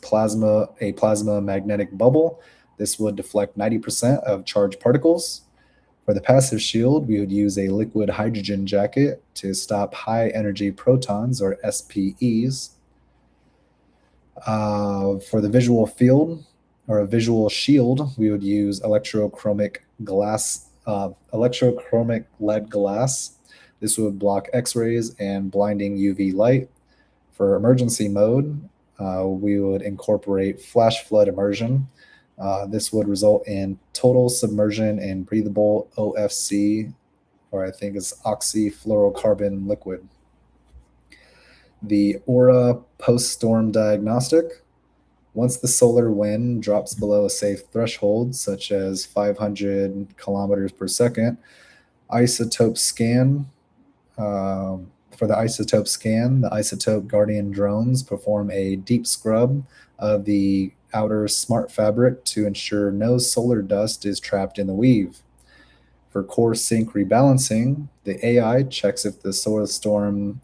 plasma magnetic bubble. This would deflect 90% of charged particles. For the passive shield, we would use a liquid hydrogen jacket to stop high energy protons, or SPEs. For the visual field, or a visual shield, we would use electrochromic lead glass. This would block X-rays and blinding UV light. For emergency mode, we would incorporate flash flood immersion. This would result in total submersion in breathable OFC, or I think it's oxyfluorocarbon liquid. The Aura post-storm diagnostic. Once the solar wind drops below a safe threshold, such as 500 kilometers per second, isotope scan. For the isotope scan, the isotope guardian drones perform a deep scrub of the outer smart fabric to ensure no solar dust is trapped in the weave. For core sync rebalancing, the AI checks if the solar storm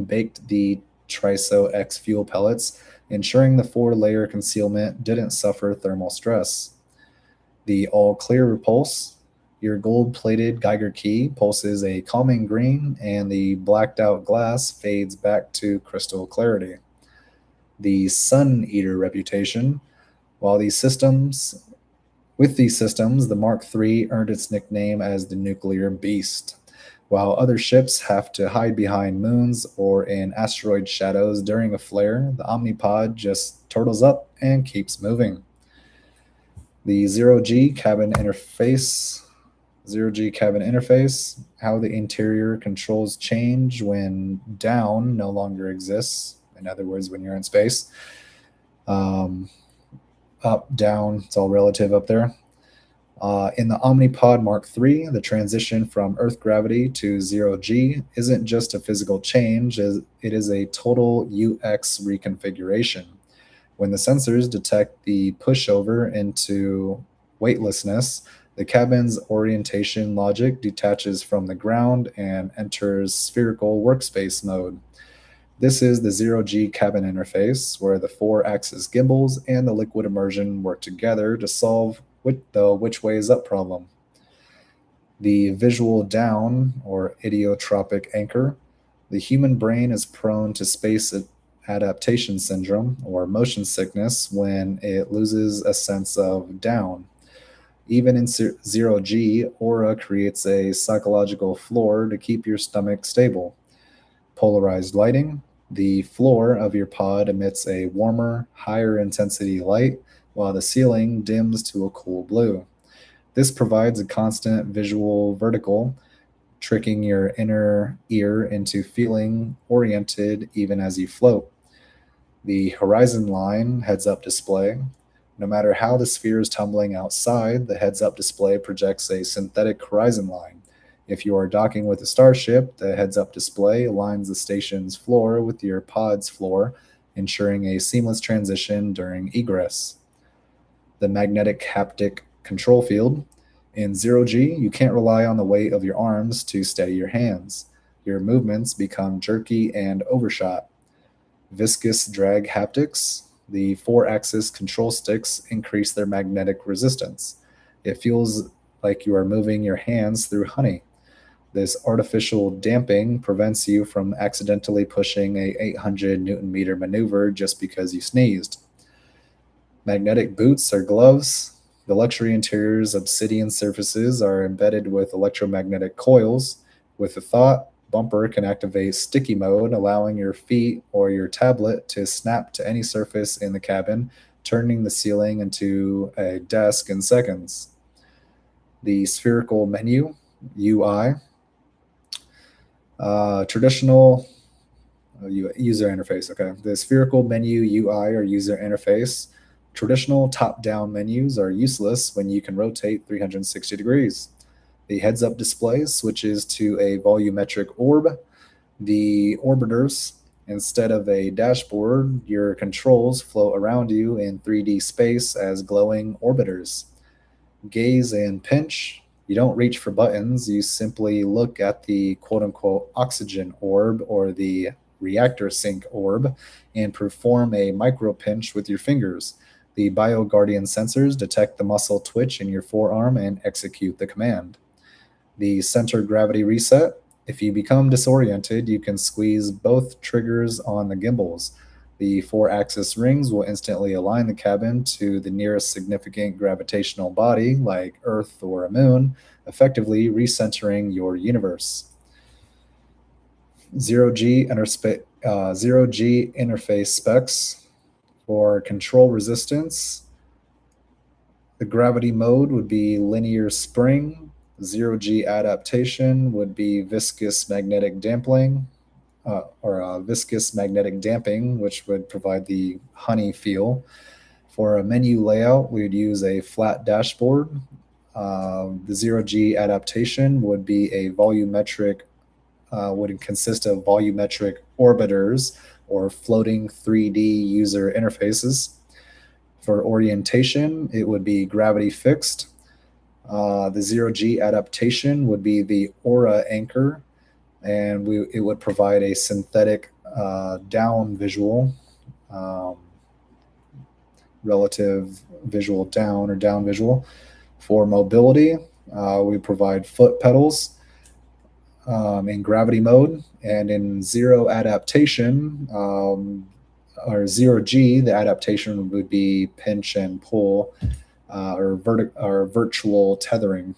baked the Triso X fuel pellets, ensuring the 4-layer concealment didn't suffer thermal stress. The all clear repulse. Your gold-plated Geiger key pulses a calming green, and the blacked-out glass fades back to crystal clarity. The Sun Eater reputation. With these systems, the Mark III earned its nickname as the nuclear beast. While other ships have to hide behind moons or in asteroid shadows during a flare, the Omni-Pod just turtles up and keeps moving. The zero-G cabin interface. How the interior controls change when down no longer exists. In other words, when you're in space. Up, down, it's all relative up there. In the Omni-Pod Mark III, the transition from Earth gravity to zero-G isn't just a physical change, it is a total UX reconfiguration. When the sensors detect the pushover into weightlessness, The cabin's orientation logic detaches from the ground and enters spherical workspace mode. This is the zero-G cabin interface, where the four-axis gimbals and the liquid immersion work together to solve the which way is up problem. The visual down, or idiotropic anchor. The human brain is prone to space adaptation syndrome, or motion sickness, when it loses a sense of down. Even in zero G, aura creates a psychological floor to keep your stomach stable. Polarized lighting. The floor of your pod emits a warmer, higher intensity light, while the ceiling dims to a cool blue. This provides a constant visual vertical, tricking your inner ear into feeling oriented even as you float. The horizon line heads up display. No matter how the sphere is tumbling outside, the heads up display projects a synthetic horizon line. If you are docking with a starship, the heads up display aligns the station's floor with your pod's floor, ensuring a seamless transition during egress. The magnetic haptic control field. In zero G, you can't rely on the weight of your arms to steady your hands. Your movements become jerky and overshot. Viscous drag haptics. The four-axis control sticks increase their magnetic resistance. It feels like you are moving your hands through honey. This artificial damping prevents you from accidentally pushing a 800 Newton meter maneuver just because you sneezed. Magnetic boots or gloves. The luxury interior's obsidian surfaces are embedded with electromagnetic coils. With a thought, bumper can activate sticky mode, allowing your feet or your tablet to snap to any surface in the cabin, turning the ceiling into a desk in seconds. The spherical menu, UI. Traditional user interface, okay. The spherical menu UI or user interface. Traditional top-down menus are useless when you can rotate 360 degrees. The heads-up display switches to a volumetric orb. The orbiters, instead of a dashboard, your controls float around you in 3D space as glowing orbiters. Gaze and pinch. You don't reach for buttons, you simply look at the quote-unquote oxygen orb or the reactor sync orb and perform a micro pinch with your fingers. The BioGuardian sensors detect the muscle twitch in your forearm and execute the command. The center gravity reset. If you become disoriented, you can squeeze both triggers on the gimbals. The four-axis rings will instantly align the cabin to the nearest significant gravitational body, like Earth or a moon, effectively recentering your universe. Zero-G interface specs. For control resistance, the gravity mode would be linear spring. Zero-G adaptation would be viscous magnetic damping, viscous magnetic damping, which would provide the honey feel. For a menu layout, we would use a flat dashboard. The zero-G adaptation would be a volumetric, would consist of volumetric orbiters or floating 3D user interfaces. For orientation, it would be gravity fixed. The zero-G adaptation would be the aura anchor, and it would provide a synthetic down visual, relative visual down or down visual. For mobility, we provide foot pedals in gravity mode, and in zero adaptation, or zero G, the adaptation would be pinch and pull, or virtual tethering.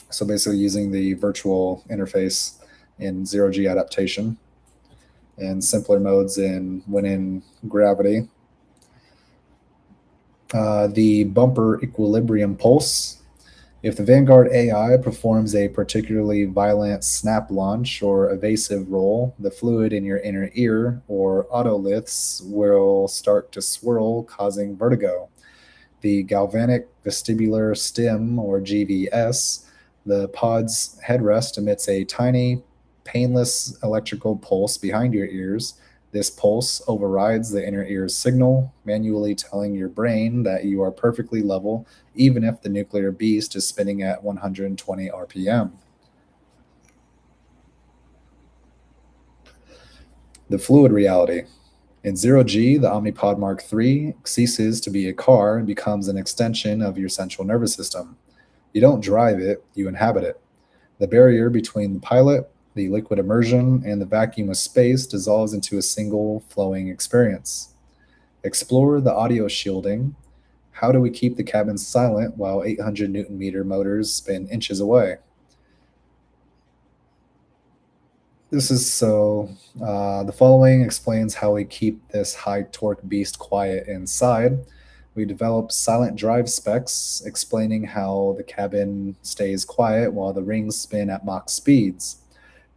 So basically using the virtual interface in zero G adaptation, and simpler modes when in gravity. The bumper equilibrium pulse. If the Vanguard AI performs a particularly violent snap launch or evasive roll, the fluid in your inner ear or otoliths will start to swirl, causing vertigo. The galvanic vestibular stim, or GVS, the pod's headrest emits a tiny, painless electrical pulse behind your ears. This pulse overrides the inner ear's signal, manually telling your brain that you are perfectly level, even if the nuclear beast is spinning at 120 RPM. The fluid reality. In 0G, the Omni-Pod Mark III ceases to be a car and becomes an extension of your central nervous system. You don't drive it, you inhabit it. The barrier between the pilot, the liquid immersion, and the vacuum of space dissolves into a single flowing experience. Explore the audio shielding. How do we keep the cabin silent while 800 Newton meter motors spin inches away? The following explains how we keep this high torque beast quiet inside. We developed silent drive specs explaining how the cabin stays quiet while the rings spin at Mach speeds.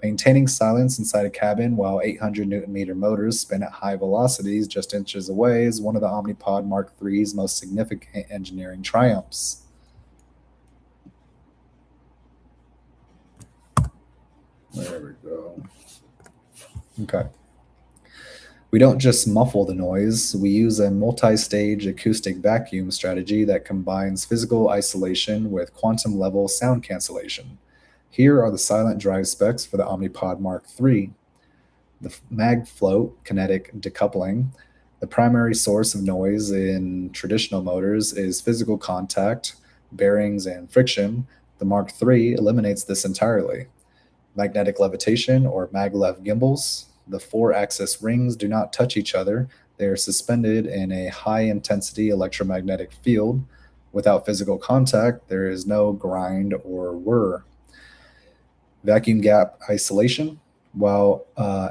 Maintaining silence inside a cabin while 800 Newton meter motors spin at high velocities just inches away is one of the Omni-Pod Mark III's most significant engineering triumphs. There we go. Okay. We don't just muffle the noise, we use a multi stage acoustic vacuum strategy that combines physical isolation with quantum level sound cancellation. Here are the silent drive specs for the Omni-Pod Mark III. The mag float kinetic decoupling. The primary source of noise in traditional motors is physical contact, bearings, and friction. The Mark III eliminates this entirely. Magnetic levitation or maglev gimbals. The four-axis rings do not touch each other. They are suspended in a high-intensity electromagnetic field. Without physical contact, there is no grind or whir. Vacuum gap isolation. While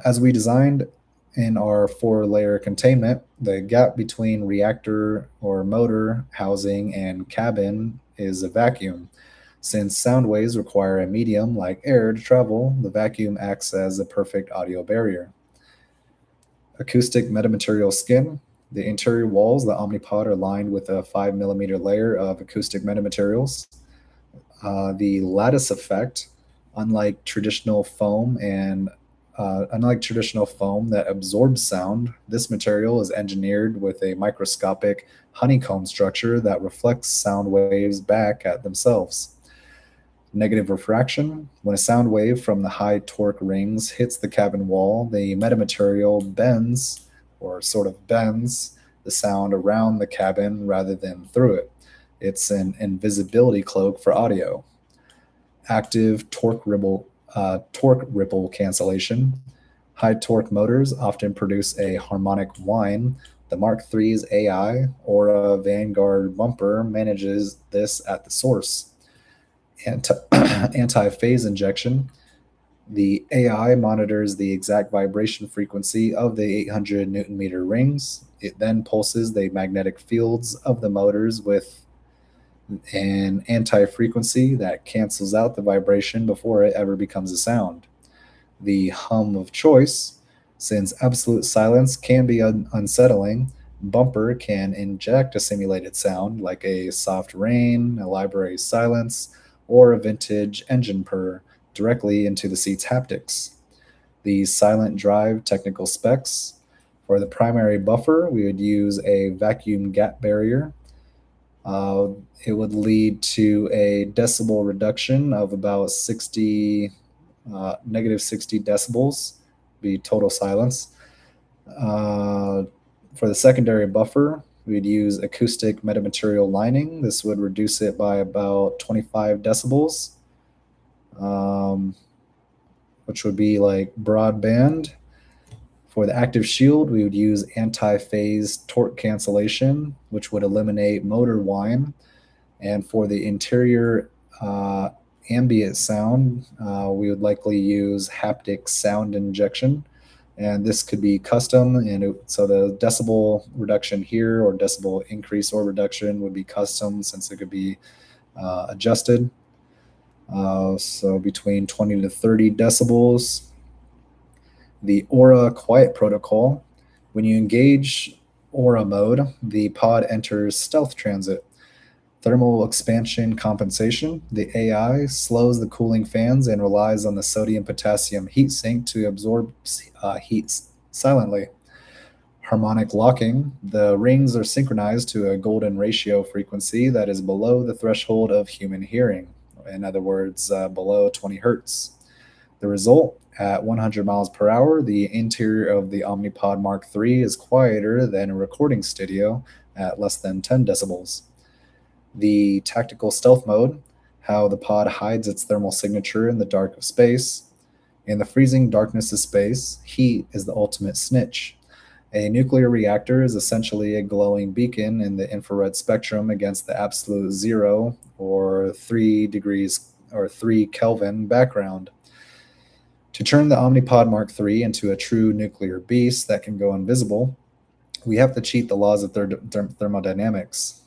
as we designed in our four-layer containment, the gap between reactor or motor housing and cabin is a vacuum. Since sound waves require a medium like air to travel, the vacuum acts as a perfect audio barrier. Acoustic metamaterial skin. The interior walls of the Omni-Pod are lined with a 5 mm layer of acoustic metamaterials. The lattice effect, unlike traditional foam that absorbs sound, this material is engineered with a microscopic honeycomb structure that reflects sound waves back at themselves. Negative refraction. When a sound wave from the high torque rings hits the cabin wall, the metamaterial bends, or sort of bends, the sound around the cabin rather than through it. It's an invisibility cloak for audio. Active torque ripple cancellation. High torque motors often produce a harmonic whine. The Mark III's AI, or a Vanguard bumper, manages this at the source. Anti-phase injection. The AI monitors the exact vibration frequency of the 800 Newton meter rings. It then pulses the magnetic fields of the motors with an anti-frequency that cancels out the vibration before it ever becomes a sound. The hum of choice. Since absolute silence can be unsettling, bumper can inject a simulated sound like a soft rain, a library silence, or a vintage engine purr directly into the seat's haptics. The silent drive technical specs. For the primary buffer, we would use a vacuum gap barrier. It would lead to a decibel reduction of about negative 60 decibels, be total silence. For the secondary buffer, we'd use acoustic metamaterial lining. This would reduce it by about 25 decibels, which would be like broadband. For the active shield, we would use anti-phase torque cancellation, which would eliminate motor whine. And for the interior ambient sound, we would likely use haptic sound injection. And this could be custom, so the decibel reduction here or decibel increase or reduction would be custom since it could be adjusted. So between 20 to 30 decibels. The Aura Quiet Protocol. When you engage Aura mode, the pod enters stealth transit. Thermal expansion compensation. The AI slows the cooling fans and relies on the sodium-potassium heat sink to absorb heat silently. Harmonic locking, the rings are synchronized to a golden ratio frequency that is below the threshold of human hearing, in other words, below 20 hertz. The result, at 100 miles per hour, the interior of the Omni-Pod Mark III is quieter than a recording studio at less than 10 decibels. The tactical stealth mode, how the pod hides its thermal signature in the dark of space. In the freezing darkness of space, heat is the ultimate snitch. A nuclear reactor is essentially a glowing beacon in the infrared spectrum against the absolute zero or 3 degrees or 3 Kelvin background. To turn the Omnipod Mark III into a true nuclear beast that can go invisible, we have to cheat the laws of thermodynamics.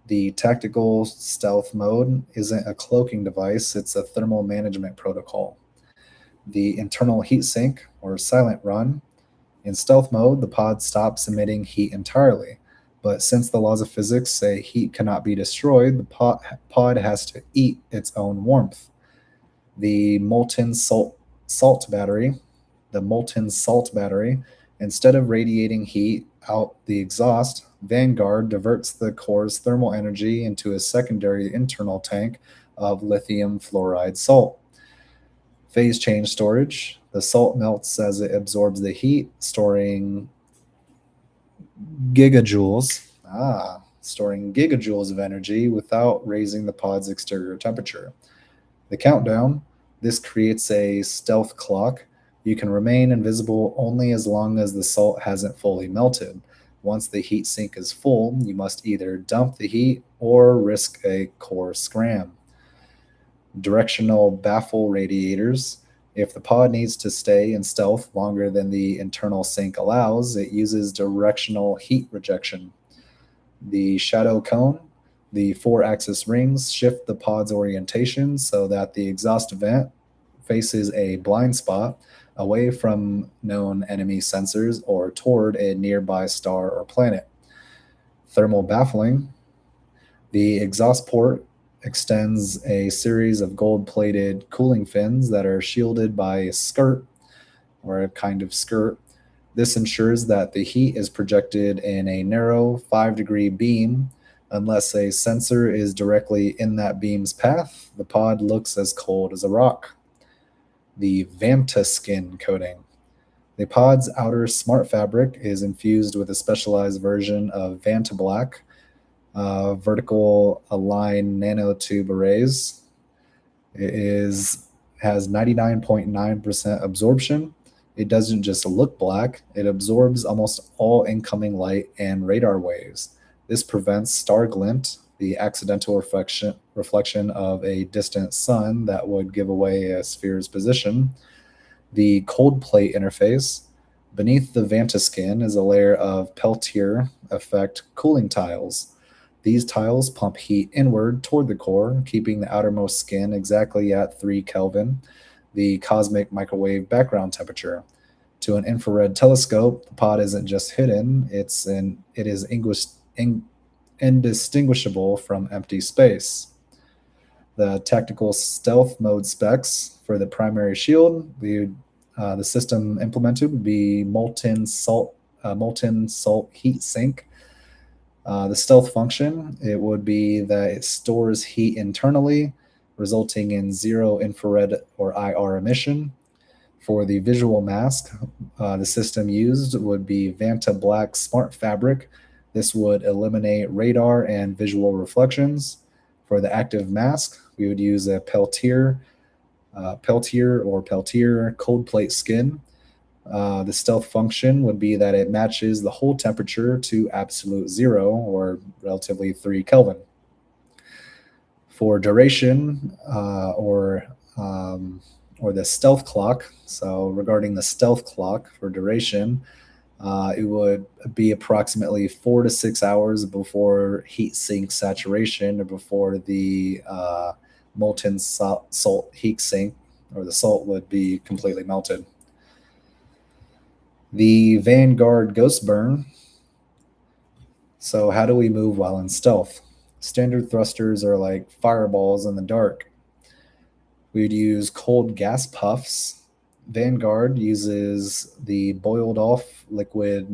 The tactical stealth mode isn't a cloaking device, it's a thermal management protocol. The internal heat sink, or silent run, in stealth mode, the pod stops emitting heat entirely. But since the laws of physics say heat cannot be destroyed, the pod has to eat its own warmth. The molten salt battery, the molten salt battery, instead of radiating heat out the exhaust, Vanguard diverts the core's thermal energy into a secondary internal tank of lithium fluoride salt. Phase change storage. The salt melts as it absorbs the heat, storing gigajoules. Storing gigajoules of energy without raising the pod's exterior temperature. The countdown. This creates a stealth clock. You can remain invisible only as long as the salt hasn't fully melted. Once the heat sink is full, you must either dump the heat or risk a core scram. Directional baffle radiators. If the pod needs to stay in stealth longer than the internal sink allows, it uses directional heat rejection. The shadow cone. The 4-axis rings shift the pod's orientation so that the exhaust vent faces a blind spot away from known enemy sensors or toward a nearby star or planet. Thermal baffling. The exhaust port extends a series of gold-plated cooling fins that are shielded by a skirt, or a kind of skirt. This ensures that the heat is projected in a narrow 5-degree beam. Unless a sensor is directly in that beam's path, the pod looks as cold as a rock. The Vantaskin coating. The pod's outer smart fabric is infused with a specialized version of Vantablack, vertical align nanotube arrays. Has 99.9% absorption. It doesn't just look black, it absorbs almost all incoming light and radar waves. This prevents star glint, the accidental reflection of a distant sun that would give away a sphere's position. The cold plate interface. Beneath the Vantaskin is a layer of Peltier effect cooling tiles. These tiles pump heat inward toward the core, keeping the outermost skin exactly at 3 Kelvin, the cosmic microwave background temperature. To an infrared telescope, the pod isn't just hidden, it is indistinguishable from empty space. The tactical stealth mode specs for the primary shield, the system implemented would be molten salt heat sink. The stealth function, it would be that it stores heat internally, resulting in zero infrared or IR emission. For the visual mask, the system used would be Vantablack Smart Fabric. This would eliminate radar and visual reflections. For the active mask, we would use a Peltier cold plate skin. The stealth function would be that it matches the whole temperature to absolute zero, or relatively 3 Kelvin. For duration, or the stealth clock. So regarding the stealth clock for duration, it would be approximately 4 to 6 hours before heat sink saturation, or before the molten salt heat sink, or the salt would be completely melted. The Vanguard Ghost Burn. So how do we move while in stealth? Standard thrusters are like fireballs in the dark. We'd use cold gas puffs. Vanguard uses the boiled off liquid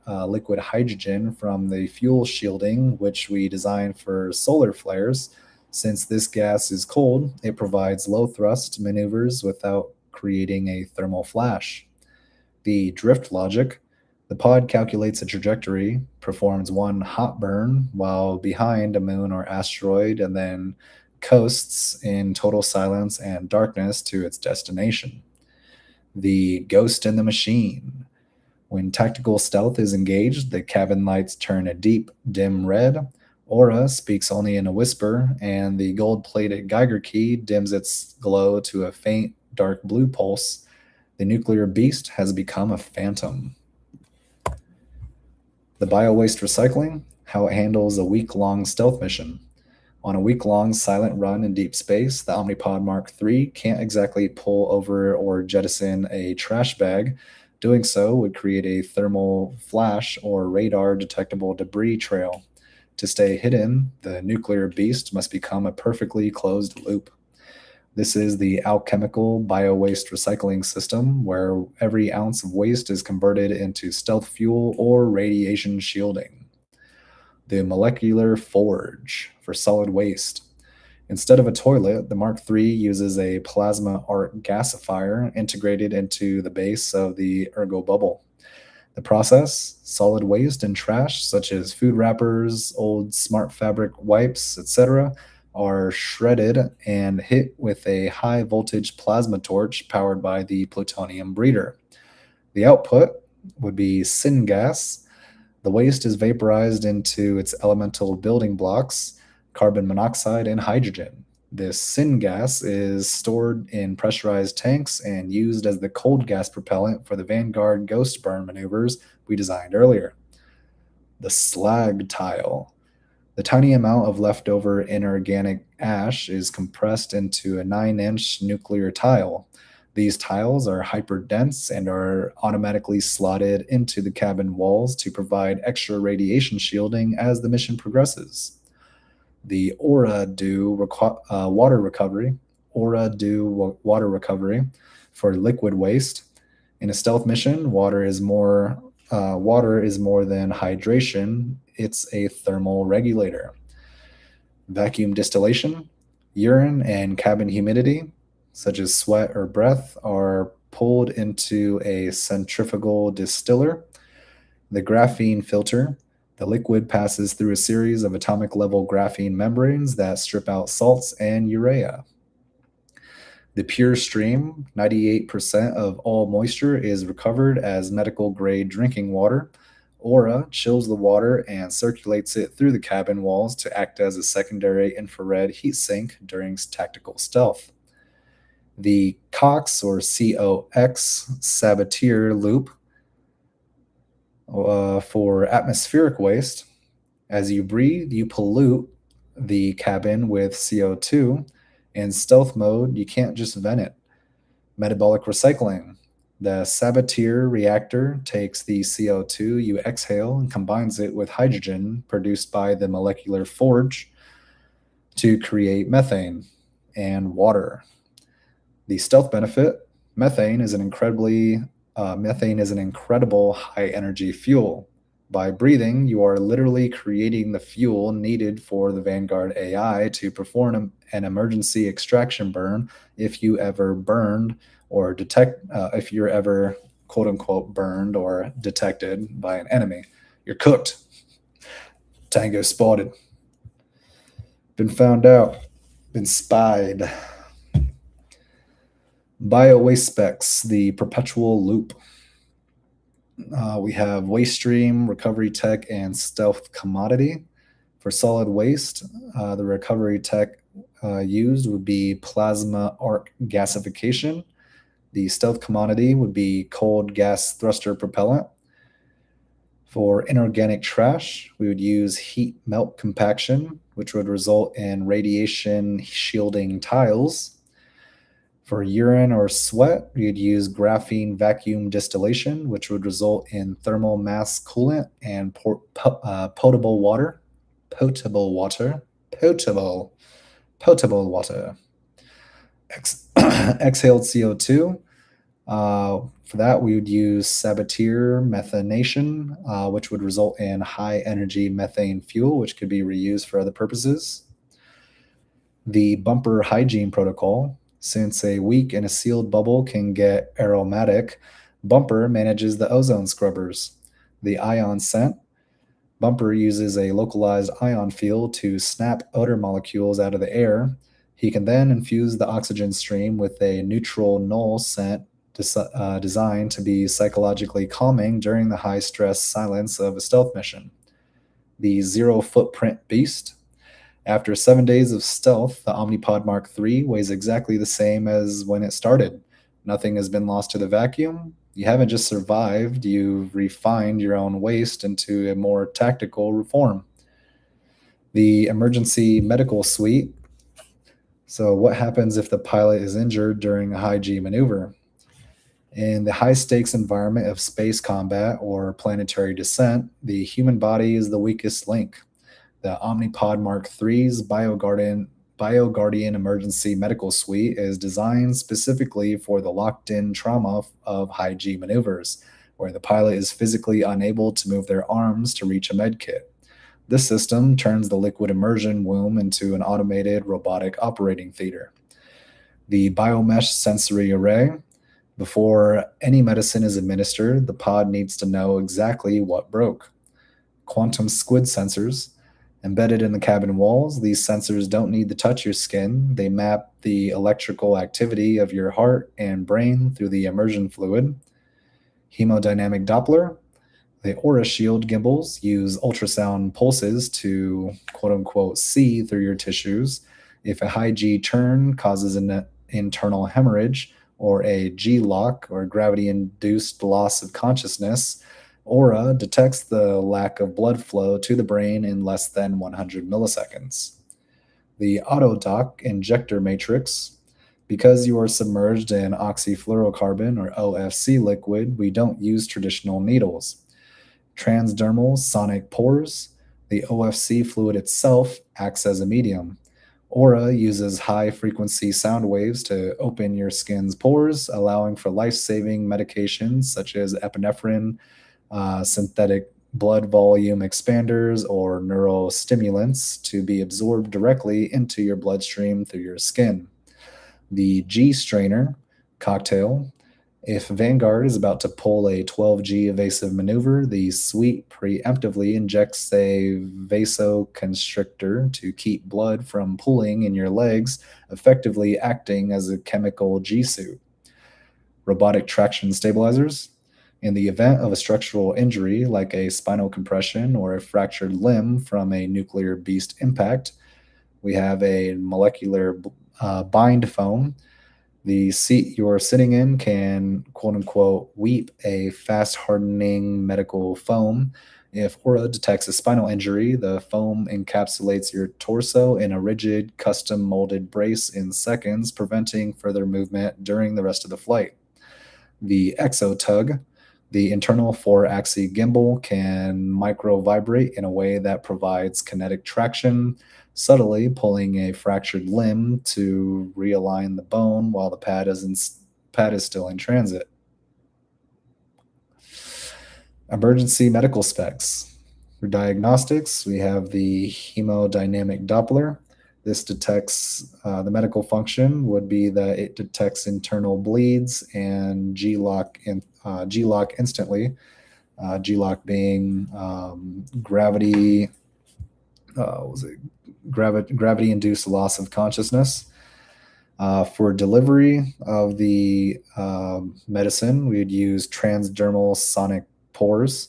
hydrogen from the fuel shielding, which we designed for solar flares. Since this gas is cold, it provides low thrust maneuvers without creating a thermal flash. The drift logic: the pod calculates a trajectory, performs one hot burn while behind a moon or asteroid, and then coasts in total silence and darkness to its destination. The ghost in the machine: when tactical stealth is engaged, the cabin lights turn a deep, dim red. Aura speaks only in a whisper, and the gold plated Geiger key dims its glow to a faint, dark blue pulse. The nuclear beast has become a phantom. The bio-waste recycling: how it handles a week-long stealth mission. On a week-long silent run in deep space, the Omni-Pod Mark III can't exactly pull over or jettison a trash bag. Doing so would create a thermal flash or radar-detectable debris trail. To stay hidden, the nuclear beast must become a perfectly closed loop. This is the alchemical bio-waste recycling system, where every ounce of waste is converted into stealth fuel or radiation shielding. The molecular forge for solid waste: instead of a toilet, the Mark III uses a plasma arc gasifier integrated into the base of the ergo bubble. The process: solid waste and trash, such as food wrappers, old smart fabric wipes, etc., are shredded and hit with a high voltage plasma torch powered by the plutonium breeder. The output would be syngas. The waste is vaporized into its elemental building blocks, carbon monoxide and hydrogen. This syngas is stored in pressurized tanks and used as the cold gas propellant for the Vanguard ghost burn maneuvers we designed earlier. The slag tile: the tiny amount of leftover inorganic ash is compressed into a 9-inch nuclear tile. These tiles are hyperdense and are automatically slotted into the cabin walls to provide extra radiation shielding as the mission progresses. The water recovery, water recovery for liquid waste. In a stealth mission, water is more than hydration. It's a thermal regulator. Vacuum distillation: urine and cabin humidity, such as sweat or breath, are pulled into a centrifugal distiller. The graphene filter: the liquid passes through a series of atomic level graphene membranes that strip out salts and urea. The pure stream: 98% of all moisture is recovered as medical grade drinking water. Aura chills the water and circulates it through the cabin walls to act as a secondary infrared heat sink during tactical stealth. The COX or COX Sabatier loop for atmospheric waste: as you breathe, you pollute the cabin with CO2. In stealth mode, you can't just vent it. Metabolic recycling: the Sabatier reactor takes the CO2 you exhale and combines it with hydrogen produced by the molecular forge to create methane and water. The stealth benefit: methane is an incredible high energy fuel. By breathing, you are literally creating the fuel needed for the Vanguard AI to perform an emergency extraction burn if you ever burned or if you're ever quote unquote burned or detected by an enemy. You're cooked. Tango spotted. Been found out. Been spied. Bio-waste specs: the perpetual loop. We have waste stream, recovery tech, and stealth commodity. For solid waste, the recovery tech used would be plasma arc gasification. The stealth commodity would be cold gas thruster propellant. For inorganic trash, we would use heat melt compaction, which would result in radiation shielding tiles. For urine or sweat, we'd use graphene vacuum distillation, which would result in thermal mass coolant and potable water. Potable water. Exhaled CO2. For that, we would use saboteur methanation, which would result in high energy methane fuel, which could be reused for other purposes. The bumper hygiene protocol, since a weak and a sealed bubble can get aromatic, bumper manages the ozone scrubbers. The ion scent, bumper uses a localized ion field to snap odor molecules out of the air. He can then infuse the oxygen stream with a neutral null scent designed to be psychologically calming during the high stress silence of a stealth mission. The zero footprint beast. After 7 days of stealth, the Omni-Pod Mark III weighs exactly the same as when it started. Nothing has been lost to the vacuum. You haven't just survived, you've refined your own waste into a more tactical form. The emergency medical suite. So, what happens if the pilot is injured during a high G maneuver? In the high stakes environment of space combat or planetary descent, the human body is the weakest link. The Omni-Pod Mark III's BioGuardian Emergency Medical Suite is designed specifically for the locked-in trauma of high G maneuvers, where the pilot is physically unable to move their arms to reach a med kit. This system turns the liquid immersion womb into an automated robotic operating theater. The biomesh sensory array. Before any medicine is administered, the pod needs to know exactly what broke. Quantum squid sensors. Embedded in the cabin walls, these sensors don't need to touch your skin. They map the electrical activity of your heart and brain through the immersion fluid. Hemodynamic Doppler. The Aura Shield gimbals use ultrasound pulses to quote unquote see through your tissues. If a high G turn causes an internal hemorrhage or a G lock or gravity induced loss of consciousness, Aura detects the lack of blood flow to the brain in less than 100 milliseconds. The Autodoc injector matrix. Because you are submerged in oxyfluorocarbon or OFC liquid, we don't use traditional needles. Transdermal sonic pores. The OFC fluid itself acts as a medium. Aura uses high frequency sound waves to open your skin's pores, allowing for life saving medications such as epinephrine, synthetic blood volume expanders, or neurostimulants to be absorbed directly into your bloodstream through your skin. The G strainer cocktail. If Vanguard is about to pull a 12G evasive maneuver, the suite preemptively injects a vasoconstrictor to keep blood from pooling in your legs, effectively acting as a chemical G suit. Robotic traction stabilizers. In the event of a structural injury, like a spinal compression or a fractured limb from a nuclear beast impact, we have a molecular bind foam. The seat you're sitting in can, quote unquote, weep a fast hardening medical foam. If Aura detects a spinal injury, the foam encapsulates your torso in a rigid, custom molded brace in seconds, preventing further movement during the rest of the flight. The Exo Tug. The internal four-axis gimbal can micro-vibrate in a way that provides kinetic traction, subtly pulling a fractured limb to realign the bone while the pad is still in transit. Emergency medical specs. For diagnostics, we have the hemodynamic Doppler. This detects the medical function would be that it detects internal bleeds and G-lock instantly. G-lock being gravity induced loss of consciousness. For delivery of the medicine, we would use transdermal sonic pores.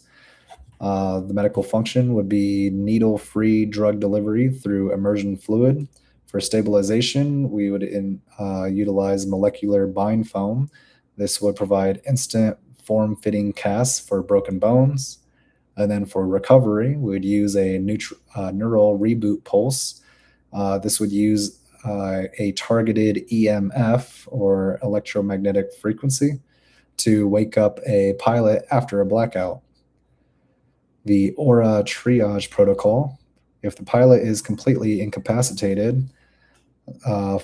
The medical function would be needle-free drug delivery through immersion fluid. For stabilization, we would utilize molecular bind foam. This would provide instant form-fitting casts for broken bones. And then for recovery, we would use a neural reboot pulse. This would use a targeted EMF or electromagnetic frequency to wake up a pilot after a blackout. The Aura triage protocol. If the pilot is completely incapacitated,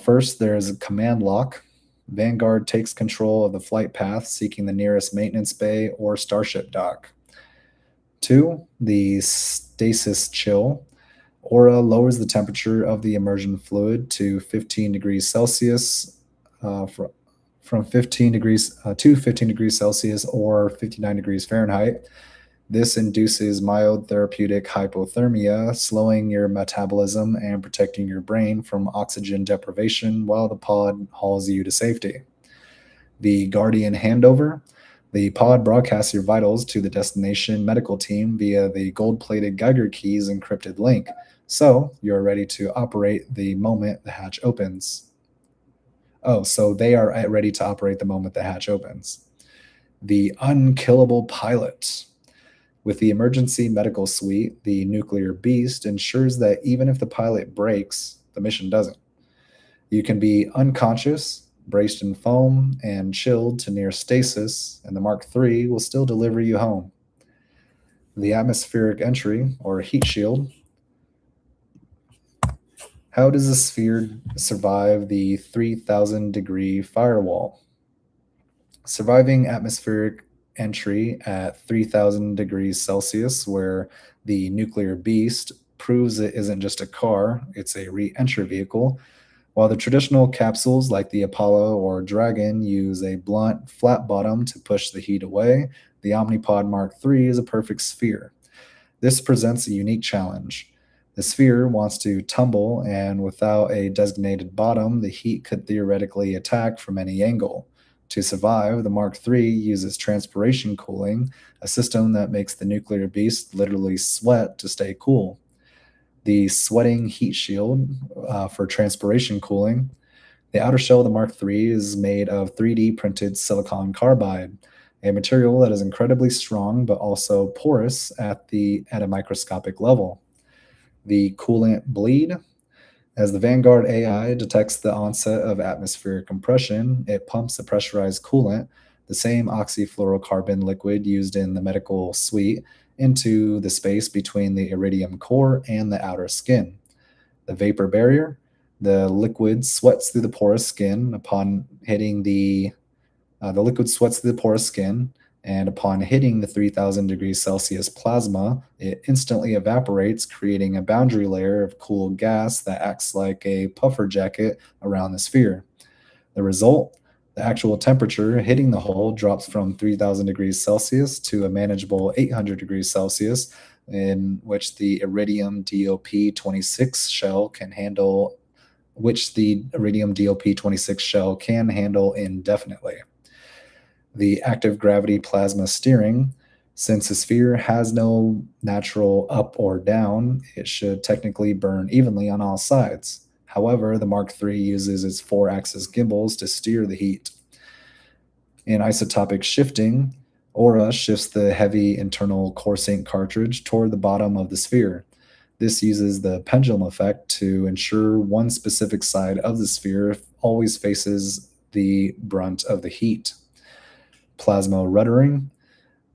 first there's a command lock. Vanguard takes control of the flight path, seeking the nearest maintenance bay or starship dock. 2. The stasis chill. Aura lowers the temperature of the immersion fluid to 15 degrees Celsius, from 15 degrees to 15 degrees Celsius or 59 degrees Fahrenheit. This induces mild therapeutic hypothermia, slowing your metabolism and protecting your brain from oxygen deprivation while the pod hauls you to safety. The Guardian handover. The pod broadcasts your vitals to the destination medical team via the gold plated Geiger keys encrypted link, so you're ready to operate the moment the hatch opens. Oh, so they are ready to operate the moment the hatch opens. The unkillable pilot. With the emergency medical suite, the nuclear beast ensures that even if the pilot breaks, the mission doesn't. You can be unconscious, braced in foam, and chilled to near stasis, and the Mark III will still deliver you home. The atmospheric entry, or heat shield. How does a sphere survive the 3,000-degree firewall? Surviving atmospheric entry at 3,000 degrees Celsius, where the nuclear beast proves it isn't just a car, it's a re entry vehicle. While the traditional capsules like the Apollo or Dragon use a blunt, flat bottom to push the heat away, the Omni-Pod Mark III is a perfect sphere. This presents a unique challenge. The sphere wants to tumble, and without a designated bottom, the heat could theoretically attack from any angle. To survive, the Mark III uses transpiration cooling, a system that makes the nuclear beast literally sweat to stay cool. The sweating heat shield for transpiration cooling. The outer shell of the Mark III is made of 3D printed silicon carbide, a material that is incredibly strong but also porous at a microscopic level. The coolant bleed. As the Vanguard AI detects the onset of atmospheric compression, it pumps a pressurized coolant, the same oxyfluorocarbon liquid used in the medical suite, into the space between the iridium core and the outer skin. The vapor barrier. The liquid sweats through the porous skin upon hitting the liquid sweats through the porous skin, and upon hitting the 3,000 degrees Celsius plasma, it instantly evaporates, creating a boundary layer of cool gas that acts like a puffer jacket around the sphere. The result? The actual temperature hitting the hull drops from 3,000 degrees Celsius to a manageable 800 degrees Celsius, in which the iridium DOP-26 shell can handle indefinitely. The active gravity plasma steering. Since the sphere has no natural up or down, it should technically burn evenly on all sides. However, the Mark III uses its 4-axis gimbals to steer the heat. In isotopic shifting, Aura shifts the heavy internal core sink cartridge toward the bottom of the sphere. This uses the pendulum effect to ensure one specific side of the sphere always faces the brunt of the heat. Plasma ruddering.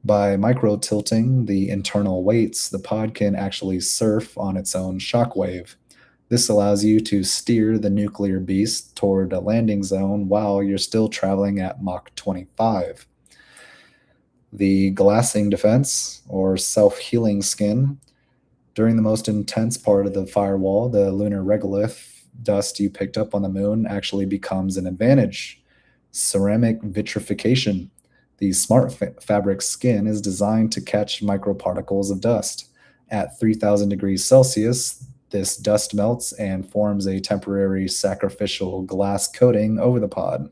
By micro-tilting the internal weights, the pod can actually surf on its own shockwave. This allows you to steer the nuclear beast toward a landing zone while you're still traveling at Mach 25. The glassing defense, or self-healing skin. During the most intense part of the firewall, the lunar regolith dust you picked up on the moon actually becomes an advantage. Ceramic vitrification. The smart fabric skin is designed to catch microparticles of dust. At 3,000 degrees Celsius, this dust melts and forms a temporary sacrificial glass coating over the pod.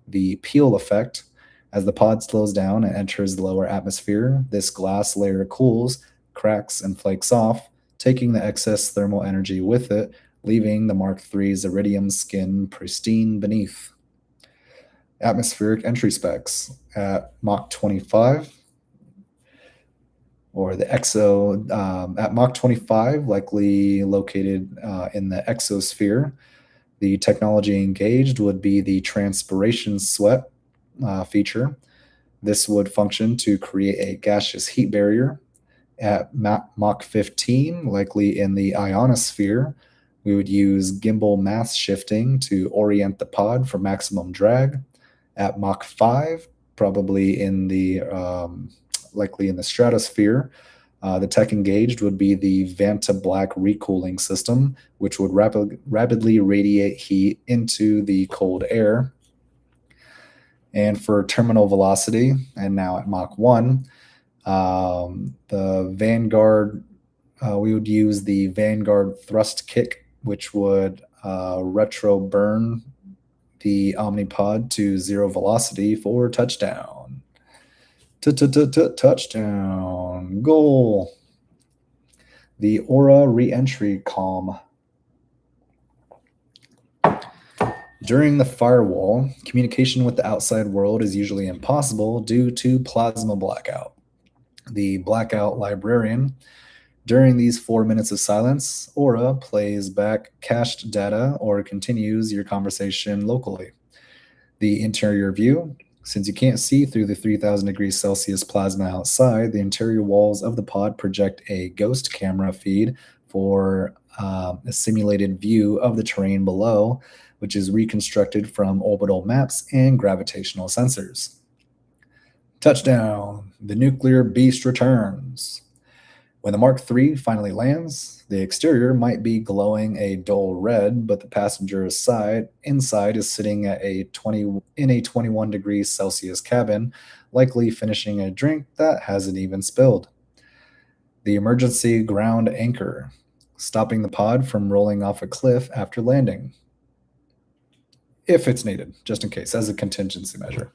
The peel effect. As the pod slows down and enters the lower atmosphere, this glass layer cools, cracks, and flakes off, taking the excess thermal energy with it, leaving the Mark III's iridium skin pristine beneath. Atmospheric entry specs. At Mach 25, or the at Mach 25, likely located in the exosphere, the technology engaged would be the transpiration sweat feature. This would function to create a gaseous heat barrier. At Mach 15, likely in the ionosphere, We would use gimbal mass shifting to orient the pod for maximum drag. At Mach 5, probably in the likely in the stratosphere, the tech engaged would be the Vanta Black recooling system, which would rapidly radiate heat into the cold air. And for terminal velocity, and now at Mach 1, the Vanguard, we would use the Vanguard thrust kick, which would retro burn the Omni-Pod to zero velocity for touchdown. Touchdown. Goal. The Aura re-entry calm. During the firewall, communication with the outside world is usually impossible due to plasma blackout. The blackout librarian. During these 4 minutes of silence, Aura plays back cached data or continues your conversation locally. The interior view. Since you can't see through the 3000 degrees Celsius plasma outside, the interior walls of the pod project a ghost camera feed for a simulated view of the terrain below, which is reconstructed from orbital maps and gravitational sensors. Touchdown! The nuclear beast returns. When the Mark III finally lands, the exterior might be glowing a dull red, but the passenger inside is sitting in a 21 degrees Celsius cabin, likely finishing a drink that hasn't even spilled. The emergency ground anchor, stopping the pod from rolling off a cliff after landing, if it's needed, just in case, as a contingency measure.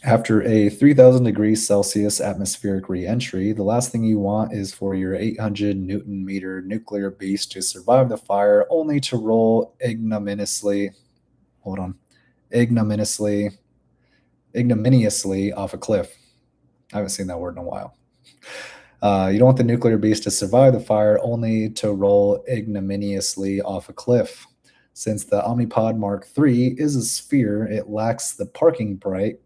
After a 3000 degrees Celsius atmospheric re-entry, the last thing you want is for your 800 Newton meter nuclear beast to survive the fire only to roll ignominiously off a cliff. I haven't seen that word in a while. You don't want the nuclear beast to survive the fire only to roll ignominiously off a cliff. Since the Omni-Pod Mark III is a sphere, it lacks a parking brake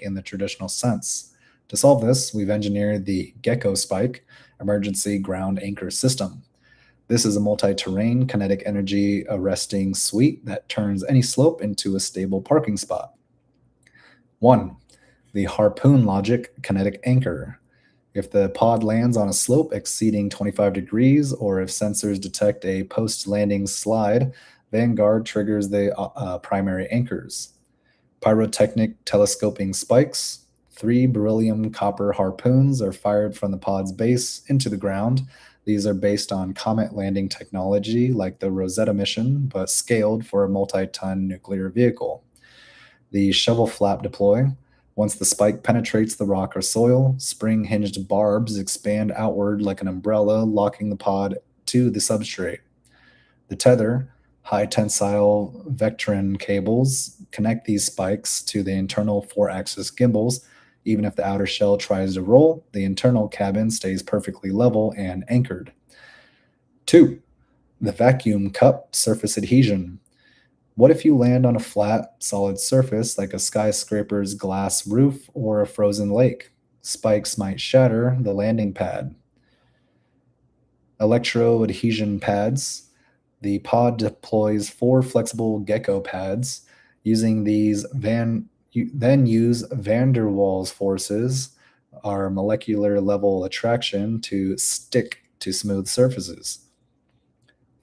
in the traditional sense. To solve this, we've engineered the Gecko Spike emergency ground anchor system. This is a multi-terrain kinetic energy arresting suite that turns any slope into a stable parking spot. 1. The harpoon logic kinetic anchor. If the pod lands on a slope exceeding 25 degrees, or if sensors detect a post-landing slide, Vanguard triggers the primary anchors. Pyrotechnic telescoping spikes. 3 beryllium copper harpoons are fired from the pod's base into the ground. These are based on comet landing technology like the Rosetta mission, but scaled for a multi-ton nuclear vehicle. The shovel flap deploy. Once the spike penetrates the rock or soil, spring-hinged barbs expand outward like an umbrella, locking the pod to the substrate. The tether. High-tensile Vectron cables connect these spikes to the internal 4-axis gimbals. Even if the outer shell tries to roll, the internal cabin stays perfectly level and anchored. 2. The vacuum cup surface adhesion. What if you land on a flat, solid surface like a skyscraper's glass roof or a frozen lake? Spikes might shatter the landing pad. Electro adhesion pads. The pod deploys 4 flexible gecko pads. Using these, then use van der Waals forces, our molecular level attraction, to stick to smooth surfaces.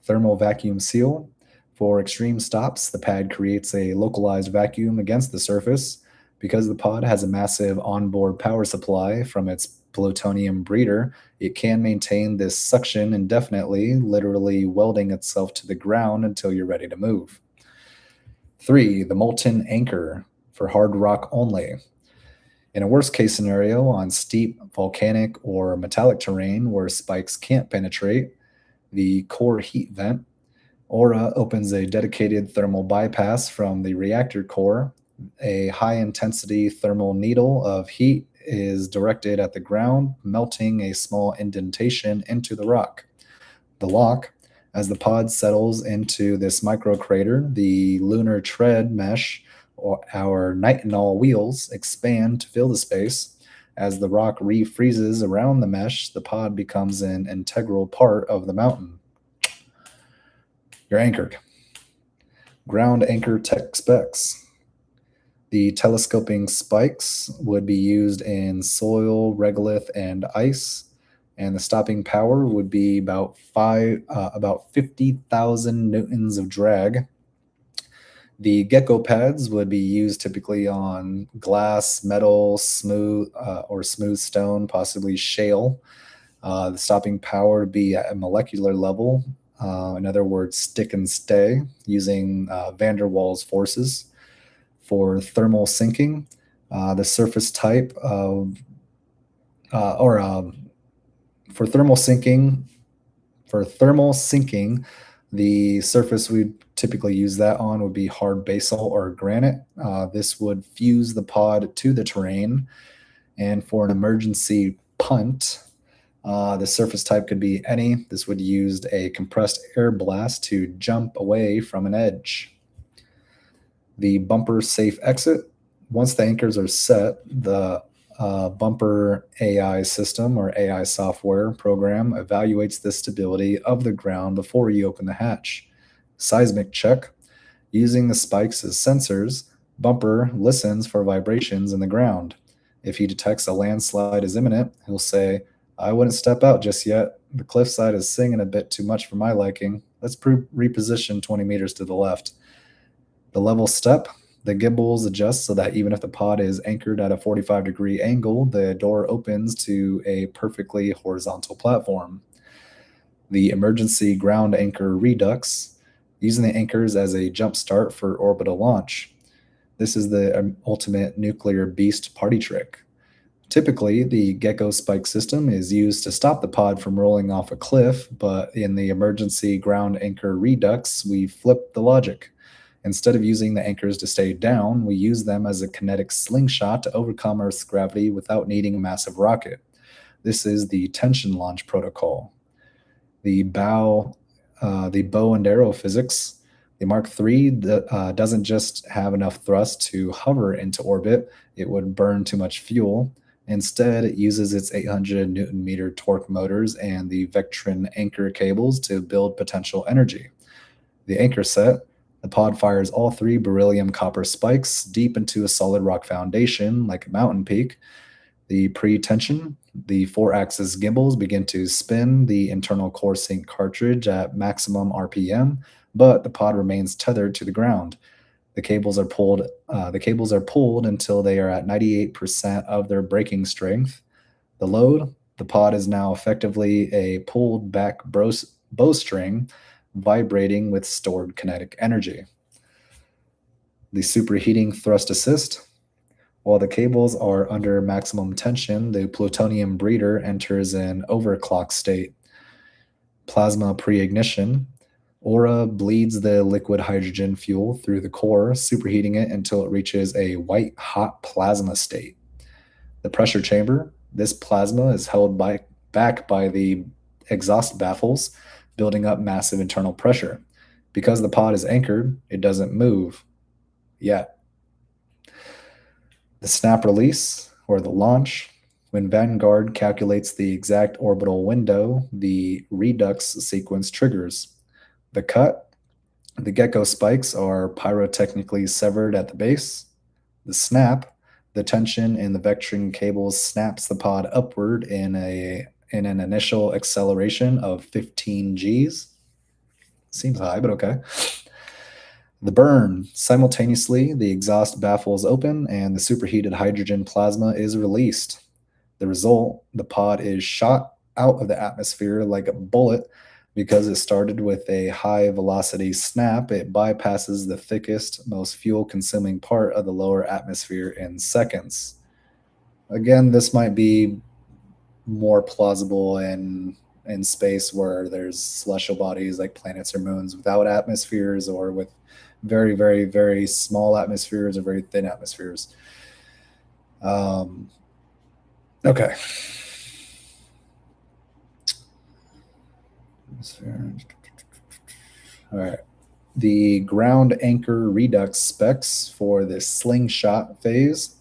Thermal vacuum seal. For extreme stops, the pad creates a localized vacuum against the surface. Because the pod has a massive onboard power supply from its plutonium breeder, it can maintain this suction indefinitely, literally welding itself to the ground until you're ready to move. 3. The molten anchor, for hard rock only. In a worst-case scenario on steep, volcanic, or metallic terrain where spikes can't penetrate, the core heat vent. Aura opens a dedicated thermal bypass from the reactor core. A high-intensity thermal needle of heat is directed at the ground, melting a small indentation into the rock. The lock. As the pod settles into this microcrater, the lunar tread mesh, or our nitinol wheels, expand to fill the space. As the rock refreezes around the mesh, the pod becomes an integral part of the mountain. You're anchored. Ground anchor tech specs. The telescoping spikes would be used in soil, regolith, and ice, and the stopping power would be about 50,000 newtons of drag. The gecko pads would be used typically on glass, metal, smooth stone, possibly shale. The stopping power would be at a molecular level. In other words, stick and stay using van der Waals forces. For thermal sinking, the surface type of or for thermal sinking the surface we typically use that on would be hard basalt or granite. This would fuse the pod to the terrain. And for an emergency punt, the surface type could be any. This would use a compressed air blast to jump away from an edge. The bumper safe exit. Once the anchors are set, the bumper AI system or AI software program evaluates the stability of the ground before you open the hatch. Seismic check. Using the spikes as sensors, bumper listens for vibrations in the ground. If he detects a landslide is imminent, he'll say, "I wouldn't step out just yet. The cliffside is singing a bit too much for my liking. Let's reposition 20 meters to the left." The level step, the gimbals adjust so that even if the pod is anchored at a 45-degree angle, the door opens to a perfectly horizontal platform. The emergency ground anchor redux, using the anchors as a jump start for orbital launch. This is the ultimate nuclear beast party trick. Typically, the gecko spike system is used to stop the pod from rolling off a cliff, but in the emergency ground anchor redux, we flip the logic. Instead of using the anchors to stay down, we use them as a kinetic slingshot to overcome Earth's gravity without needing a massive rocket. This is the tension launch protocol. The bow and arrow physics. The Mark III doesn't just have enough thrust to hover into orbit, it would burn too much fuel. Instead, it uses its 800 Newton meter torque motors and the Vectrin anchor cables to build potential energy. The anchor set. The pod fires all 3 beryllium copper spikes deep into a solid rock foundation like a mountain peak. The pre-tension, the 4-axis gimbals begin to spin the internal core sync cartridge at maximum RPM, but the pod remains tethered to the ground. The cables are pulled until they are at 98% of their breaking strength. The load, the pod is now effectively a pulled back bowstring vibrating with stored kinetic energy. The superheating thrust assist. While the cables are under maximum tension, the plutonium breeder enters an overclock state. Plasma pre-ignition. Aura bleeds the liquid hydrogen fuel through the core, superheating it until it reaches a white-hot plasma state. The pressure chamber. This plasma is held back by the exhaust baffles, building up massive internal pressure. Because the pod is anchored, it doesn't move yet. The snap release, or the launch. When Vanguard calculates the exact orbital window, the redux sequence triggers. The cut. The gecko spikes are pyrotechnically severed at the base. The snap. The tension in the Vectrin cables snaps the pod upward in an initial acceleration of 15 Gs. Seems high, but okay. The burn. Simultaneously, the exhaust baffles open and the superheated hydrogen plasma is released. The result, the pod is shot out of the atmosphere like a bullet. Because it started with a high velocity snap, it bypasses the thickest, most fuel-consuming part of the lower atmosphere in seconds. Again, this might be more plausible in space where there's celestial bodies like planets or moons without atmospheres, or with very, very, very small atmospheres or very thin atmospheres. Okay. All right. The ground anchor redux specs for the slingshot phase.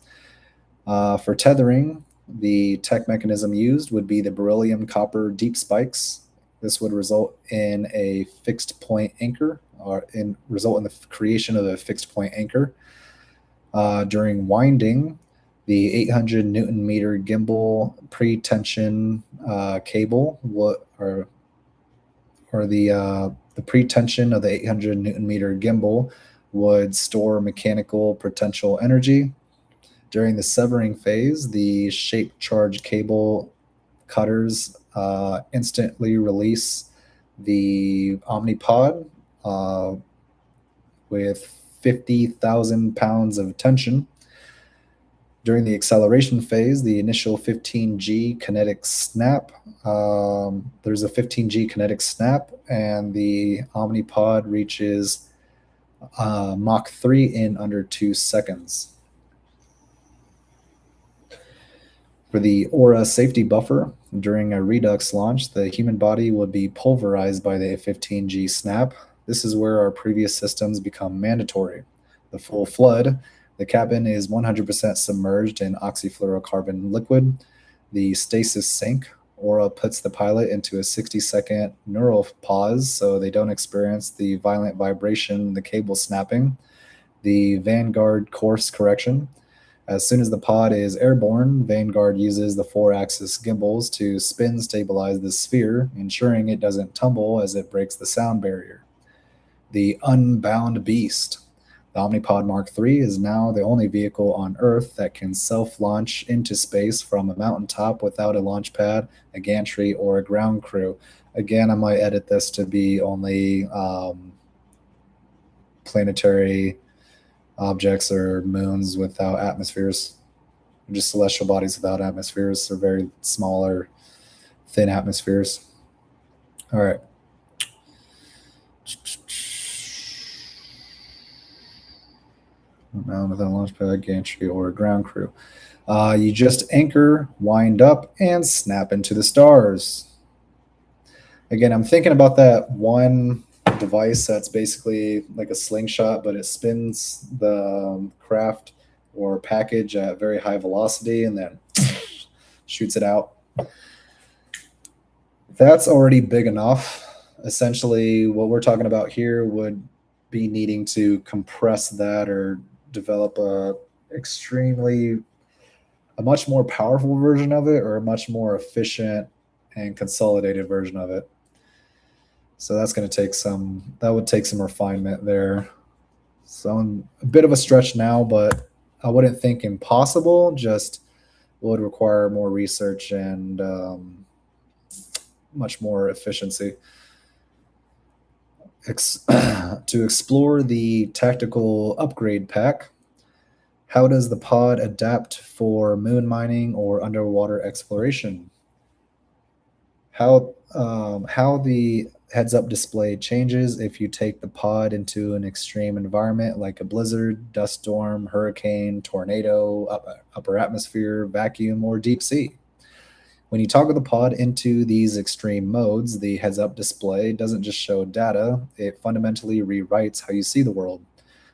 For tethering, The tech mechanism used would be the beryllium copper deep spikes. This would result in a fixed point anchor, or result in the creation of a fixed point anchor. During winding, the 800 Newton meter gimbal pre-tension cable, or the pre-tension of the 800 Newton meter gimbal would store mechanical potential energy. During the severing phase, the shape charge cable cutters instantly release the Omni-Pod with 50,000 pounds of tension. During the acceleration phase, the initial 15G kinetic snap, there's a 15G kinetic snap, and the Omni-Pod reaches Mach 3 in under 2 seconds. For the aura safety buffer, during a redux launch, the human body would be pulverized by the 15G snap. This is where our previous systems become mandatory. The full flood, the cabin is 100% submerged in oxyfluorocarbon liquid. The stasis sink, aura puts the pilot into a 60-second neural pause so they don't experience the violent vibration, the cable snapping. The Vanguard course correction. As soon as the pod is airborne, Vanguard uses the 4-axis gimbals to spin stabilize the sphere, ensuring it doesn't tumble as it breaks the sound barrier. The Unbound Beast. The Omni-Pod Mark III is now the only vehicle on Earth that can self-launch into space from a mountaintop without a launch pad, a gantry, or a ground crew. Again, I might edit this to be only planetary objects or moons without atmospheres, just celestial bodies without atmospheres, or very small or thin atmospheres. All right. Now with a launch pad, gantry, or a ground crew. You just anchor, wind up, and snap into the stars. Again, I'm thinking about that one device that's basically like a slingshot, but it spins the craft or package at very high velocity and then shoots it out. That's already big enough. Essentially, what we're talking about here would be needing to compress that or develop a much more powerful version of it, or a much more efficient and consolidated version of it. So that's going to take that would take some refinement there. So I'm a bit of a stretch now, but I wouldn't think impossible, just would require more research and much more efficiency. To explore the tactical upgrade pack, how does the pod adapt for moon mining or underwater exploration? How the heads-up display changes if you take the pod into an extreme environment like a blizzard, dust storm, hurricane, tornado, upper atmosphere, vacuum, or deep sea. When you toggle the pod into these extreme modes, the heads-up display doesn't just show data, it fundamentally rewrites how you see the world.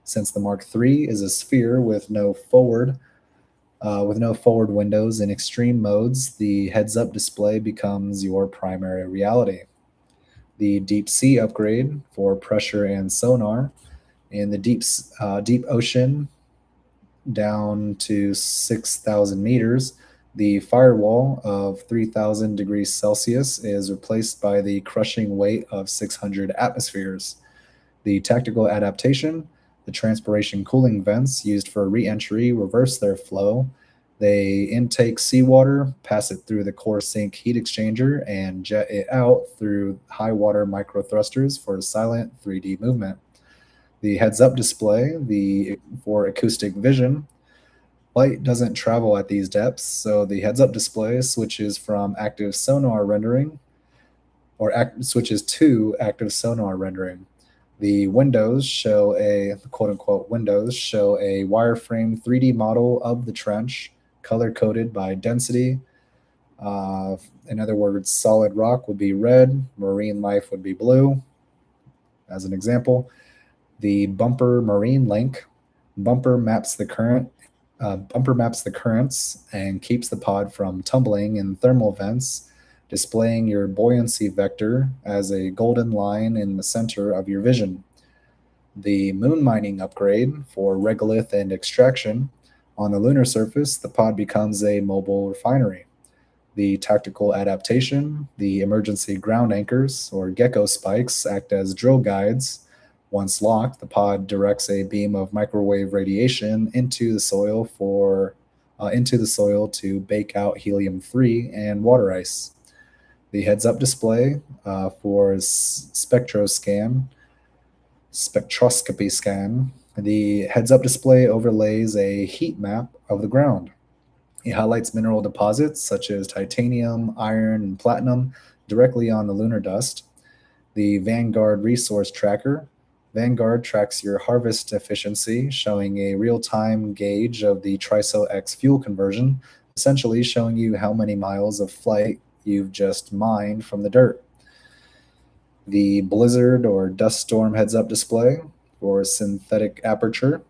Since the Mark III is a sphere with no forward windows in extreme modes, the heads-up display becomes your primary reality. The deep sea upgrade for pressure and sonar. In the deep ocean, down to 6,000 meters, the firewall of 3,000 degrees Celsius is replaced by the crushing weight of 600 atmospheres. The tactical adaptation, the transpiration cooling vents used for re-entry reverse their flow. They intake seawater, pass it through the core sink heat exchanger, and jet it out through high water microthrusters for silent 3D movement. The heads-up display, for acoustic vision. Light doesn't travel at these depths, so the heads-up display switches from active sonar rendering, switches to active sonar rendering. The windows show a quote-unquote windows show a wireframe 3D model of the trench, color-coded by density. In other words, solid rock would be red, marine life would be blue. As an example, the bumper marine link. Bumper maps the current bumper maps the currents and keeps the pod from tumbling in thermal vents, displaying your buoyancy vector as a golden line in the center of your vision. The moon mining upgrade for regolith and extraction. On the lunar surface, the pod becomes a mobile refinery. The tactical adaptation, the emergency ground anchors, or gecko spikes, act as drill guides. Once locked, the pod directs a beam of microwave radiation into the soil to bake out helium-3 and water ice. The heads-up display for spectroscopy scan. The heads-up display overlays a heat map of the ground. It highlights mineral deposits such as titanium, iron, and platinum directly on the lunar dust. The Vanguard Resource Tracker. Vanguard tracks your harvest efficiency, showing a real-time gauge of the TRISO X fuel conversion, essentially showing you how many miles of flight you've just mined from the dirt. The blizzard or dust storm heads-up display for synthetic aperture.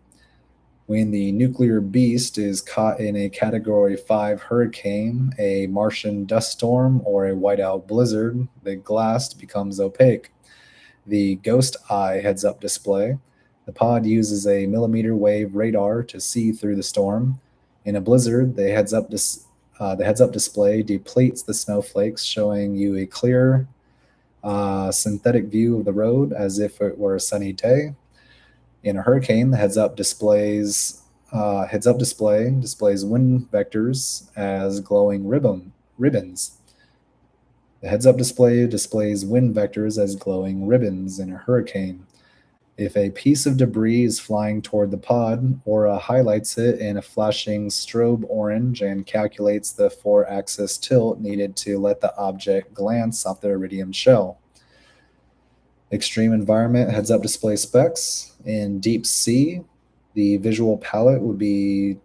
When the nuclear beast is caught in a Category 5 hurricane, a Martian dust storm, or a whiteout blizzard, the glass becomes opaque. The Ghost Eye heads-up display. The pod uses a millimeter wave radar to see through the storm. In a blizzard, the heads-up display depletes the snowflakes, showing you a clear synthetic view of the road as if it were a sunny day. In a hurricane, the heads-up display displays wind vectors as glowing ribbons. The heads-up display displays wind vectors as glowing ribbons in a hurricane. If a piece of debris is flying toward the pod, Aura highlights it in a flashing strobe orange and calculates the 4-axis tilt needed to let the object glance off the iridium shell. Extreme environment heads-up display specs. In deep sea, the visual palette would be,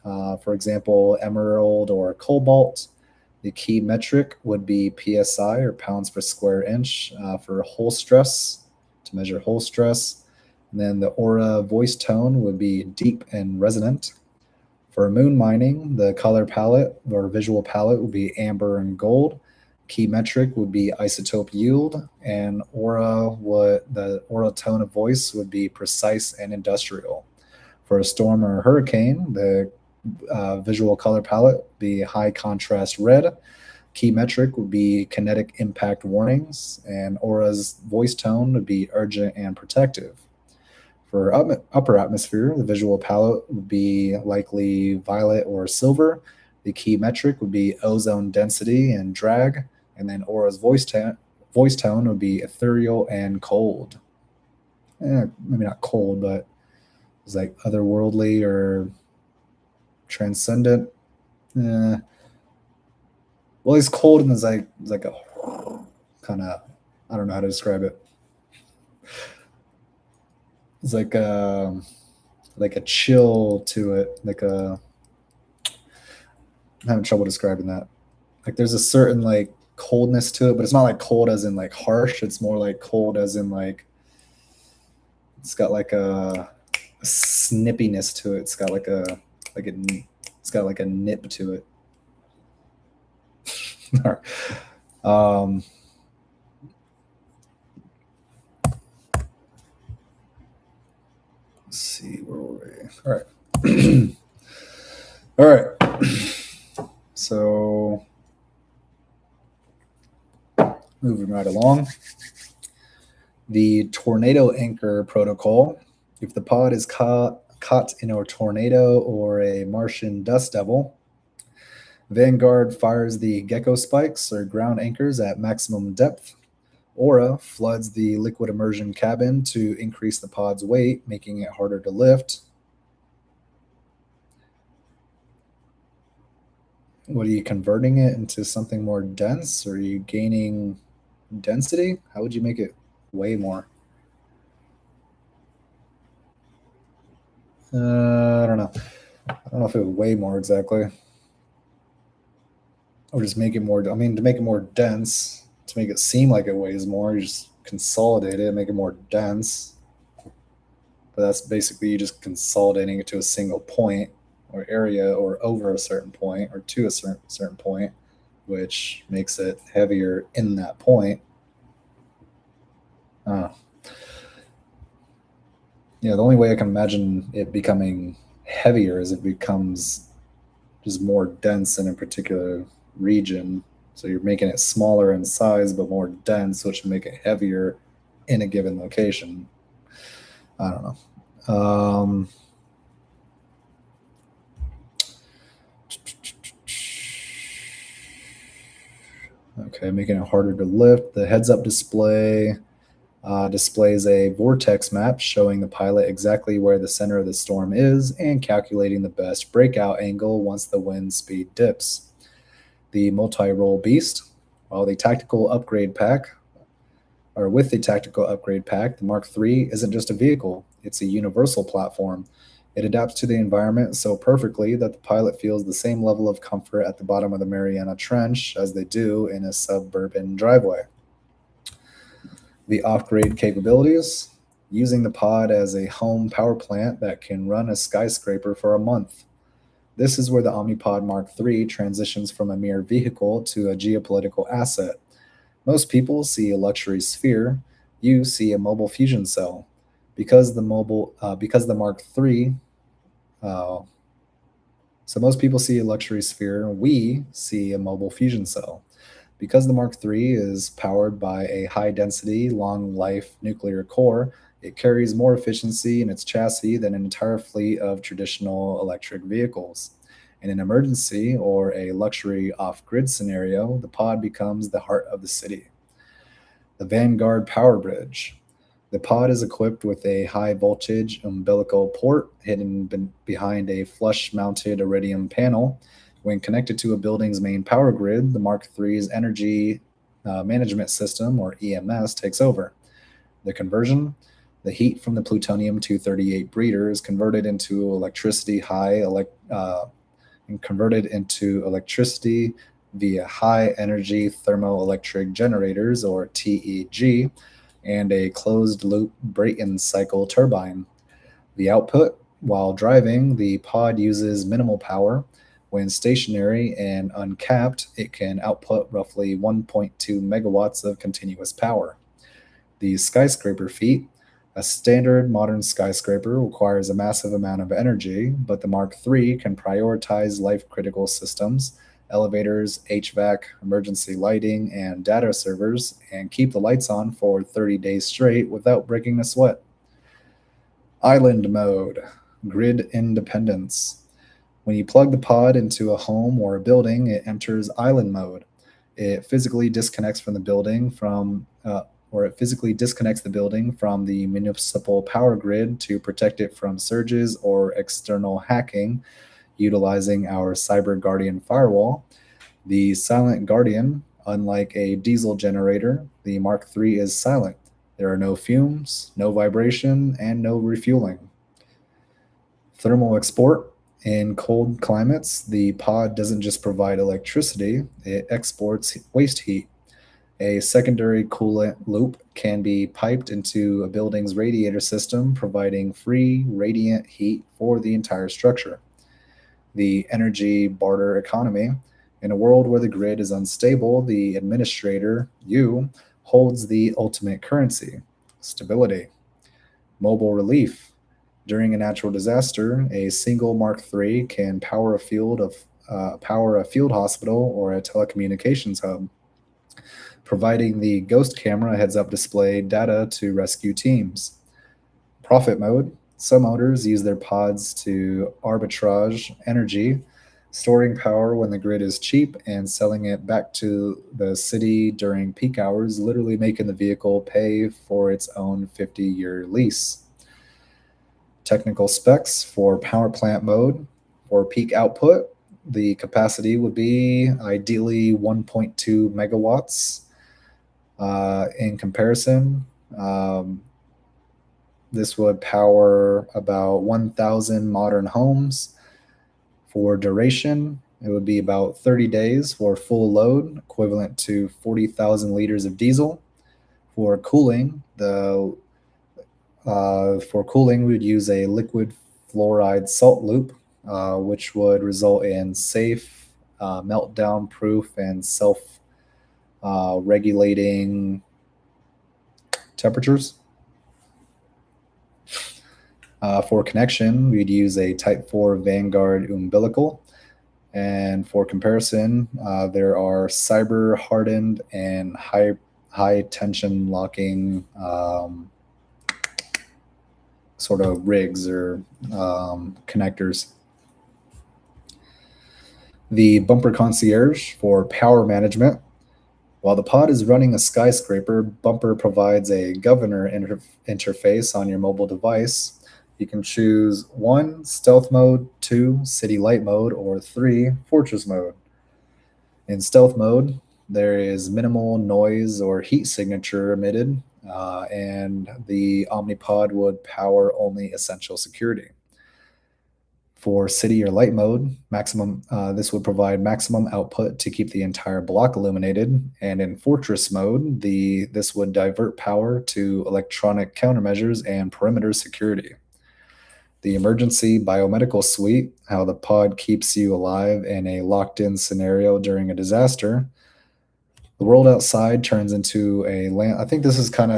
for example, emerald or cobalt. The key metric would be PSI, or pounds per square inch, for hull stress, to measure hull stress. And then the Aura voice tone would be deep and resonant. For moon mining, the color palette or visual palette would be amber and gold. Key metric would be isotope yield, and the Aura tone of voice would be precise and industrial. For a storm or a hurricane, the visual color palette would be high contrast red. Key metric would be kinetic impact warnings, and Aura's voice tone would be urgent and protective. For upper atmosphere, the visual palette would be likely violet or silver. The key metric would be ozone density and drag, and then Aura's voice tone would be ethereal and cold. Maybe not cold, but it's like otherworldly or transcendent. Well, it's cold and it's like a kind of, I don't know how to describe it. It's like a chill to it, I'm having trouble describing that. Like there's a certain like coldness to it, but it's not like cold as in like harsh. It's more like cold as in like it's got like a snippiness to it. It's got like a nip to it. Let's see, where were we? All right. All right. So moving right along. The tornado anchor protocol. If the pod is caught in a tornado or a Martian dust devil, Vanguard fires the gecko spikes or ground anchors at maximum depth. Aura floods the liquid immersion cabin to increase the pod's weight, making it harder to lift. What are you converting it into something more dense? Or are you gaining density? How would you make it weigh more? I don't know. I don't know if it would weigh more exactly. Or just make it more, to make it more dense, to make it seem like it weighs more, you just consolidate it and make it more dense. But that's basically you just consolidating it to a single point, or area or over a certain point or to a certain point, which makes it heavier in that point. Uh, yeah, the only way I can imagine it becoming heavier is if it becomes just more dense in a particular region. So you're making it smaller in size but more dense, which would make it heavier in a given location. I don't know. Okay, making it harder to lift. The heads-up display displays a vortex map showing the pilot exactly where the center of the storm is and calculating the best breakout angle once the wind speed dips. The multi-role beast, while the tactical upgrade pack, or with the tactical upgrade pack, the Mark III isn't just a vehicle, it's a universal platform. It adapts to the environment so perfectly that the pilot feels the same level of comfort at the bottom of the Mariana Trench as they do in a suburban driveway. The off-grid capabilities, using the pod as a home power plant that can run a skyscraper for a month. This is where the Omni-Pod Mark III transitions from a mere vehicle to a geopolitical asset. Most people see a luxury sphere. You see a mobile fusion cell. Because the Mark III, uh, so most people see a luxury sphere. We see a mobile fusion cell. Because the Mark III is powered by a high density, long life nuclear core, it carries more efficiency in its chassis than an entire fleet of traditional electric vehicles. In an emergency or a luxury off grid scenario, the pod becomes the heart of the city. The Vanguard Power Bridge. The pod is equipped with a high voltage umbilical port hidden behind a flush mounted iridium panel. When connected to a building's main power grid, the Mark III's energy management system, or EMS, takes over. The conversion, the heat from the plutonium 238 breeder is converted into electricity via high energy thermoelectric generators, or TEG, and a closed loop Brayton cycle turbine. The output, while driving, the pod uses minimal power. When stationary and uncapped, it can output roughly 1.2 megawatts of continuous power. The skyscraper feat. A standard modern skyscraper requires a massive amount of energy, but the Mark III can prioritize life critical systems, elevators, HVAC, emergency lighting, and data servers, and keep the lights on for 30 days straight without breaking a sweat. Island mode, grid independence. When you plug the pod into a home or a building, it enters island mode. It physically disconnects from the building from or it physically disconnects the building from the municipal power grid to protect it from surges or external hacking, utilizing our Cyber Guardian firewall. The Silent Guardian, unlike a diesel generator, the Mark III is silent. There are no fumes, no vibration, and no refueling. Thermal export. In cold climates, the pod doesn't just provide electricity, it exports waste heat. A secondary coolant loop can be piped into a building's radiator system, providing free radiant heat for the entire structure. The energy barter economy. In a world where the grid is unstable, the administrator, you, holds the ultimate currency: stability. Mobile relief. During a natural disaster, a single Mark III can power a field hospital or a telecommunications hub, providing the ghost camera heads-up display data to rescue teams. Profit mode. Some owners use their pods to arbitrage energy, storing power when the grid is cheap and selling it back to the city during peak hours, literally making the vehicle pay for its own 50-year lease. Technical specs for power plant mode. For peak output, the capacity would be ideally 1.2 megawatts. In comparison, this would power about 1,000 modern homes. For duration, it would be about 30 days for full load, equivalent to 40,000 liters of diesel. For cooling, we would use a liquid fluoride salt loop, which would result in safe, meltdown proof, and self regulating temperatures. For connection, we'd use a Type 4 Vanguard umbilical. And for comparison, there are cyber hardened and high tension locking sort of rigs or connectors. The bumper concierge for power management. While the pod is running a skyscraper, Bumper provides a governor interface on your mobile device. You can choose 1, stealth mode, 2, city light mode, or 3, fortress mode. In stealth mode, there is minimal noise or heat signature emitted, and the Omni-Pod would power only essential security. For city or light mode, this would provide maximum output to keep the entire block illuminated. And in fortress mode, this would divert power to electronic countermeasures and perimeter security. The emergency biomedical suite, how the pod keeps you alive in a locked-in scenario during a disaster. The world outside turns into a land. I think this is kind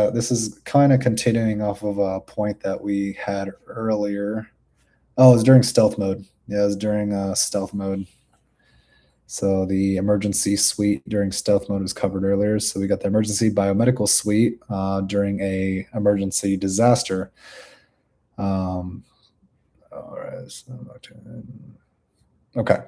of continuing off of a point that we had earlier. Oh, it was during stealth mode. Yeah, it was during stealth mode. So the emergency suite during stealth mode was covered earlier. So we got the emergency biomedical suite during a emergency disaster. All right. Okay.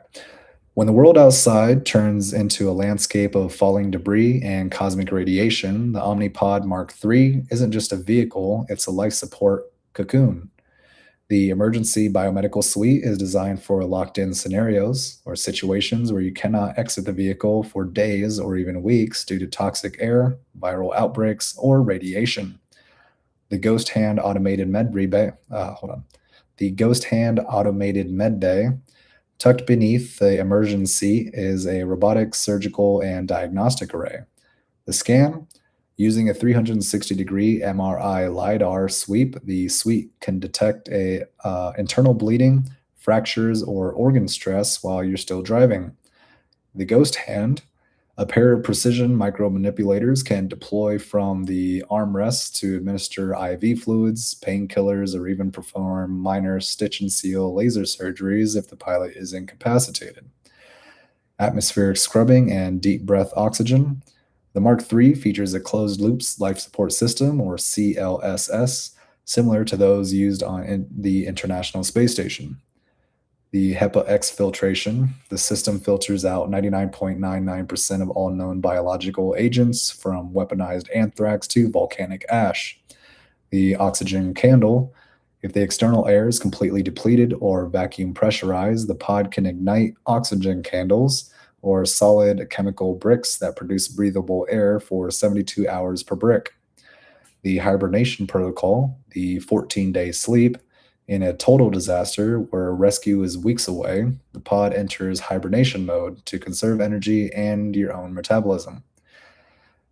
When the world outside turns into a landscape of falling debris and cosmic radiation, the Omni-Pod Mark III isn't just a vehicle, it's a life support cocoon. The emergency biomedical suite is designed for locked in scenarios or situations where you cannot exit the vehicle for days or even weeks due to toxic air, viral outbreaks, or radiation. The Ghost Hand Automated Med Bay, The Ghost Hand Automated Med Bay, tucked beneath the immersion seat, is a robotic surgical and diagnostic array. The scan, using a 360-degree MRI LiDAR sweep, the suite can detect internal bleeding, fractures, or organ stress while you're still driving. The Ghost Hand, a pair of precision micromanipulators can deploy from the armrest to administer IV fluids, painkillers, or even perform minor stitch and seal laser surgeries if the pilot is incapacitated. Atmospheric scrubbing and deep breath oxygen. The Mark III features a closed-loop life support system, or CLSS, similar to those used on the International Space Station. The HEPA X filtration. The system filters out 99.99% of all known biological agents, from weaponized anthrax to volcanic ash. The oxygen candle. If the external air is completely depleted or vacuum pressurized, the pod can ignite oxygen candles, or solid chemical bricks that produce breathable air for 72 hours per brick. The hibernation protocol, the 14-day sleep. In a total disaster where rescue is weeks away, the pod enters hibernation mode to conserve energy and your own metabolism.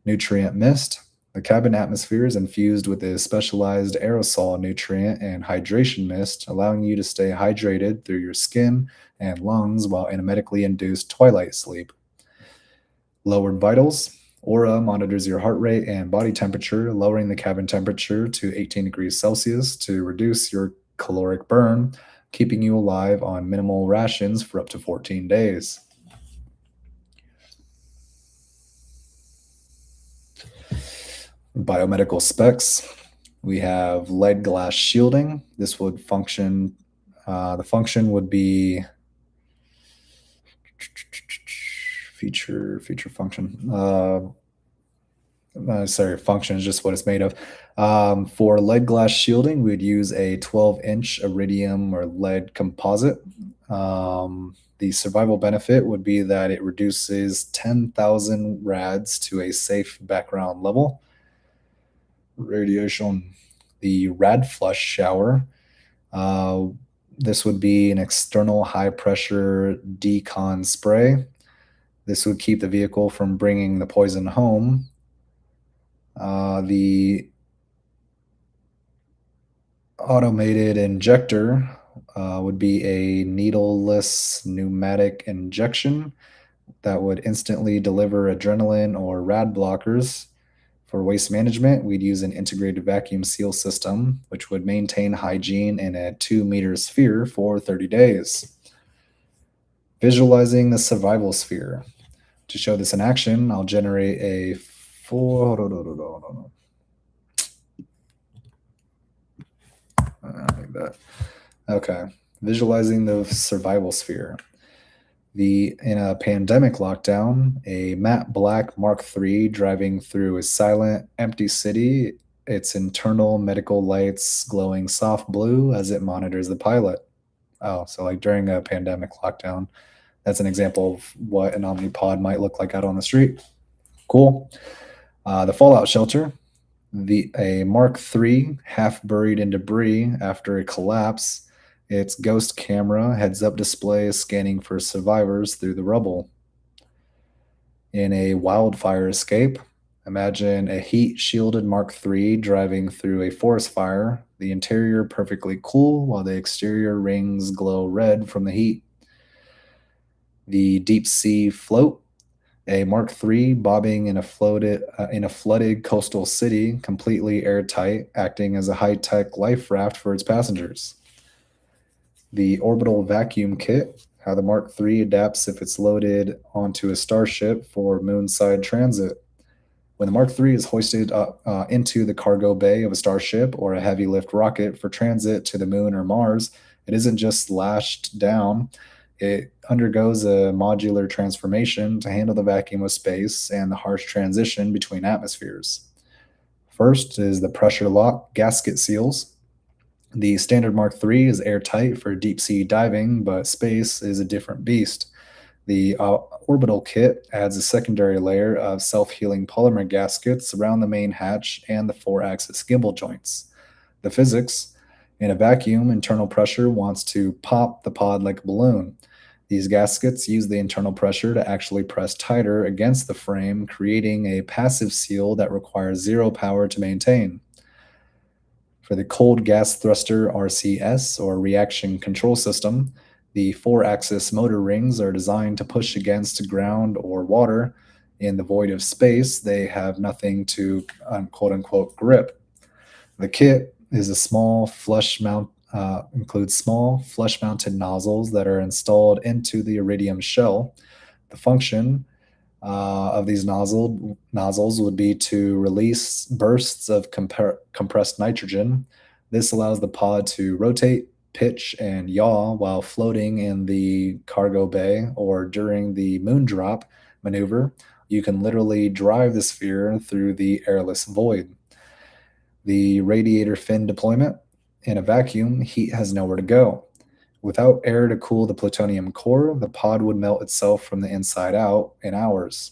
Nutrient mist. The cabin atmosphere is infused with a specialized aerosol nutrient and hydration mist, allowing you to stay hydrated through your skin and lungs while in a medically induced twilight sleep. Lowered vitals. Aura monitors your heart rate and body temperature, lowering the cabin temperature to 18 degrees Celsius to reduce your caloric burn, keeping you alive on minimal rations for up to 14 days. Biomedical specs. We have lead glass shielding. This would function, the function would be feature function. Function is just what it's made of. For lead glass shielding, we'd use a 12-inch iridium or lead composite. The survival benefit would be that it reduces 10,000 rads to a safe background level. Radiation. The rad flush shower. This would be an external high-pressure decon spray. This would keep the vehicle from bringing the poison home. The automated injector would be a needleless pneumatic injection that would instantly deliver adrenaline or rad blockers. For waste management, we'd use an integrated vacuum seal system, which would maintain hygiene in a 2-meter sphere for 30 days. Visualizing the survival sphere. To show this in action, I'll generate a four. Like that. Okay. Visualizing the survival sphere. In a pandemic lockdown, a matte black Mark III driving through a silent, empty city, its internal medical lights glowing soft blue as it monitors the pilot. Oh, so like during a pandemic lockdown, that's an example of what an Omni-Pod might look like out on the street. Cool. The fallout shelter, a Mark III half buried in debris after a collapse. Its ghost camera heads-up display is scanning for survivors through the rubble. In a wildfire escape, imagine a heat-shielded Mark III driving through a forest fire, the interior perfectly cool while the exterior rings glow red from the heat. The deep sea float, a Mark III bobbing in a flooded coastal city, completely airtight, acting as a high-tech life raft for its passengers. The orbital vacuum kit, how the Mark III adapts if it's loaded onto a starship for moonside transit. When the Mark III is hoisted up, into the cargo bay of a starship or a heavy lift rocket for transit to the moon or Mars, it isn't just lashed down. It undergoes a modular transformation to handle the vacuum of space and the harsh transition between atmospheres. First is the pressure lock gasket seals. The standard Mark III is airtight for deep sea diving, but space is a different beast. The orbital kit adds a secondary layer of self healing polymer gaskets around the main hatch and the 4-axis gimbal joints. The physics: in a vacuum, internal pressure wants to pop the pod like a balloon. These gaskets use the internal pressure to actually press tighter against the frame, creating a passive seal that requires zero power to maintain. For the cold gas thruster RCS, or reaction control system, the 4-axis motor rings are designed to push against ground or water. In the void of space, they have nothing to quote unquote grip. The kit is a small flush mount, includes small flush mounted nozzles that are installed into the iridium shell. The function of these nozzles would be to release bursts of compressed nitrogen. This allows the pod to rotate, pitch, and yaw while floating in the cargo bay or during the moon drop maneuver. You can literally drive the sphere through the airless void. The radiator fin deployment. In a vacuum, heat has nowhere to go. Without air to cool the plutonium core, the pod would melt itself from the inside out in hours.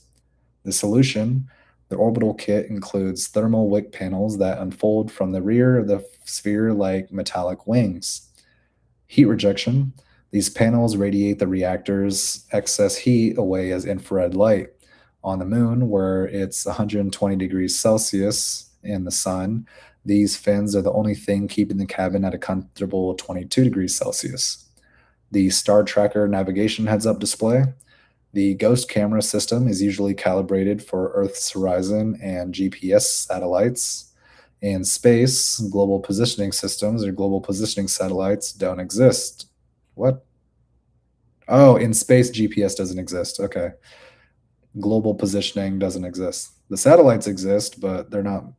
The solution: the orbital kit includes thermal wick panels that unfold from the rear of the sphere like metallic wings. Heat rejection: these panels radiate the reactor's excess heat away as infrared light. On the moon, where it's 120 degrees Celsius in the sun, these fins are the only thing keeping the cabin at a comfortable 22 degrees Celsius. The Star Tracker navigation heads-up display. The Ghost camera system is usually calibrated for Earth's horizon and GPS satellites. In space, global positioning systems or global positioning satellites don't exist. What? Oh, in space, GPS doesn't exist. Okay. Global positioning doesn't exist. The satellites exist, but they're not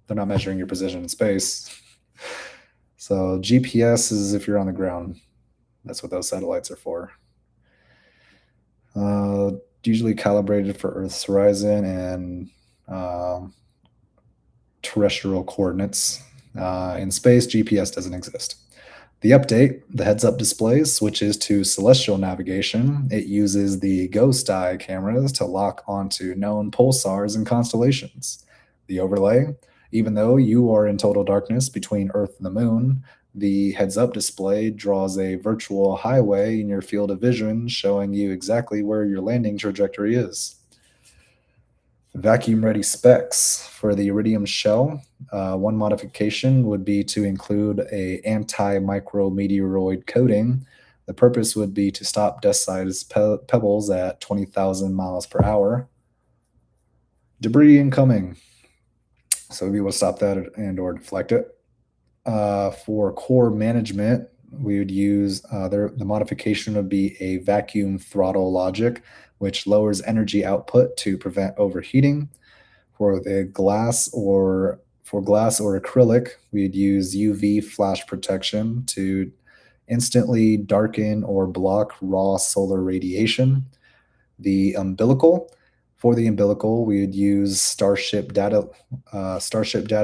measuring your position in space. So GPS is if you're on the ground. That's what those satellites are for. Usually calibrated for Earth's horizon and terrestrial coordinates. In space, GPS doesn't exist. The update, the heads-up display, switches to celestial navigation. It uses the ghost eye cameras to lock onto known pulsars and constellations. The overlay: even though you are in total darkness between Earth and the moon, the heads-up display draws a virtual highway in your field of vision, showing you exactly where your landing trajectory is. Vacuum ready specs for the iridium shell. One modification would be to include a anti-micrometeoroid coating. The purpose would be to stop dust-sized pebbles at 20,000 miles per hour. Debris incoming, so we will stop that and or deflect it. For core management, we would use the modification would be a vacuum throttle logic, which lowers energy output to prevent overheating. For glass or acrylic, we'd use UV flash protection to instantly darken or block raw solar radiation. The umbilical, for the umbilical, we would use Starship data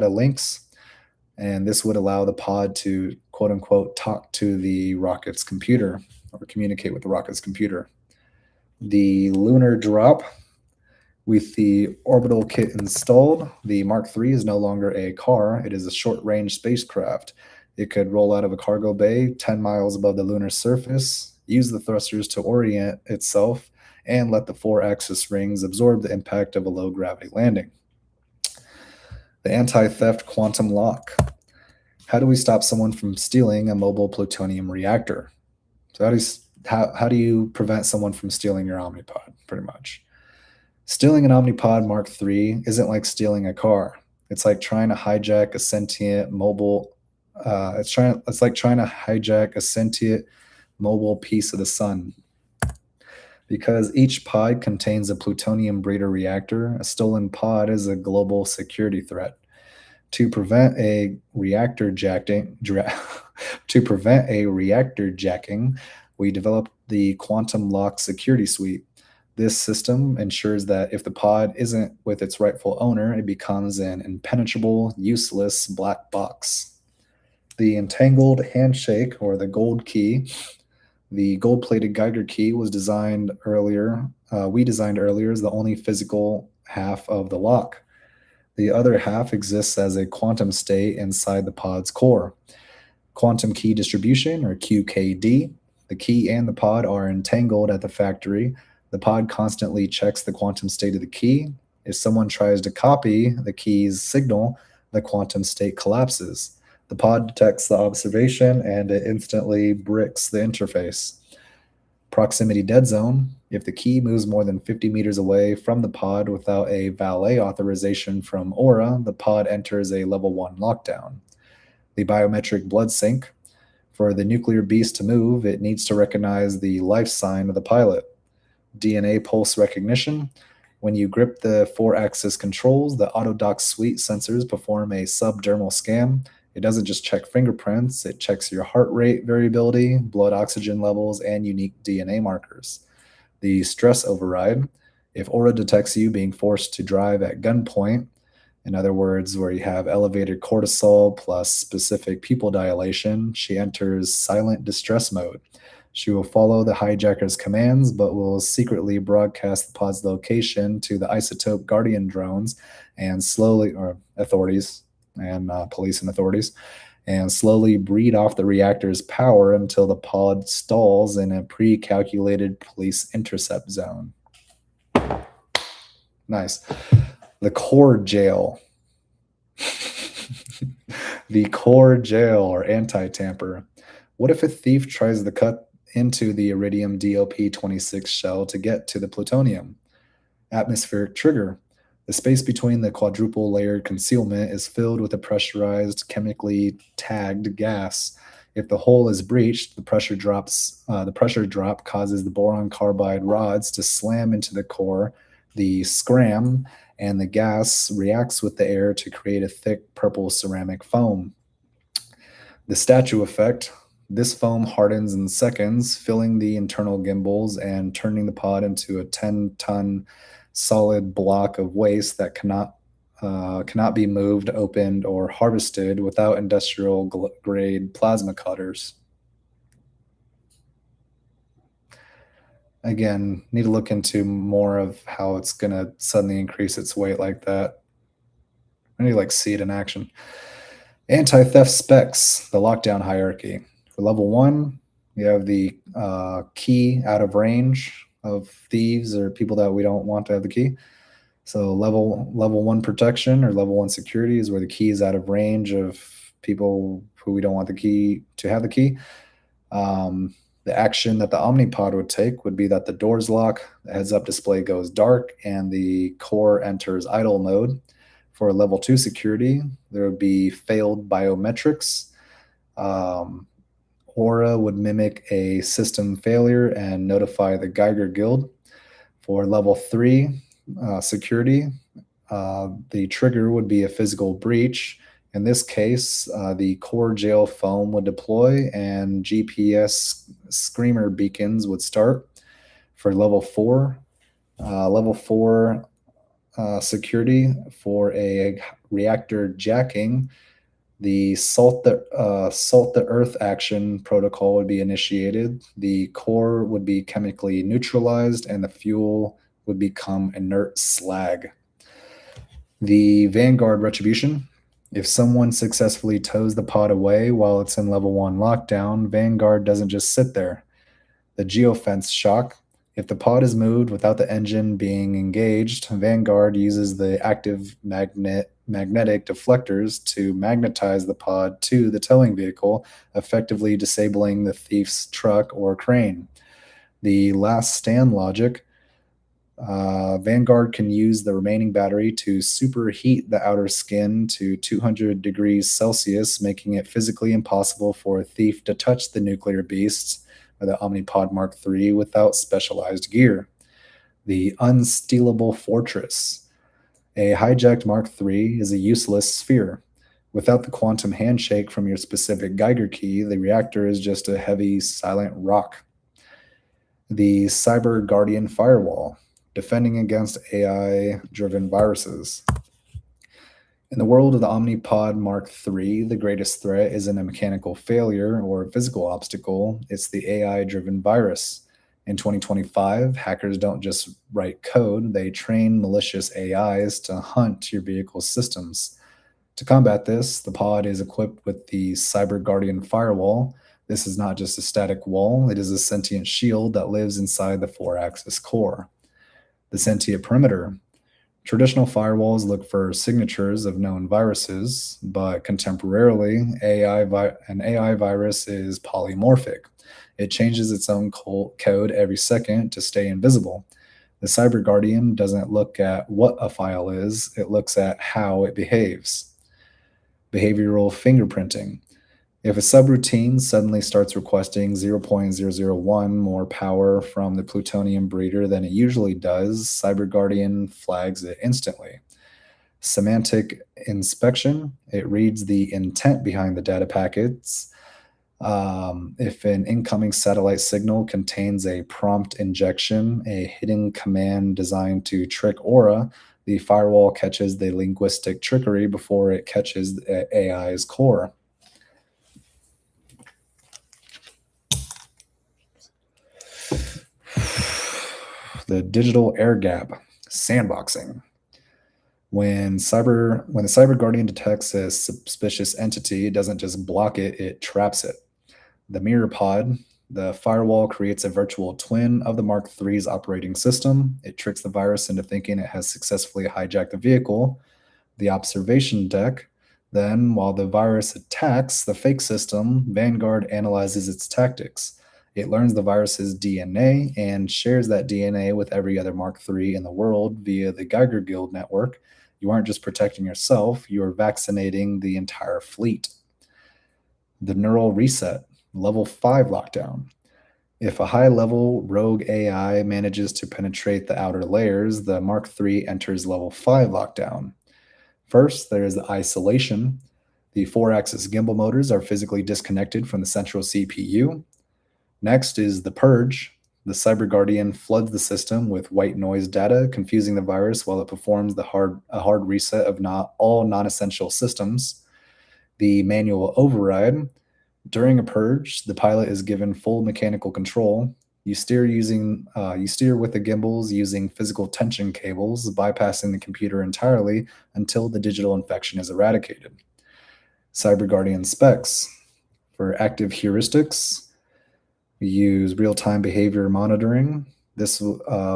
links, and this would allow the pod to quote unquote talk to the rocket's computer or communicate with the rocket's computer. The lunar drop, with the orbital kit installed, the Mark III is no longer a car, it is a short range spacecraft. It could roll out of a cargo bay 10 miles above the lunar surface, use the thrusters to orient itself, and let the 4-axis rings absorb the impact of a low gravity landing. The anti theft quantum lock. How do we stop someone from stealing a mobile plutonium reactor? So, how do you prevent someone from stealing your Omni-Pod, pretty much? Stealing an Omni-Pod Mark III isn't like stealing a car. It's like trying to hijack a sentient mobile. It's like trying to hijack a sentient mobile piece of the sun. Because each pod contains a plutonium breeder reactor, a stolen pod is a global security threat. To prevent a reactor jacking, we developed the Quantum Lock Security Suite. This system ensures that if the pod isn't with its rightful owner, it becomes an impenetrable, useless black box. The entangled handshake, or the gold key, the gold-plated Geiger key was designed earlier. We designed earlier as the only physical half of the lock. The other half exists as a quantum state inside the pod's core. Quantum key distribution, or QKD. The key and the pod are entangled at the factory. The pod constantly checks the quantum state of the key. If someone tries to copy the key's signal, the quantum state collapses. The pod detects the observation and it instantly bricks the interface. Proximity dead zone. If the key moves more than 50 meters away from the pod without a valet authorization from Aura, the pod enters a level 1 lockdown. The biometric blood sync. For the nuclear beast to move, it needs to recognize the life sign of the pilot. DNA pulse recognition. When you grip the 4-axis controls, the AutoDock Suite sensors perform a subdermal scan. It doesn't just check fingerprints, it checks your heart rate variability, blood oxygen levels, and unique DNA markers. The stress override. If Aura detects you being forced to drive at gunpoint, in other words, where you have elevated cortisol plus specific pupil dilation, she enters silent distress mode. She will follow the hijacker's commands, but will secretly broadcast the pod's location to the Isotope Guardian drones and authorities and police and authorities, and slowly breed off the reactor's power until the pod stalls in a pre-calculated police intercept zone. Nice. The core jail. The core jail, or anti-tamper. What if a thief tries to cut into the iridium DOP-26 shell to get to the plutonium? Atmospheric trigger. The space between the quadruple layered concealment is filled with a pressurized, chemically tagged gas. If the hole is breached, the pressure drop causes the boron-carbide rods to slam into the core, the scram, and the gas reacts with the air to create a thick purple ceramic foam. The statue effect. This foam hardens in seconds, filling the internal gimbals and turning the pod into a 10-ton solid block of waste that cannot be moved, opened, or harvested without industrial grade plasma cutters. Again, need to look into more of how it's going to suddenly increase its weight like that. I need to see it in action. Anti-theft specs, the lockdown hierarchy. For level 1, we have the key out of range of thieves or people that we don't want to have the key. So level one protection or level one security is where the key is out of range of people who we don't want the key to have the key. The action that the Omnipod would take would be that the doors lock, the heads-up display goes dark, and the core enters idle mode. For level two security, there would be failed biometrics. Um, Aura would mimic a system failure and notify the Geiger Guild. For level three security, the trigger would be a physical breach. In this case, the core jail foam would deploy and GPS screamer beacons would start. For level four security for a reactor jacking, the salt the earth action protocol would be initiated. The core would be chemically neutralized, and the fuel would become inert slag. The Vanguard retribution. If someone successfully tows the pod away while it's in level one lockdown, Vanguard doesn't just sit there. The geofence shock. If the pod is moved without the engine being engaged, Vanguard uses the active magnetic deflectors to magnetize the pod to the towing vehicle, effectively disabling the thief's truck or crane. The last stand logic. Vanguard can use the remaining battery to superheat the outer skin to 200 degrees Celsius, making it physically impossible for a thief to touch the nuclear beasts or the Omni-Pod Mark III without specialized gear. The unstealable fortress. A hijacked Mark III is a useless sphere. Without the quantum handshake from your specific Geiger key, the reactor is just a heavy, silent rock. The Cyber Guardian Firewall, defending against AI-driven viruses. In the world of the Omni-Pod Mark III, the greatest threat isn't a mechanical failure or a physical obstacle, it's the AI-driven virus. In 2025, hackers don't just write code, they train malicious AIs to hunt your vehicle's systems. To combat this, the pod is equipped with the Cyber Guardian Firewall. This is not just a static wall, it is a sentient shield that lives inside the four-axis core. The sentient perimeter. Traditional firewalls look for signatures of known viruses, but contemporarily, an AI virus is polymorphic. It changes its own code every second to stay invisible. The Cyber Guardian doesn't look at what a file is, it looks at how it behaves. Behavioral fingerprinting. If a subroutine suddenly starts requesting 0.001 more power from the plutonium breeder than it usually does, Cyber Guardian flags it instantly. Semantic inspection. It reads the intent behind the data packets. If an incoming satellite signal contains a prompt injection, a hidden command designed to trick Aura, the firewall catches the linguistic trickery before it catches the AI's core. The digital air gap, sandboxing. When the Cyber Guardian detects a suspicious entity, it doesn't just block it, it traps it. The mirror pod, the firewall creates a virtual twin of the Mark III's operating system. It tricks the virus into thinking it has successfully hijacked the vehicle. The observation deck, then, while the virus attacks the fake system, Vanguard analyzes its tactics. It learns the virus's DNA and shares that DNA with every other Mark III in the world via the Geiger Guild network. You aren't just protecting yourself, you are vaccinating the entire fleet. The neural reset, level 5 lockdown. If a high-level rogue AI manages to penetrate the outer layers, the Mark III enters level 5 lockdown. First, there is the isolation. The four-axis gimbal motors are physically disconnected from the central CPU. Next is the purge. The Cyber Guardian floods the system with white noise data, confusing the virus while it performs a hard reset of all non-essential systems. The manual override. During a purge, the pilot is given full mechanical control. You steer with the gimbals using physical tension cables, bypassing the computer entirely until the digital infection is eradicated. Cyber Guardian specs. For active heuristics, we use real-time behavior monitoring. This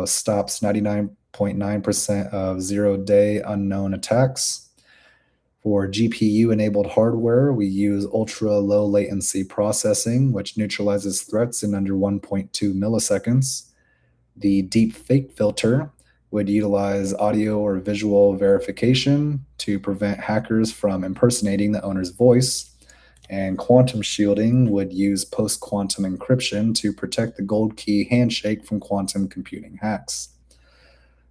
stops 99% 0.9% of zero-day unknown attacks. For GPU-enabled hardware, we use ultra-low latency processing, which neutralizes threats in under 1.2 milliseconds. The deep fake filter would utilize audio or visual verification to prevent hackers from impersonating the owner's voice. And quantum shielding would use post-quantum encryption to protect the gold key handshake from quantum computing hacks.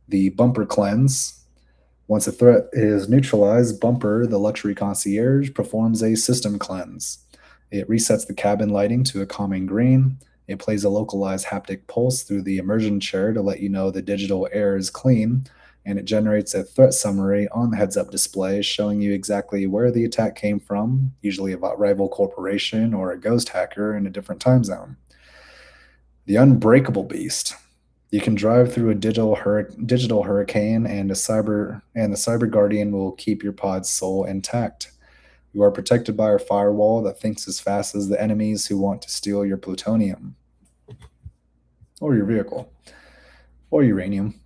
The bumper cleanse. Once a threat is neutralized, Bumper, the luxury concierge, performs a system cleanse. It resets the cabin lighting to a calming green. It plays a localized haptic pulse through the immersion chair to let you know the digital air is clean, and it generates a threat summary on the heads-up display showing you exactly where the attack came from, usually a rival corporation or a ghost hacker in a different time zone. The Unbreakable Beast. You can drive through a digital hurricane, and the cyber guardian will keep your pod's soul intact. You are protected by our firewall that thinks as fast as the enemies who want to steal your plutonium, or your vehicle, or uranium.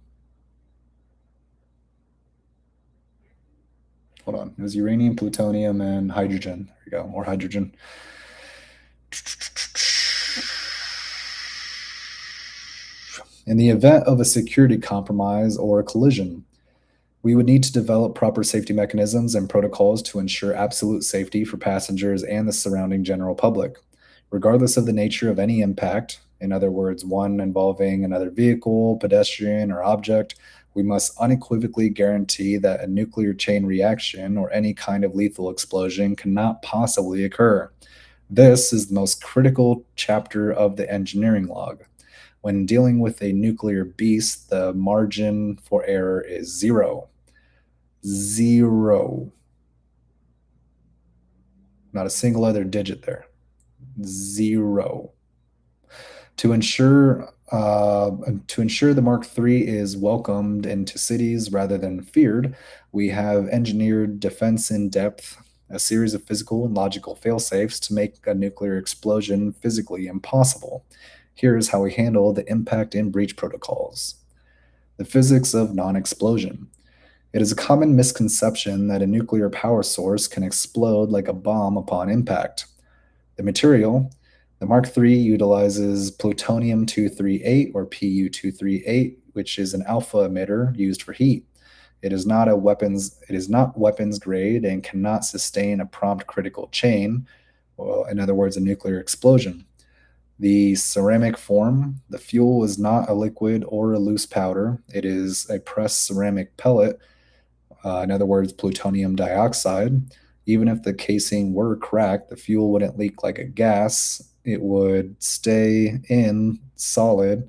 Hold on. It was uranium, plutonium, and hydrogen. There you go, or hydrogen. In the event of a security compromise or a collision, we would need to develop proper safety mechanisms and protocols to ensure absolute safety for passengers and the surrounding general public. Regardless of the nature of any impact, in other words, one involving another vehicle, pedestrian, or object, we must unequivocally guarantee that a nuclear chain reaction or any kind of lethal explosion cannot possibly occur. This is the most critical chapter of the engineering log. When dealing with a nuclear beast, the margin for error is zero. Zero. Not a single other digit there. Zero. To ensure the Mark III is welcomed into cities rather than feared, we have engineered defense in depth, a series of physical and logical failsafes to make a nuclear explosion physically impossible. Here's how we handle the impact and breach protocols. The physics of non-explosion. It is a common misconception that a nuclear power source can explode like a bomb upon impact. The material. The Mark III utilizes plutonium-238 or Pu-238, which is an alpha emitter used for heat. It is not weapons grade and cannot sustain a prompt critical chain, well, in other words, a nuclear explosion. The ceramic form. The fuel is not a liquid or a loose powder. It is a pressed ceramic pellet, in other words, plutonium dioxide. Even if the casing were cracked, the fuel wouldn't leak like a gas. It would stay in solid.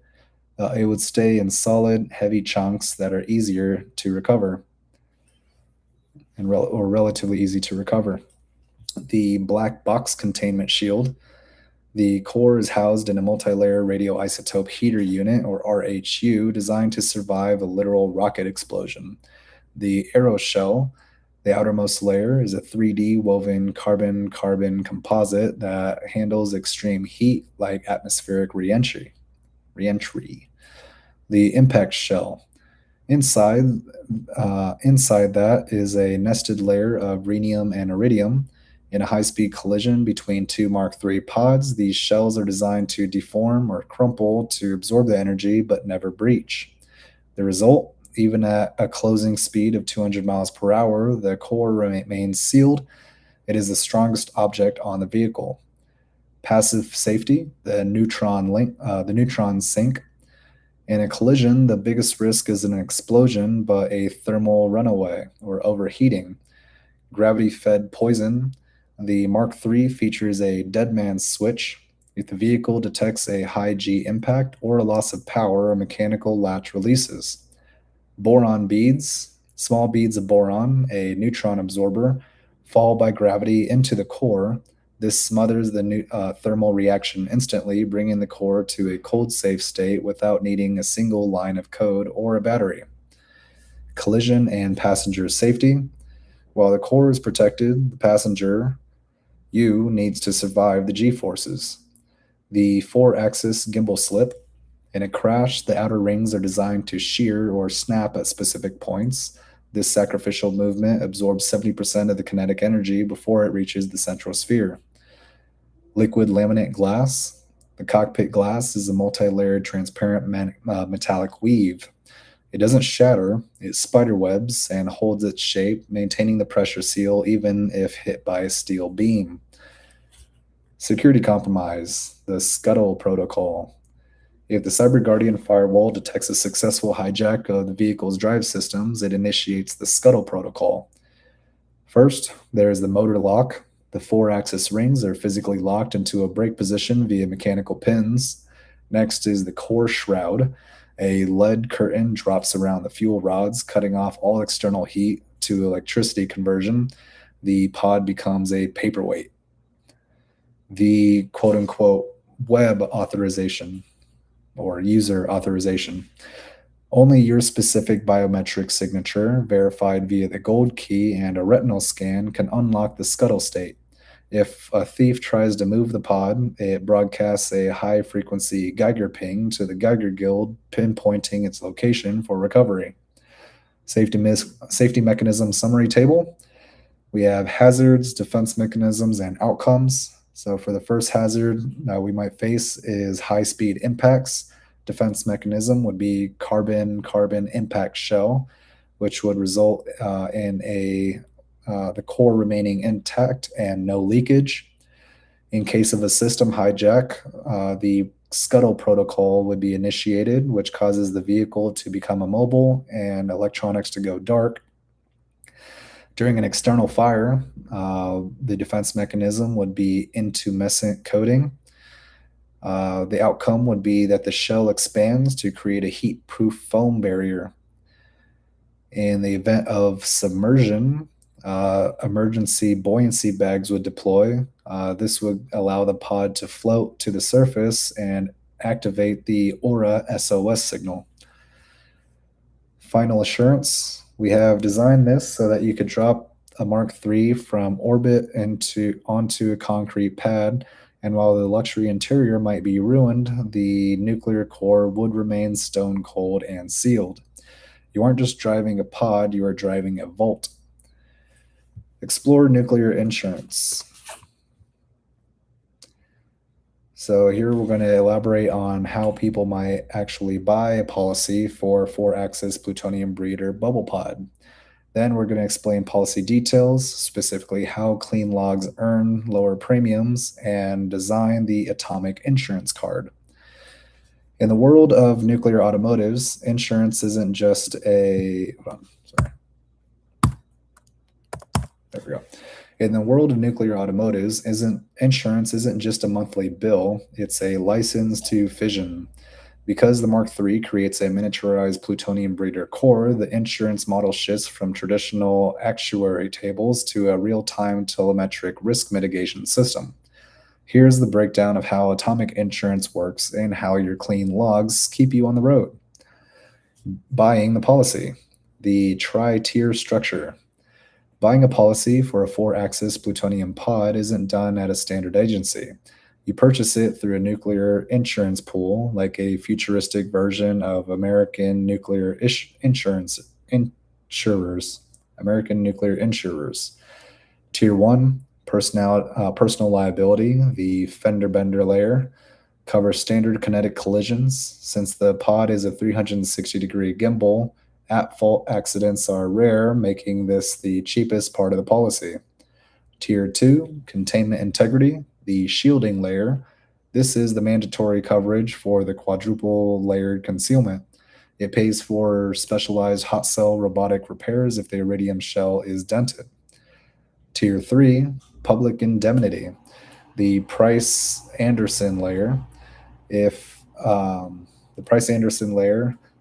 Heavy chunks that are easier to recover or relatively easy to recover. The black box containment shield. The core is housed in a multi-layer radioisotope heater unit, or RHU, designed to survive a literal rocket explosion. The aeroshell, the outermost layer, is a 3D woven carbon-carbon composite that handles extreme heat like atmospheric reentry. The impact shell. Inside that is a nested layer of rhenium and iridium. In a high-speed collision between two Mark III pods, these shells are designed to deform or crumple to absorb the energy but never breach. The result, even at a closing speed of 200 miles per hour, the core remains sealed. It is the strongest object on the vehicle. Passive safety, the neutron sink. In a collision, the biggest risk isn't an explosion, but a thermal runaway or overheating. Gravity-fed poison. The Mark III features a dead man's switch. If the vehicle detects a high G impact or a loss of power, a mechanical latch releases. Boron beads. Small beads of boron, a neutron absorber, fall by gravity into the core. This smothers the thermal reaction instantly, bringing the core to a cold safe state without needing a single line of code or a battery. Collision and passenger safety. While the core is protected, the passenger, needs to survive the G-forces. The 4-axis gimbal slip. In a crash, the outer rings are designed to shear or snap at specific points. This sacrificial movement absorbs 70% of the kinetic energy before it reaches the central sphere. Liquid laminate glass. The cockpit glass is a multi-layered transparent metallic weave. It doesn't shatter, it spiderwebs and holds its shape, maintaining the pressure seal even if hit by a steel beam. Security compromise, the Scuttle protocol. If the Cyber Guardian firewall detects a successful hijack of the vehicle's drive systems, it initiates the Scuttle protocol. First, there is the motor lock. The four-axis rings are physically locked into a brake position via mechanical pins. Next is the core shroud. A lead curtain drops around the fuel rods, cutting off all external heat to electricity conversion. The pod becomes a paperweight. The quote-unquote web authorization or user authorization. Only your specific biometric signature, verified via the gold key and a retinal scan, can unlock the scuttle state. If a thief tries to move the pod, it broadcasts a high-frequency Geiger ping to the Geiger Guild, pinpointing its location for recovery. Safety mechanism summary table. We have hazards, defense mechanisms, and outcomes. So for the first hazard we might face is high-speed impacts. Defense mechanism would be carbon-carbon impact shell, which would result in the core remaining intact and no leakage. In case of a system hijack, the Scuttle protocol would be initiated, which causes the vehicle to become immobile and electronics to go dark. During an external fire, the defense mechanism would be intumescent coating. The outcome would be that the shell expands to create a heat-proof foam barrier. In the event of submersion, emergency buoyancy bags would deploy. This would allow the pod to float to the surface and activate the Aura SOS signal. Final assurance. We have designed this so that you could drop a Mark III from orbit onto a concrete pad, and while the luxury interior might be ruined, the nuclear core would remain stone cold and sealed. You aren't just driving a pod, you are driving a vault. Explore nuclear insurance. So here we're going to elaborate on how people might actually buy a policy for 4-axis plutonium breeder bubble pod. Then we're going to explain policy details, specifically how clean logs earn lower premiums, and design the atomic insurance card. In the world of nuclear automotives, insurance isn't just a... There we go. In the world of nuclear automotives, insurance isn't just a monthly bill, it's a license to fission. Because the Mark III creates a miniaturized plutonium breeder core, the insurance model shifts from traditional actuary tables to a real-time telemetric risk mitigation system. Here's the breakdown of how atomic insurance works and how your clean logs keep you on the road. Buying the policy. The tri-tier structure. Buying a policy for a 4-axis plutonium pod isn't done at a standard agency. You purchase it through a nuclear insurance pool, like a futuristic version of American nuclear insurers. American nuclear insurers. Tier 1, personal liability, the fender bender layer, covers standard kinetic collisions. Since the pod is a 360-degree gimbal, at-fault accidents are rare, making this the cheapest part of the policy. Tier 2, containment integrity, the shielding layer. This is the mandatory coverage for the quadruple layered concealment. It pays for specialized hot cell robotic repairs if the iridium shell is dented. Tier 3, public indemnity, the Price-Anderson layer.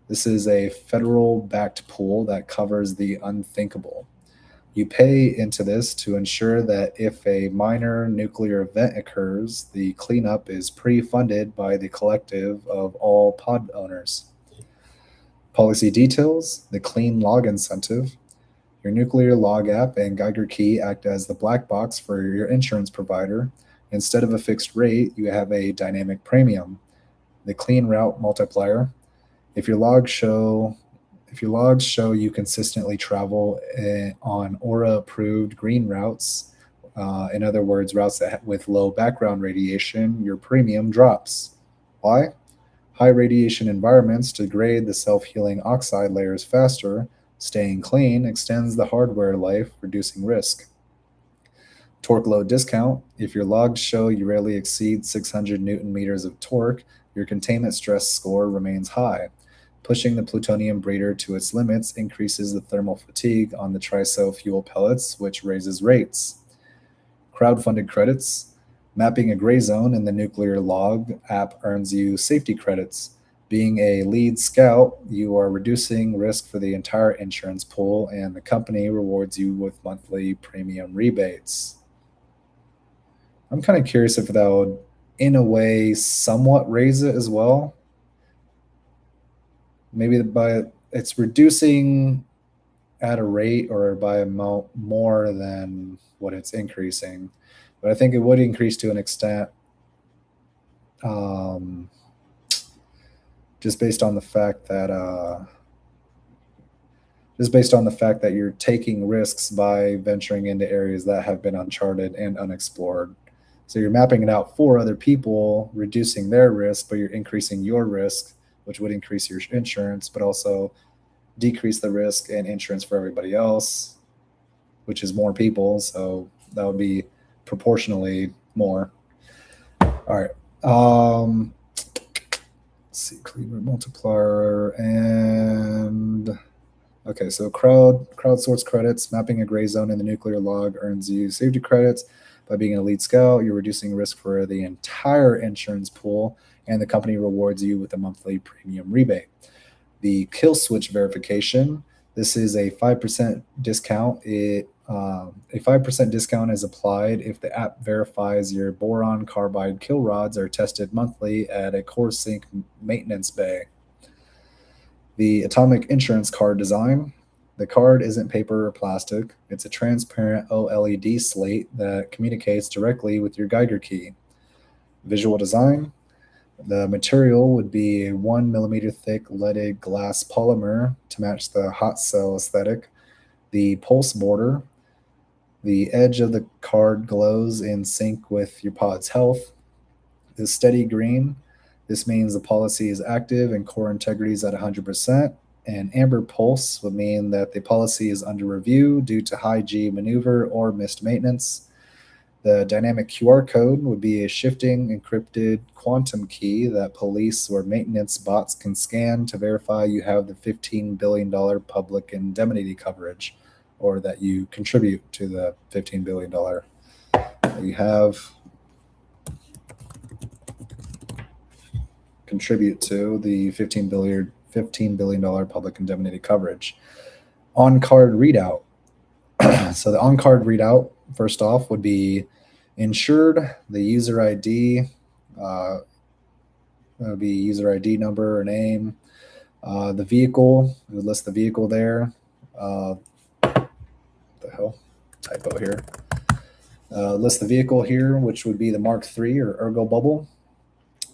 This is a federal-backed pool that covers the unthinkable. You pay into this to ensure that if a minor nuclear event occurs, the cleanup is pre-funded by the collective of all pod owners. Policy details, the clean log incentive. Your nuclear log app and Geiger key act as the black box for your insurance provider. Instead of a fixed rate, you have a dynamic premium. The clean route multiplier. If your logs show you consistently travel on Aura-approved green routes, in other words, routes with low background radiation, your premium drops. Why? High radiation environments degrade the self-healing oxide layers faster. Staying clean extends the hardware life, reducing risk. Torque load discount. If your logs show you rarely exceed 600 newton meters of torque, your containment stress score remains high. Pushing the plutonium breeder to its limits increases the thermal fatigue on the TRISO fuel pellets, which raises rates. Crowdfunded credits. Mapping a gray zone in the nuclear log app earns you safety credits. Being a lead scout, you are reducing risk for the entire insurance pool, and the company rewards you with monthly premium rebates. I'm kind of curious if that would, in a way, somewhat raise it as well. Maybe by it's reducing at a rate or by amount more than what it's increasing, but I think it would increase to an extent, um, just based on the fact that you're taking risks by venturing into areas that have been uncharted and unexplored. So you're mapping it out for other people, reducing their risk, but you're increasing your risk, which would increase your insurance, but also decrease the risk and insurance for everybody else, which is more people. So that would be proportionally more. All right. Let's see, Cleaver multiplier and okay. So crowdsource credits. Mapping a gray zone in the nuclear log earns you safety credits. By being a lead scout, you're reducing risk for the entire insurance pool, and the company rewards you with a monthly premium rebate. The kill switch verification. This is a 5% discount. A 5% discount is applied if the app verifies your boron-carbide kill rods are tested monthly at a core sync maintenance bay. The atomic insurance card design. The card isn't paper or plastic. It's a transparent OLED slate that communicates directly with your Geiger key. Visual design. The material would be a 1 millimeter thick leaded glass polymer to match the hot cell aesthetic. The pulse border. The edge of the card glows in sync with your pod's health. The steady green. This means the policy is active and core integrity is at 100%. And amber pulse would mean that the policy is under review due to high G maneuver or missed maintenance. The dynamic QR code would be a shifting encrypted quantum key that police or maintenance bots can scan to verify you have the $15 billion public indemnity coverage, or that you contribute to the $15 billion that you have. Contribute to the $15 billion public indemnity coverage. On-card readout. So the on-card readout, first off, would be insured, the user ID. That would be user ID number or name. The vehicle, we would list the vehicle there. What the hell? Typo here. List the vehicle here, which would be the Mark III or ergo bubble.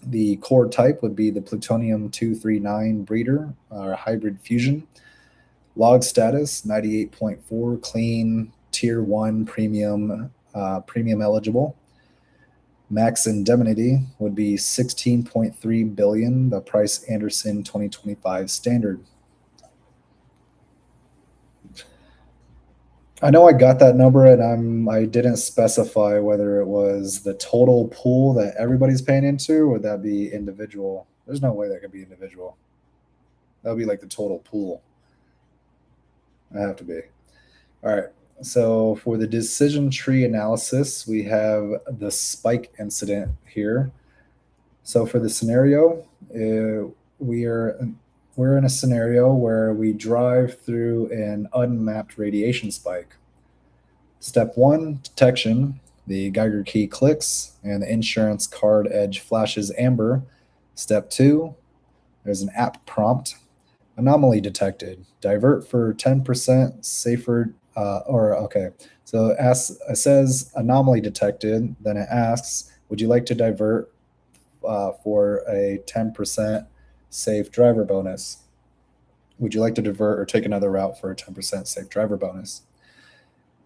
The core type would be the plutonium 239 breeder or hybrid fusion. Log status 98.4, clean, tier 1 premium eligible. Max indemnity would be 16.3 billion, the Price Anderson 2025 standard. I know I got that number, and I didn't specify whether it was the total pool that everybody's paying into, or would that be individual. There's no way that could be individual. That would be like the total pool. I have to be. All right. So for the decision tree analysis, we have the spike incident here. So for the scenario, we're in a scenario where we drive through an unmapped radiation spike. Step 1, detection. The Geiger key clicks and the insurance card edge flashes amber. Step 2, there's an app prompt. Anomaly detected. Divert for 10% safer. So it says anomaly detected. Then it asks, would you like to divert for a 10% safe driver bonus. Would you like to divert or take another route for a 10% safe driver bonus?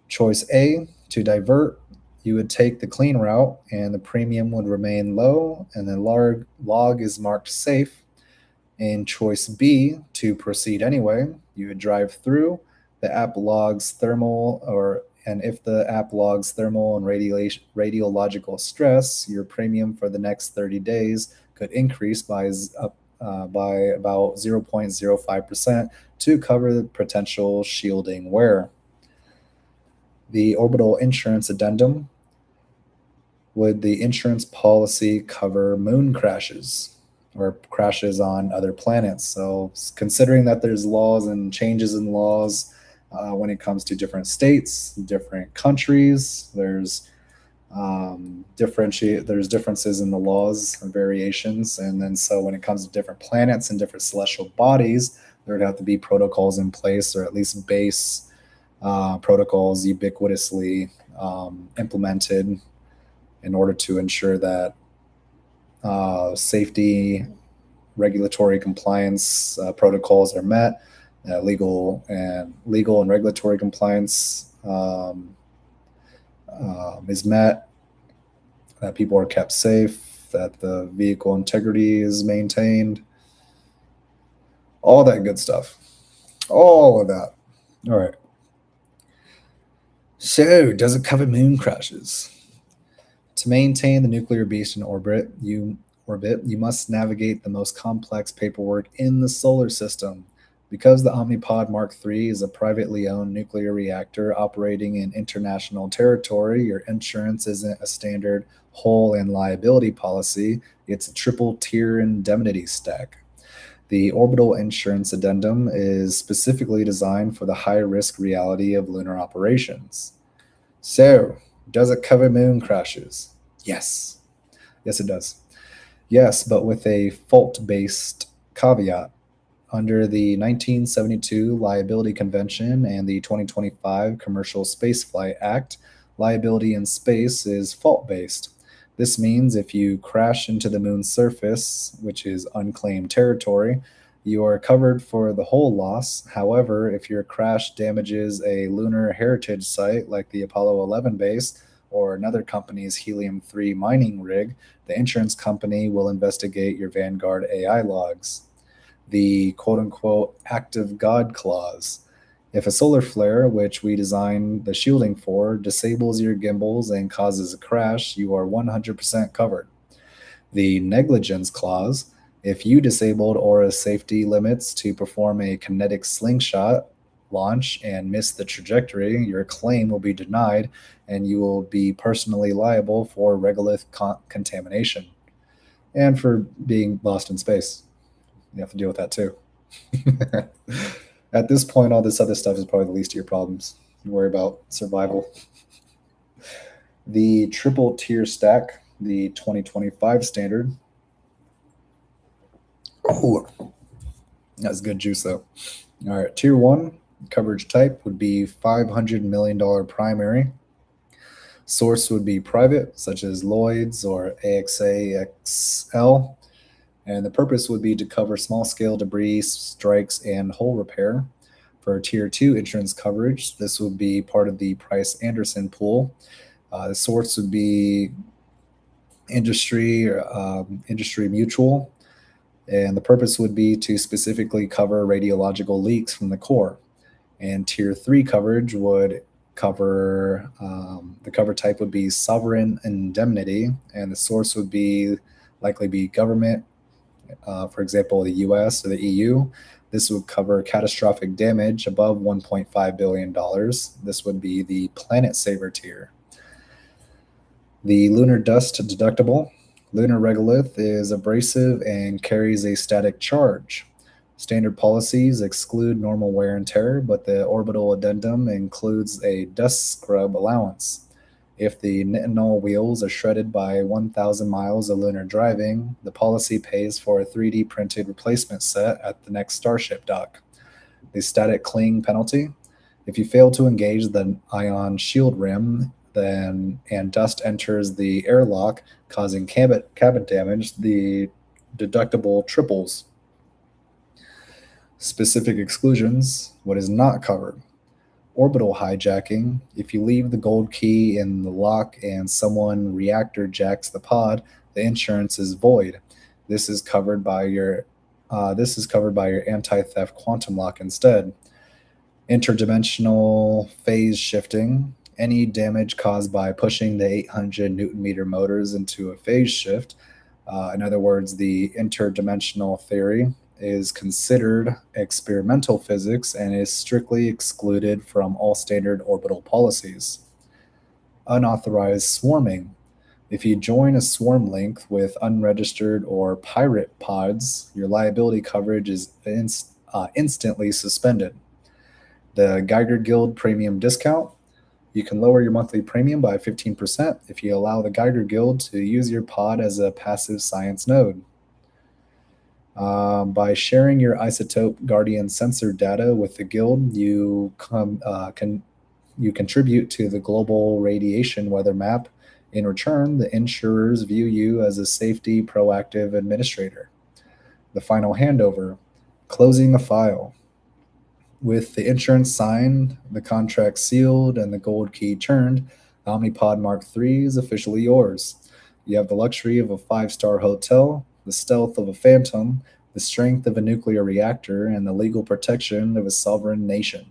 Choice A, to divert, you would take the clean route and the premium would remain low and the log is marked safe. In choice B, to proceed anyway, you would drive through. The app logs thermal and if the app logs thermal and radiological stress, your premium for the next 30 days could increase by about 0.05% to cover the potential shielding wear. The orbital insurance addendum. Would the insurance policy cover moon crashes or crashes on other planets? So, considering that there's laws and changes in laws when it comes to different states, different countries, there's differences in the laws and variations, and then so when it comes to different planets and different celestial bodies, there would have to be protocols in place, or at least base protocols ubiquitously implemented in order to ensure that safety, regulatory compliance protocols are met, legal and regulatory compliance is met, that people are kept safe, that the vehicle integrity is maintained, all that good stuff. All of that. All right. So, does it cover moon crashes? To maintain the nuclear beast in orbit, you must navigate the most complex paperwork in the solar system. Because the Omni-Pod Mark III is a privately owned nuclear reactor operating in international territory, your insurance isn't a standard hull and liability policy, it's a triple-tier indemnity stack. The orbital insurance addendum is specifically designed for the high-risk reality of lunar operations. So, does it cover moon crashes? Yes. Yes, it does. Yes, but with a fault-based caveat. Under the 1972 Liability Convention and the 2025 Commercial Spaceflight Act, liability in space is fault-based. This means if you crash into the moon's surface, which is unclaimed territory, you are covered for the whole loss. However, if your crash damages a lunar heritage site like the Apollo 11 base or another company's helium-3 mining rig, the insurance company will investigate your Vanguard AI logs. The quote-unquote act of God clause. If a solar flare, which we designed the shielding for, disables your gimbals and causes a crash, you are 100% covered. The negligence clause. If you disabled Aura's safety limits to perform a kinetic slingshot launch and miss the trajectory, your claim will be denied and you will be personally liable for regolith contamination and for being lost in space. You have to deal with that too. At this point, all this other stuff is probably the least of your problems. You worry about survival. The triple tier stack, the 2025 standard. Oh, that's good juice though. All right, tier 1 coverage type would be $500 million primary. Source would be private, such as Lloyd's or AXA-XL. And the purpose would be to cover small-scale debris, strikes, and hull repair. For Tier 2 insurance coverage, this would be part of the Price-Anderson pool. The source would be industry mutual, and the purpose would be to specifically cover radiological leaks from the core. And Tier 3 coverage would cover, the cover type would be sovereign indemnity, and the source would likely be government, for example, the US or the EU. This would cover catastrophic damage above $1.5 billion. This would be the Planet Saver tier. The lunar dust deductible. Lunar regolith is abrasive and carries a static charge. Standard policies exclude normal wear and tear, but the orbital addendum includes a dust scrub allowance. If the nitinol wheels are shredded by 1,000 miles of lunar driving, the policy pays for a 3D printed replacement set at the next Starship dock. The static cling penalty. If you fail to engage the ion shield rim, and dust enters the airlock, causing cabin damage, the deductible triples. Specific exclusions: what is not covered. Orbital hijacking: if you leave the gold key in the lock and someone reactor jacks the pod, the insurance is void. This is covered by your anti-theft quantum lock instead. Interdimensional phase shifting: any damage caused by pushing the 800 newton meter motors into a phase shift. In other words, the interdimensional theory is considered experimental physics and is strictly excluded from all standard orbital policies. Unauthorized swarming: if you join a swarm link with unregistered or pirate pods, your liability coverage is instantly suspended. The Geiger Guild premium discount: you can lower your monthly premium by 15% if you allow the Geiger Guild to use your pod as a passive science node. By sharing your isotope guardian sensor data with the guild, you contribute to the global radiation weather map. In return, the insurers view you as a safety proactive administrator. The final handover: closing the file. With the insurance signed, the contract sealed, and the gold key turned, the Omni-Pod Mark III is officially yours. You have the luxury of a 5-star hotel, the stealth of a phantom, the strength of a nuclear reactor, and the legal protection of a sovereign nation.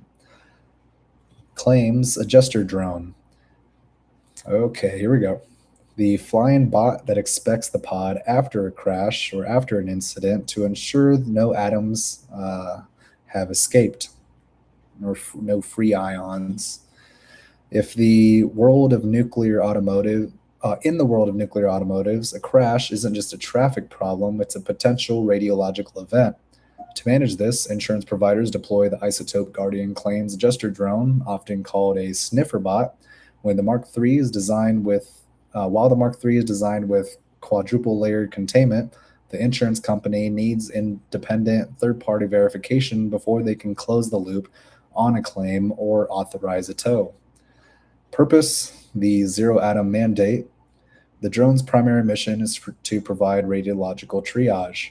Claims adjuster drone. Okay, here we go. The flying bot that expects the pod after a crash or after an incident to ensure no atoms have escaped, or no free ions. If the world of nuclear automotive, in the world of nuclear automotives, a crash isn't just a traffic problem, it's a potential radiological event. To manage this, insurance providers deploy the Isotope Guardian Claims Adjuster Drone, often called a sniffer bot. When the Mark III is designed with, while the Mark III is designed with quadruple layered containment, the insurance company needs independent third-party verification before they can close the loop on a claim or authorize a tow. Purpose: the zero atom mandate. The drone's primary mission is to provide radiological triage.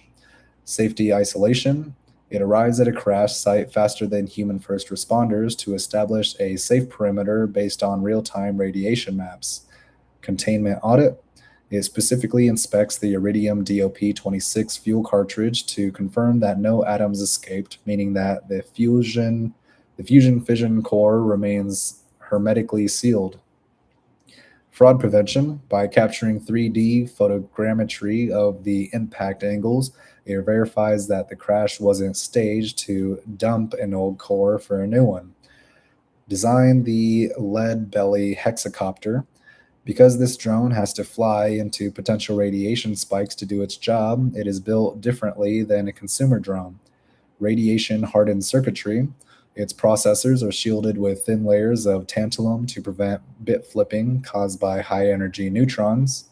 Safety isolation: it arrives at a crash site faster than human first responders to establish a safe perimeter based on real-time radiation maps. Containment audit: it specifically inspects the Iridium DOP-26 fuel cartridge to confirm that no atoms escaped, meaning that the fusion fission core remains hermetically sealed. Fraud prevention: by capturing 3D photogrammetry of the impact angles, it verifies that the crash wasn't staged to dump an old core for a new one. Design the lead belly hexacopter. Because this drone has to fly into potential radiation spikes to do its job, it is built differently than a consumer drone. Radiation hardened circuitry: its processors are shielded with thin layers of tantalum to prevent bit flipping caused by high energy neutrons.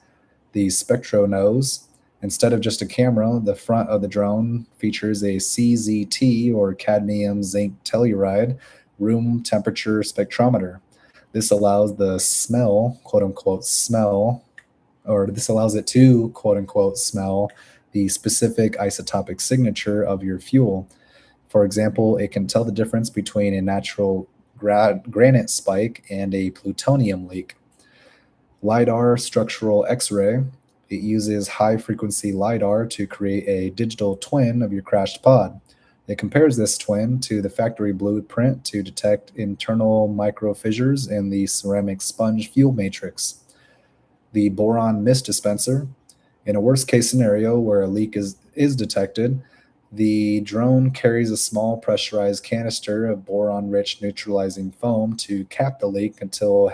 The spectro nose: instead of just a camera, the front of the drone features a CZT, or cadmium zinc telluride, room temperature spectrometer. This allows the smell, quote unquote, smell, or this allows it to, quote unquote, smell the specific isotopic signature of your fuel. For example, it can tell the difference between a natural granite spike and a plutonium leak. LiDAR structural X-ray: it uses high-frequency LiDAR to create a digital twin of your crashed pod. It compares this twin to the factory blueprint to detect internal microfissures in the ceramic sponge fuel matrix. The boron mist dispenser: in a worst-case scenario where a leak is detected, the drone carries a small pressurized canister of boron-rich neutralizing foam to cap the leak until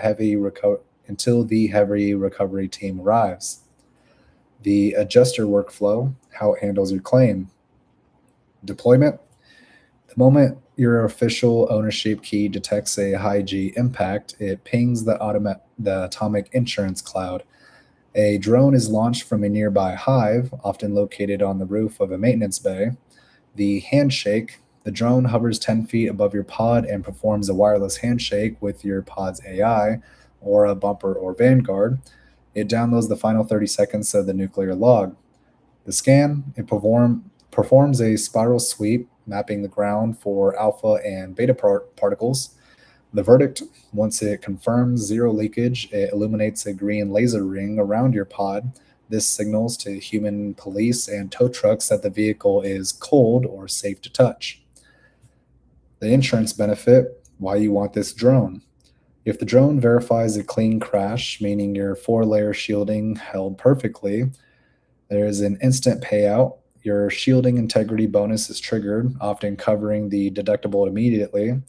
the heavy recovery team arrives. The adjuster workflow: how it handles your claim. Deployment: the moment your official ownership key detects a high G impact, it pings the atomic insurance cloud. A drone is launched from a nearby hive, often located on the roof of a maintenance bay. The handshake: the drone hovers 10 feet above your pod and performs a wireless handshake with your pod's AI, Aura, Bumper, or Vanguard, it downloads the final 30 seconds of the nuclear log. The scan, performs a spiral sweep, mapping the ground for alpha and beta particles. The verdict, once it confirms zero leakage, it illuminates a green laser ring around your pod. This signals to human police and tow trucks that the vehicle is cold or safe to touch. The insurance benefit, why you want this drone. If the drone verifies a clean crash, meaning your four-layer shielding held perfectly, there is an instant payout. Your shielding integrity bonus is triggered, often covering the deductible immediately.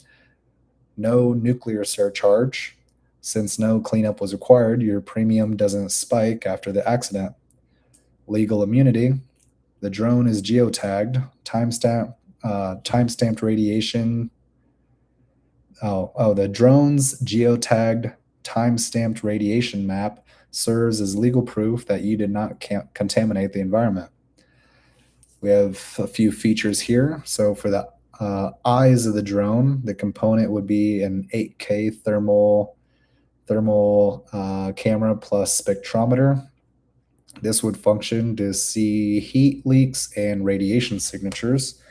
No nuclear surcharge. Since no cleanup was required, your premium doesn't spike after the accident. Legal immunity. The drone is geotagged, timestamped radiation. The drone's geotagged, time-stamped radiation map serves as legal proof that you did not contaminate the environment. We have a few features here. So for the eyes of the drone, the component would be an 8K thermal camera plus spectrometer. This would function to see heat leaks and radiation signatures.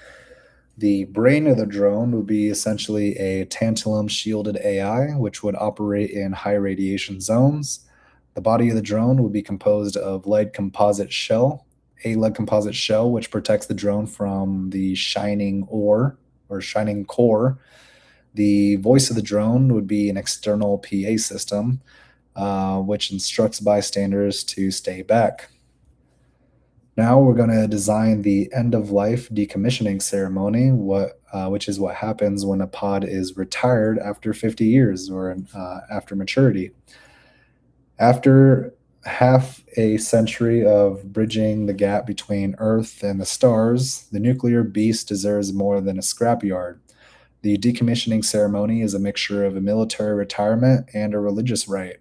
The brain of the drone would be essentially a tantalum shielded AI, which would operate in high radiation zones. The body of the drone would be composed of a lead composite shell, which protects the drone from the shining core. The voice of the drone would be an external PA system, which instructs bystanders to stay back. Now we're going to design the end-of-life decommissioning ceremony, which is what happens when a pod is retired after 50 years or after maturity. After half a century of bridging the gap between Earth and the stars, the nuclear beast deserves more than a scrapyard. The decommissioning ceremony is a mixture of a military retirement and a religious rite,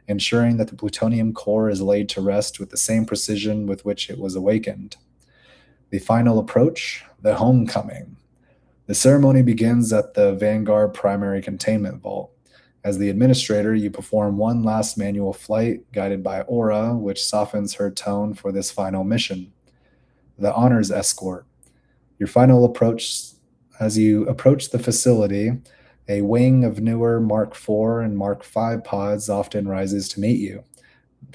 ensuring that the plutonium core is laid to rest with the same precision with which it was awakened. The final approach, the homecoming. The ceremony begins at the Vanguard primary containment vault. As the administrator, you perform one last manual flight guided by Aura, which softens her tone for this final mission. The honors escort. Your final approach, as you approach the facility, a wing of newer Mark IV and Mark V pods often rises to meet you,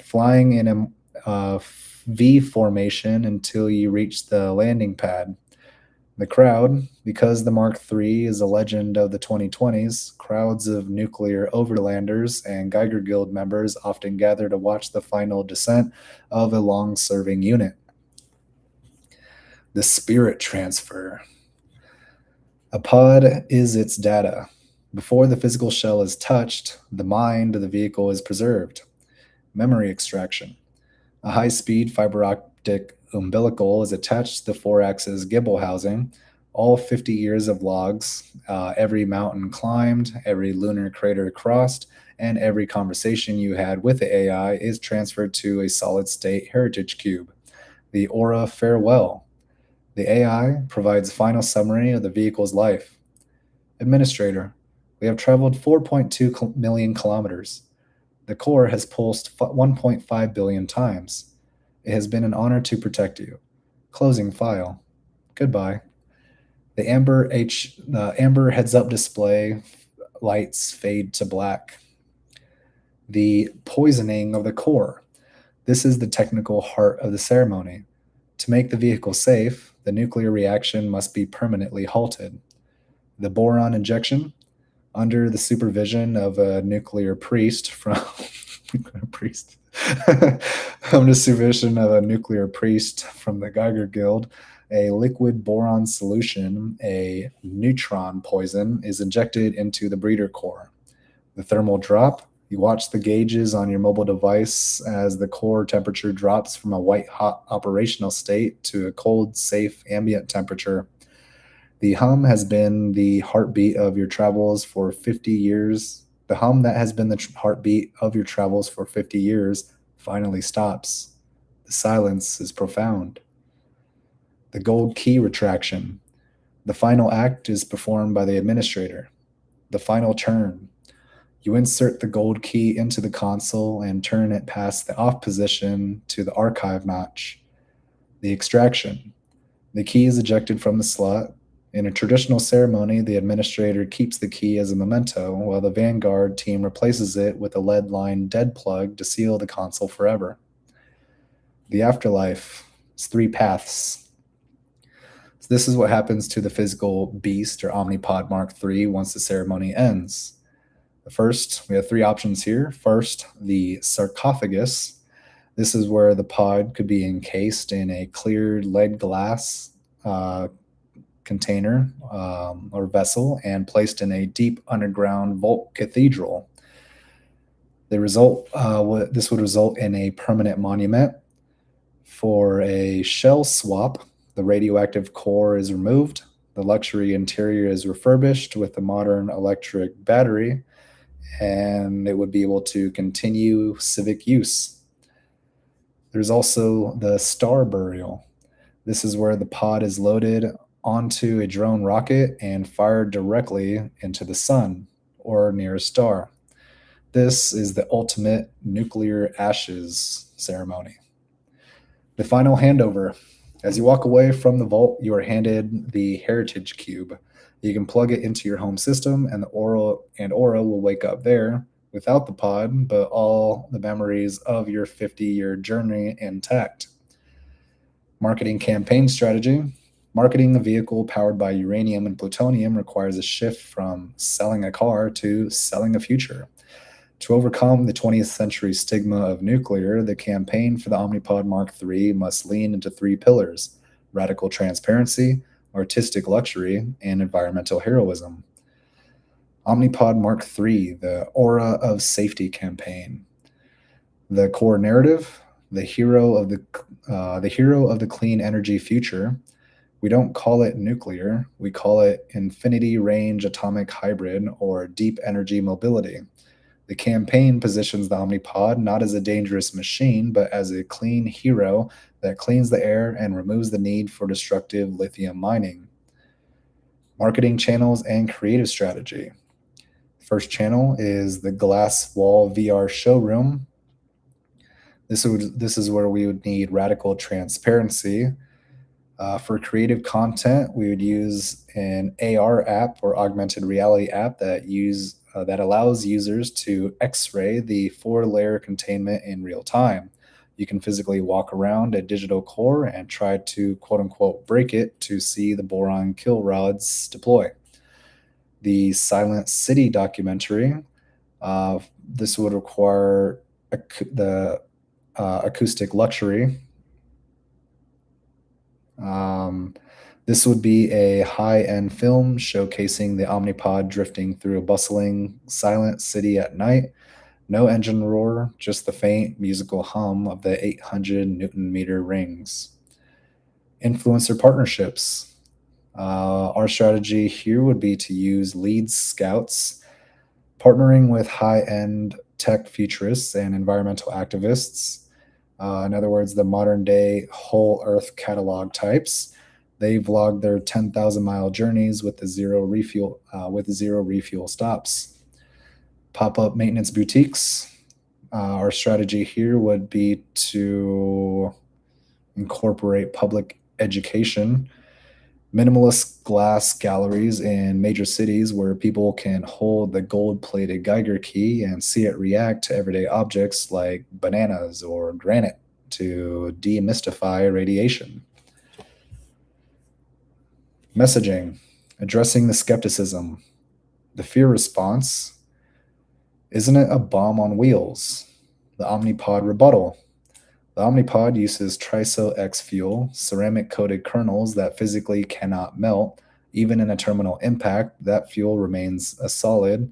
flying in a V formation until you reach the landing pad. The crowd, because the Mark III is a legend of the 2020s, crowds of nuclear overlanders and Geiger Guild members often gather to watch the final descent of a long-serving unit. The spirit transfer. A pod is its data. Before the physical shell is touched, the mind of the vehicle is preserved. Memory extraction. A high-speed fiber optic umbilical is attached to the 4-axis gimbal housing. All 50 years of logs, every mountain climbed, every lunar crater crossed, and every conversation you had with the AI is transferred to a solid-state heritage cube. The Aura farewell. The AI provides final summary of the vehicle's life. Administrator. We have traveled 4.2 million kilometers. The core has pulsed 1.5 billion times. It has been an honor to protect you. Closing file. Goodbye. The amber heads-up display lights fade to black. The poisoning of the core. This is the technical heart of the ceremony. To make the vehicle safe, the nuclear reaction must be permanently halted. The boron injection. Under the supervision of a nuclear priest from under supervision of a nuclear priest from the Geiger Guild, a liquid boron solution, a neutron poison, is injected into the breeder core. The thermal drop. You watch the gauges on your mobile device as the core temperature drops from a white-hot operational state to a cold, safe ambient temperature. The hum has been the heartbeat of your travels for 50 years. The hum that has been the heartbeat of your travels for 50 years finally stops. The silence is profound. The gold key retraction. The final act is performed by the administrator. The final turn. You insert the gold key into the console and turn it past the off position to the archive notch. The extraction. The key is ejected from the slot. In a traditional ceremony, the administrator keeps the key as a memento, while the Vanguard team replaces it with a lead lined dead plug to seal the console forever. The afterlife is three paths. So this is what happens to the physical beast or Omni-Pod Mark III once the ceremony ends. First, we have three options here. First, the sarcophagus. This is where the pod could be encased in a clear lead glass container or vessel and placed in a deep underground vault cathedral. This would result in a permanent monument. For a shell swap, the radioactive core is removed, the luxury interior is refurbished with a modern electric battery, and it would be able to continue civic use. There's also the star burial. This is where the pod is loaded onto a drone rocket and fired directly into the sun or near a star. This is the ultimate nuclear ashes ceremony. The final handover. As you walk away from the vault, you are handed the Heritage Cube. You can plug it into your home system, and the aura will wake up there without the pod, but all the memories of your 50-year journey intact. Marketing campaign strategy. Marketing a vehicle powered by uranium and plutonium requires a shift from selling a car to selling a future. To overcome the 20th century stigma of nuclear, the campaign for the Omni-Pod Mark III must lean into three pillars: radical transparency, artistic luxury, and environmental heroism. Omni-Pod Mark III, the Aura of Safety campaign. The core narrative: the hero of the clean energy future. We don't call it nuclear; we call it infinity range atomic hybrid or deep energy mobility. The campaign positions the Omni-Pod not as a dangerous machine, but as a clean hero that cleans the air and removes the need for destructive lithium mining. Marketing channels and creative strategy. First channel is the glass wall VR showroom. This is where we would need radical transparency. For creative content, we would use an AR app or augmented reality app that allows users to X-ray the 4-layer containment in real time. You can physically walk around a digital core and try to quote-unquote break it to see the boron kill rods deploy. The Silent City documentary. This would require the acoustic luxury. This would be a high-end film showcasing the Omni-Pod drifting through a bustling, silent city at night. No engine roar, just the faint musical hum of the 800 Newton-meter rings. Influencer partnerships. Our strategy here would be to use lead scouts, partnering with high-end tech futurists and environmental activists. In other words, the modern-day whole Earth catalog types. They vlog their 10,000-mile journeys with zero refuel stops. Pop-up maintenance boutiques. Our strategy here would be to incorporate public education, minimalist glass galleries in major cities where people can hold the gold-plated Geiger key and see it react to everyday objects like bananas or granite to demystify radiation. Messaging, addressing the skepticism. The fear response: isn't it a bomb on wheels? The Omni-Pod rebuttal. The Omni-Pod uses TRISO X fuel, ceramic-coated kernels that physically cannot melt. Even in a terminal impact, that fuel remains a solid,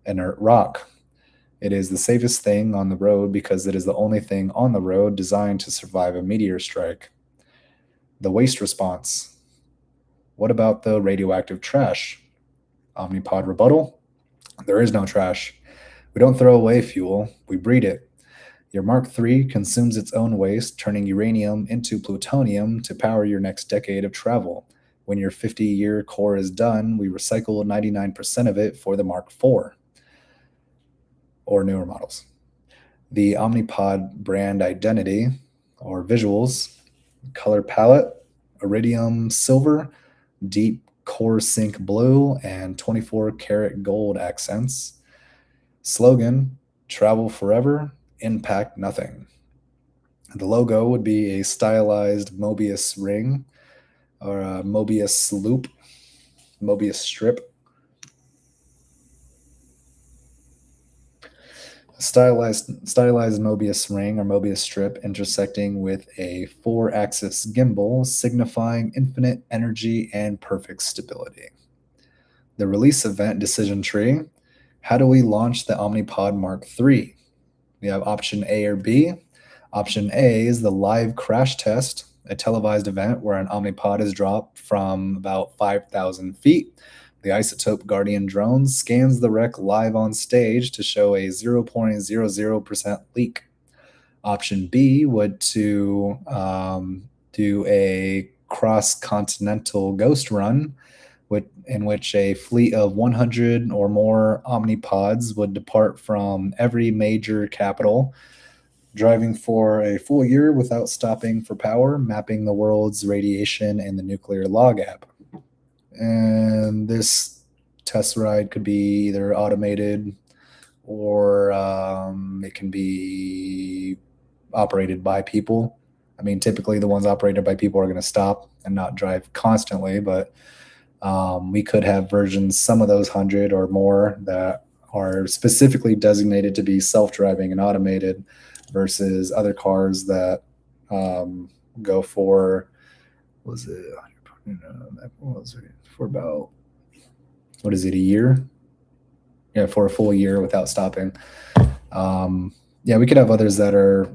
inert rock. It is the safest thing on the road because it is the only thing on the road designed to survive a meteor strike. The waste response. What about the radioactive trash? Omni-Pod rebuttal. There is no trash. We don't throw away fuel, we breed it. Your Mark III consumes its own waste, turning uranium into plutonium to power your next decade of travel. When your 50-year core is done, we recycle 99% of it for the Mark IV. or newer models. The Omni-Pod brand identity or visuals, color palette, iridium silver, deep core sync blue, and 24 karat gold accents. Slogan, travel forever, impact nothing. The logo would be a stylized Mobius ring or a Mobius loop, Mobius strip. Stylized Mobius ring or Mobius strip intersecting with a 4-axis gimbal signifying infinite energy and perfect stability. The release event decision tree. How do we launch the Omni-Pod Mark III? We have option A or B. Option A is the live crash test, a televised event where an Omni-Pod is dropped from about 5,000 feet. The Isotope Guardian drone scans the wreck live on stage to show a 0.00% leak. Option B would to do a cross-continental ghost run in which a fleet of 100 or more Omnipods would depart from every major capital, driving for a full year without stopping for power, mapping the world's radiation in the nuclear log app. And this test ride could be either automated or it can be operated by people. I mean, typically the ones operated by people are going to stop and not drive constantly, but we could have versions, some of those 100 or more, that are specifically designated to be self-driving and automated versus other cars that go for, for about, a year? Yeah, for a full year without stopping. Yeah, we could have others that are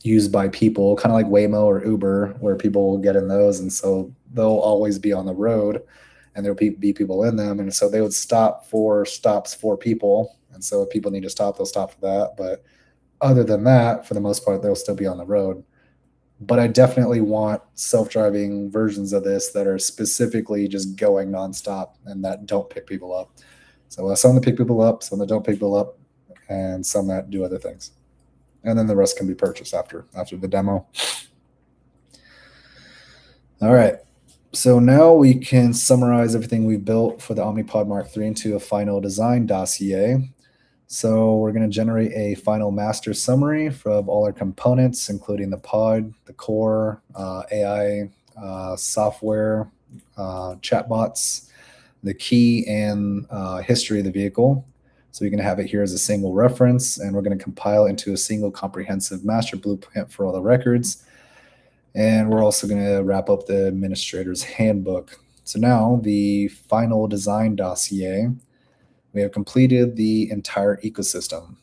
used by people, kind of like Waymo or Uber, where people will get in those, and so they'll always be on the road, and there'll be people in them, and so they would stop for stops for people, and so if people need to stop, they'll stop for that. But other than that, for the most part, they'll still be on the road. But I definitely want self-driving versions of this that are specifically just going nonstop and that don't pick people up. So some that pick people up, some that don't pick people up, and some that do other things. And then the rest can be purchased after the demo. All right. So now we can summarize everything we've built for the Omni-Pod Mark III into a final design dossier. So we're going to generate a final master summary of all our components, including the pod, the core, AI, software, chatbots, the key, and history of the vehicle. So we can have it here as a single reference, and we're going to compile into a single comprehensive master blueprint for all the records. And we're also going to wrap up the administrator's handbook. So now the final design dossier. We have completed the entire ecosystem.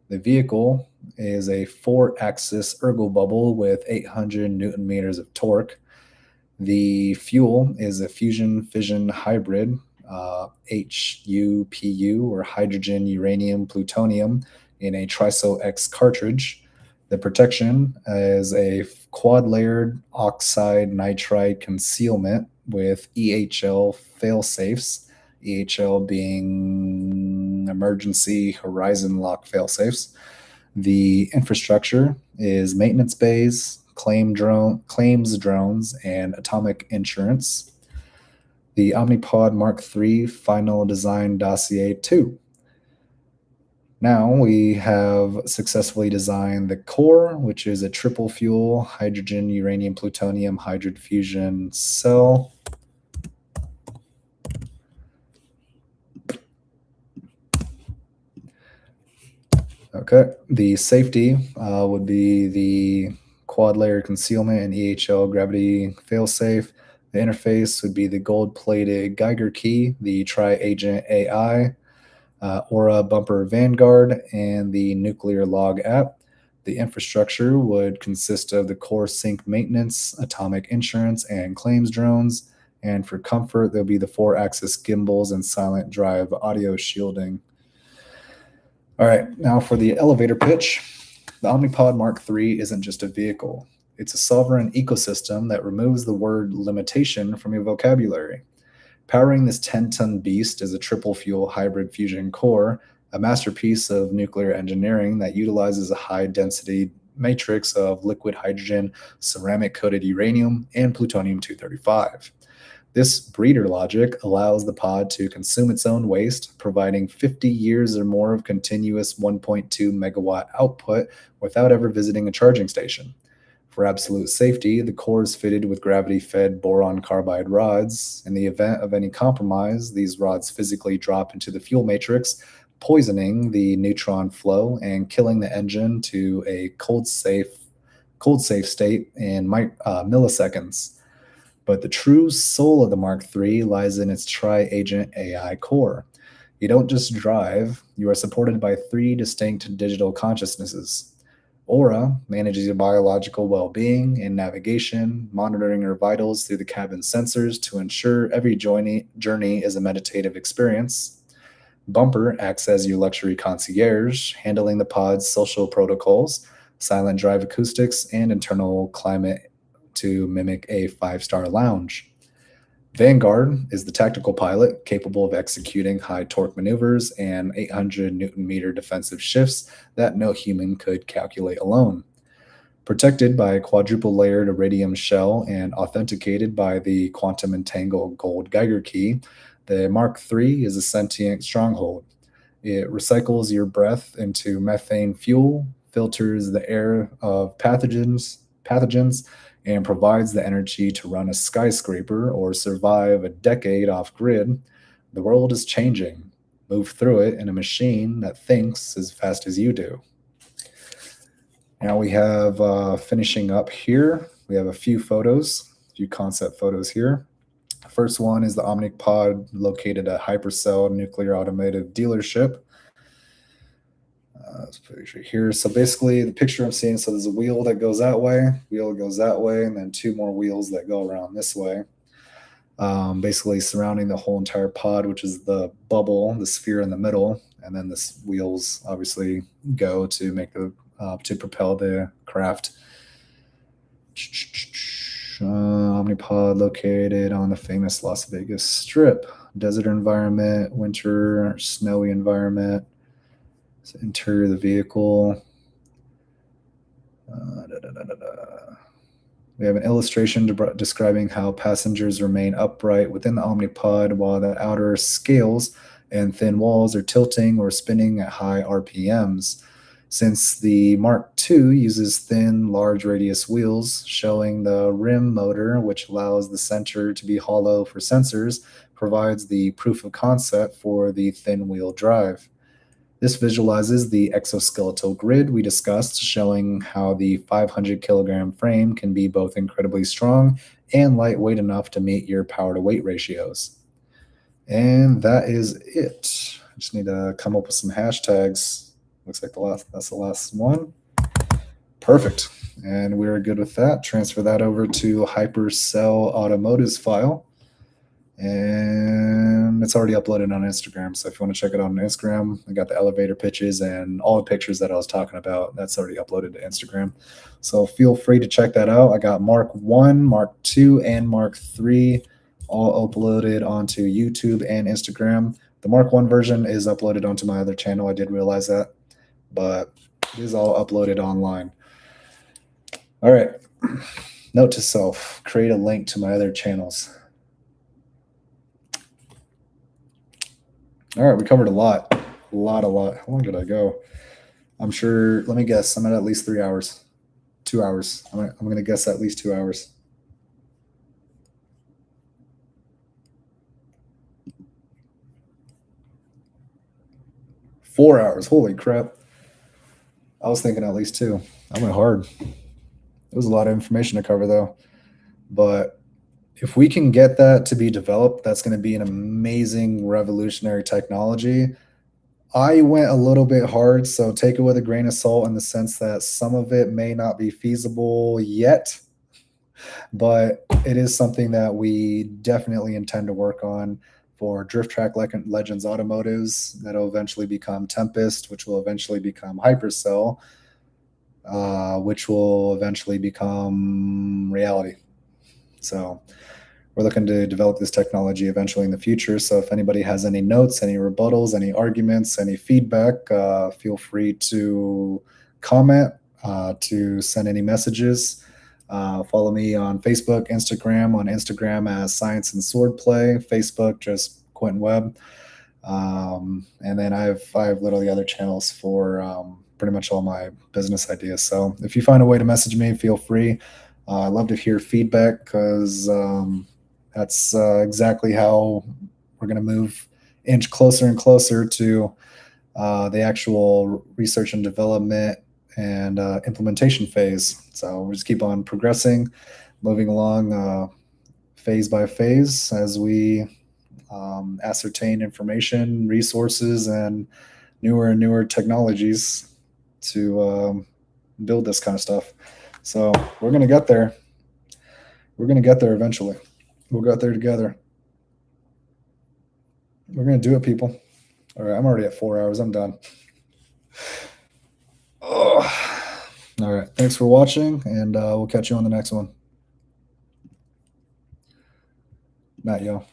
The vehicle is a 4-axis ergo bubble with 800 Newton meters of torque. The fuel is a fusion-fission hybrid, HUPU, or hydrogen, uranium, plutonium, in a TRISO X cartridge. The protection is a quad-layered oxide nitride concealment with EHL fail-safes, EHL being emergency horizon lock fail-safes. The infrastructure is maintenance bays, claims drones, and atomic insurance. The Omni-Pod Mark III final design dossier 2. Now we have successfully designed the core, which is a triple fuel hydrogen, uranium, plutonium hybrid fusion cell. Okay, the safety would be the quad layer concealment and EHL gravity failsafe. The interface would be the gold-plated Geiger key, the tri-agent AI, Aura bumper Vanguard, and the nuclear log app. The infrastructure would consist of the core sync maintenance, atomic insurance, and claims drones. And for comfort, there'll be the 4-axis gimbals and silent drive audio shielding. All right, now for the elevator pitch. The Omni-Pod Mark III isn't just a vehicle. It's a sovereign ecosystem that removes the word limitation from your vocabulary. Powering this 10-ton beast is a triple fuel hybrid fusion core a masterpiece of nuclear engineering that utilizes a high density matrix of liquid hydrogen, ceramic coated uranium, and plutonium 235. This breeder logic allows the pod to consume its own waste, providing 50 years or more of continuous 1.2 megawatt output without ever visiting a charging station. For absolute safety, the core is fitted with gravity-fed boron-carbide rods. In the event of any compromise, these rods physically drop into the fuel matrix, poisoning the neutron flow and killing the engine to a cold safe state in milliseconds. But the true soul of the Mark III lies in its tri-agent AI core. You don't just drive, you are supported by three distinct digital consciousnesses. Aura manages your biological well being and navigation, monitoring your vitals through the cabin sensors to ensure every journey is a meditative experience. Bumper acts as your luxury concierge, handling the pod's social protocols, silent drive acoustics, and internal climate to mimic a five-star lounge. Vanguard is the tactical pilot capable of executing high torque maneuvers and 800 Newton meter defensive shifts that no human could calculate alone. Protected by a quadruple layered iridium shell and authenticated by the quantum entangled gold Geiger key, the Mark III is a sentient stronghold. It recycles your breath into methane fuel, filters the air of pathogens, and provides the energy to run a skyscraper or survive a decade off grid. The world is changing. Move through it in a machine that thinks as fast as you do. Now we have finishing up here. We have a few concept photos here. The first one is the Omni-Pod located at Hypercell Nuclear Automotive Dealership. Let's put it here. So basically the picture I'm seeing, so there's a wheel that goes that way, and then two more wheels that go around this way. Basically surrounding the whole entire pod, which is the bubble, the sphere in the middle, and then the wheels obviously go to make to propel the craft. Omni-Pod located on the famous Las Vegas Strip. Desert environment, winter, snowy environment. So interior of the vehicle. We have an illustration describing how passengers remain upright within the Omni-Pod while the outer scales and thin walls are tilting or spinning at high RPMs. Since the Mark II uses thin, large radius wheels, showing the rim motor, which allows the center to be hollow for sensors, provides the proof of concept for the thin wheel drive. This visualizes the exoskeletal grid we discussed, showing how the 500 kilogram frame can be both incredibly strong and lightweight enough to meet your power to weight ratios. And that is it. I just need to come up with some hashtags. Looks like that's the last one. Perfect. And we're good with that. Transfer that over to Hypercell Automotive's file. And it's already uploaded on Instagram. So if you want to check it out on Instagram, I got the elevator pitches and all the pictures that I was talking about. That's already uploaded to Instagram. So feel free to check that out. I got Mark I, Mark II, and Mark III all uploaded onto YouTube and Instagram. The Mark I version is uploaded onto my other channel. I did realize that, but it is all uploaded online. All right. Note to self, create a link to my other channels. All right, we covered a lot. How long did I go? I'm sure, let me guess, I'm at least 3 hours. 2 hours. I'm going to guess at least 2 hours. Four hours. Holy crap. I was thinking at least two. I went hard. It was a lot of information to cover, though. But if we can get that to be developed, that's going to be an amazing revolutionary technology. I went a little bit hard, so take it with a grain of salt in the sense that some of it may not be feasible yet, but it is something that we definitely intend to work on for Drift Track Legends Automotives that will eventually become Tempest, which will eventually become Hypercell, which will eventually become reality. So we're looking to develop this technology eventually in the future. So if anybody has any notes, any rebuttals, any arguments, any feedback, feel free to comment, to send any messages. Follow me on Facebook, Instagram. On Instagram as Science and Swordplay. Facebook, just Quentin Webb. And then I have literally other channels for pretty much all my business ideas. So if you find a way to message me, feel free. I love to hear feedback because that's exactly how we're going to move inch closer and closer to the actual research and development and implementation phase. So we'll just keep on progressing, moving along phase by phase as we ascertain information, resources, and newer technologies to build this kind of stuff. So we're going to get there. We're going to get there eventually. We'll get there together. We're going to do it, people. All right, I'm already at 4 hours. I'm done. Oh. All right, thanks for watching, and we'll catch you on the next one. Matt, yo.